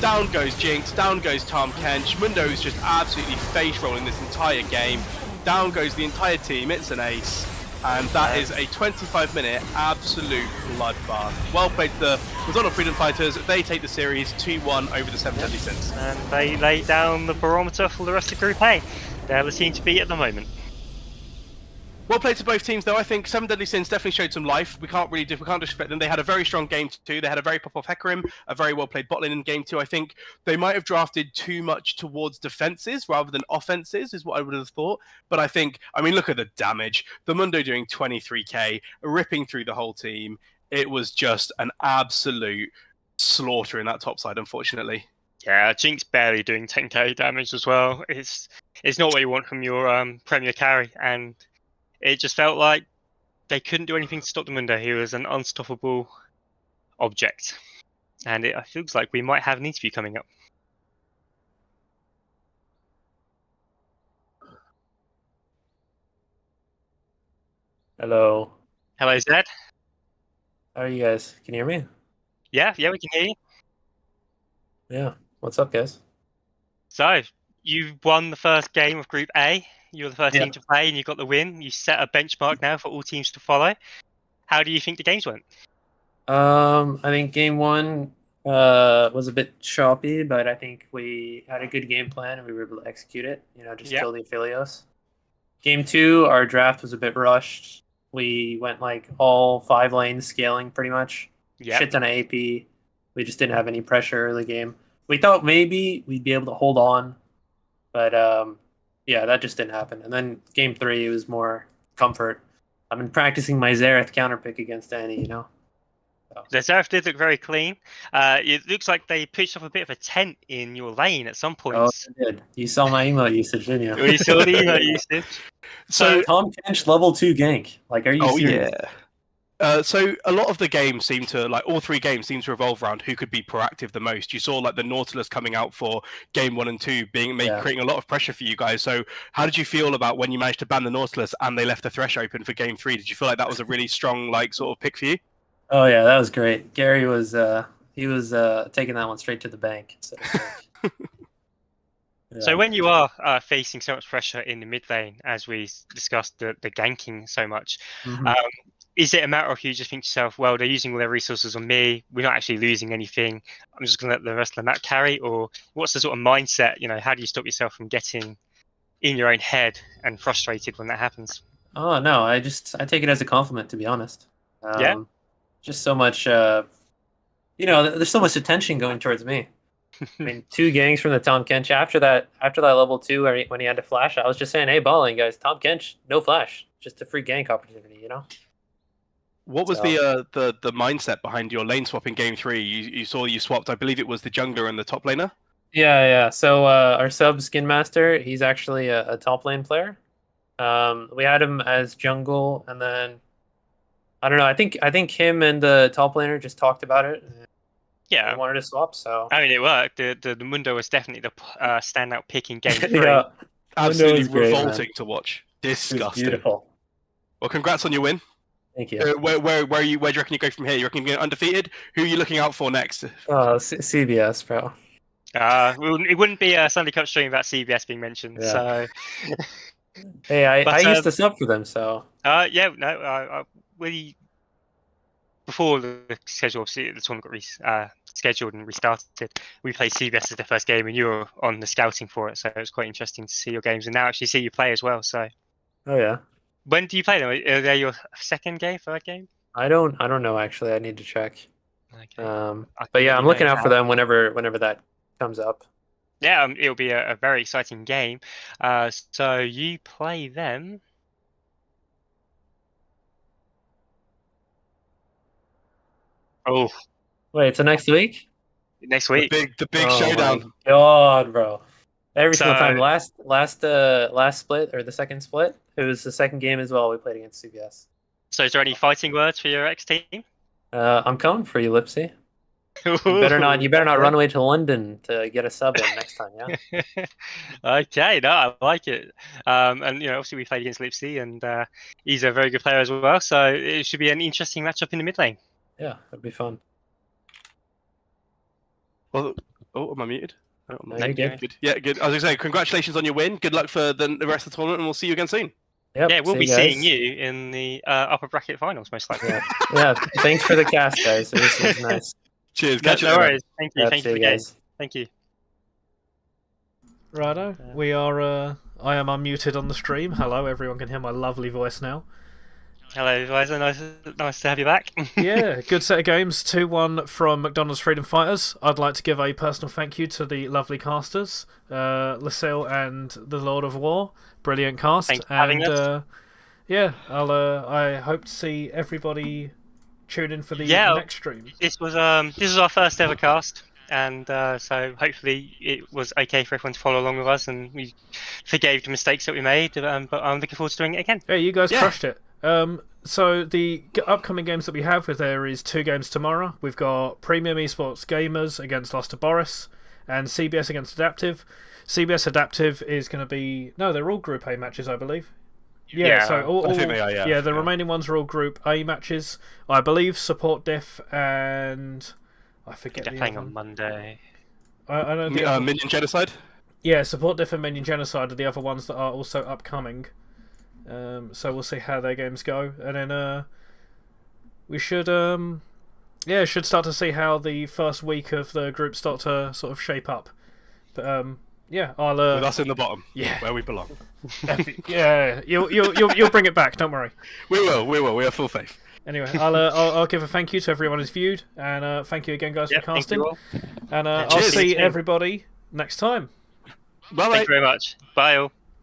Down goes Jinx, down goes Tom Kench. Mundo is just absolutely face rolling this entire game. Down goes the entire team. It's an ace. And that is a 25-minute absolute bloodbath. Well played to the McDonald's Freedom Fighters. They take the series 2-1 over the 7 Deadly Sins. And they lay down the barometer for the rest of Group A. They're the team to beat at the moment. Well played to both teams, though. I think 7 Deadly Sins definitely showed some life. We can't disrespect them. They had a very strong game 2. They had a very pop-off Hecarim, a very well-played bot lane in game 2. I think they might have drafted too much towards defenses rather than offenses, is what I would have thought. But I mean, look at the damage. The Mundo doing 23k, ripping through the whole team. It was just an absolute slaughter in that top side, unfortunately. Yeah, Jinx barely doing 10k damage as well. It's not what you want from your premier carry, and it just felt like they couldn't do anything to stop the Mundo. He was an unstoppable object. And it feels like we might have an interview coming up. Hello. Hello, Zed. How are you guys? Can you hear me? Yeah, we can hear you. Yeah. What's up, guys? So, you won the first game of Group A. You were the first team to play and you got the win. You set a benchmark now for all teams to follow. How do you think the games went? I think game 1 was a bit choppy, but I think we had a good game plan and we were able to execute it. Just kill the Aphelios. Game 2, our draft was a bit rushed. We went like all 5 lanes scaling pretty much. Shit ton of AP. We just didn't have any pressure early game. We thought maybe we'd be able to hold on, but yeah, that just didn't happen. And then game 3, it was more comfort. I've been practicing my Xerath counterpick against Annie, So. The Xerath did look very clean. It looks like they pitched up a bit of a tent in your lane at some point. Oh, they did. You saw my emote usage, didn't you? We saw the emote usage. So Tom Kench level 2 gank. Like, are you serious? Yeah. So a lot of the games seem to, all 3 games seem to revolve around who could be proactive the most. You saw the Nautilus coming out for game 1 and 2 creating a lot of pressure for you guys. So how did you feel about when you managed to ban the Nautilus and they left the Thresh open for game 3? Did you feel like that was a really strong sort of pick for you? Oh yeah, that was great. Gary was taking that one straight to the bank. So, So when you are facing so much pressure in the mid lane, as we discussed the ganking so much, is it a matter of you just think to yourself, well, they're using all their resources on me, we're not actually losing anything, I'm just going to let the rest of the map carry? Or what's the sort of mindset, how do you stop yourself from getting in your own head and frustrated when that happens? Oh no, I take it as a compliment, to be honest. Just so much, there's so much attention going towards me. I mean, 2 gangs from the Tom Kench. After that level 2, when he had to flash, I was just saying, hey, balling guys, Tom Kench, no flash, just a free gank opportunity, What was the mindset behind your lane swap in game 3? You saw you swapped, I believe it was the jungler and the top laner? Yeah. So our sub Skin Master, he's actually a top lane player. We had him as jungle, and then I don't know. I think him and the top laner just talked about it. Yeah, they wanted to swap. So I mean, it worked. The Mundo was definitely the standout pick in game 3. Yeah, absolutely great, revolting to watch. Disgusting. Beautiful. Well, congrats on your win. Thank you. Where do you reckon you go from here? You reckon you're undefeated? Who are you looking out for next? CBS, bro. It wouldn't be a Sunday Cup stream without CBS being mentioned. Yeah. So, hey, I used to sub for them, so. Before the schedule, obviously the tournament got scheduled and restarted, we played CBS as the first game, and you were on the scouting for it, so it was quite interesting to see your games, and now actually see you play as well. So. Oh yeah. When do you play them? Are they your second game, third game? I don't know actually. I need to check. Okay. But yeah, I'm looking out for them whenever that comes up. Yeah, it'll be a very exciting game. So you play them. Oh, wait, so next week? next week. The big Oh showdown. my God, bro! Every So- single time. Last split or the second split, it was the second game as well. We played against CBS. So is there any fighting words for your ex team? I'm coming for you, Lipsy. You better not run away to London to get a sub in next time, yeah? Okay, no, I like it. And obviously we played against Lipsy, and he's a very good player as well. So it should be an interesting matchup in the mid lane. Yeah, it'd be fun. Well, am I muted? Oh, No, you're good. Good. Yeah, good. I was going to say, congratulations on your win. Good luck for the rest of the tournament, and we'll see you again soon. Yep, Yeah, we'll see be you seeing guys. you in the upper bracket finals, most likely. Yeah, thanks for the cast, guys. It was nice. Cheers. No, Catch you no later. worries. Thank you. Yeah, Thank see you for you the game. guys. Thank you. Righto, we are. I am unmuted on the stream. Hello, everyone can hear my lovely voice now. Hello, Liza. Nice to have you back. Yeah, good set of games. 2-1 from McDonald's Freedom Fighters. I'd like to give a personal thank you to the lovely casters, Lucille and the Lord of War. Brilliant cast. Thanks for having us. Yeah, I hope to see everybody tune in for the Yeah. next stream. This was our first ever cast, and so hopefully it was okay for everyone to follow along with us, and we forgave the mistakes that we made. But I'm looking forward to doing it again. Yeah, you guys Yeah. crushed it. So the upcoming games that we have, there is 2 games tomorrow. We've got Premium Esports Gamers against Luster Boris, and CBS against Adaptive. CBS Adaptive is going to be... No, they're all Group A matches, I believe. Yeah, so all, I think they are, yeah. Yeah, the remaining ones are all Group A matches. I believe Support Diff and... I forget They're the playing other on one. Monday. I know the other... Minion Genocide? Yeah, Support Diff and Minion Genocide are the other ones that are also upcoming. So we'll see how their games go, and then we should should start to see how the first week of the group start to sort of shape up. But I'll With us in the bottom. Yeah. Where we belong. yeah, you'll bring it back. Don't worry. We will. We have full faith. Anyway, I'll give a thank you to everyone who's viewed, and thank you again, guys, Yeah, for thank casting. you all. And I'll Cheers. see everybody next time. Bye. Thank you very much. Bye all.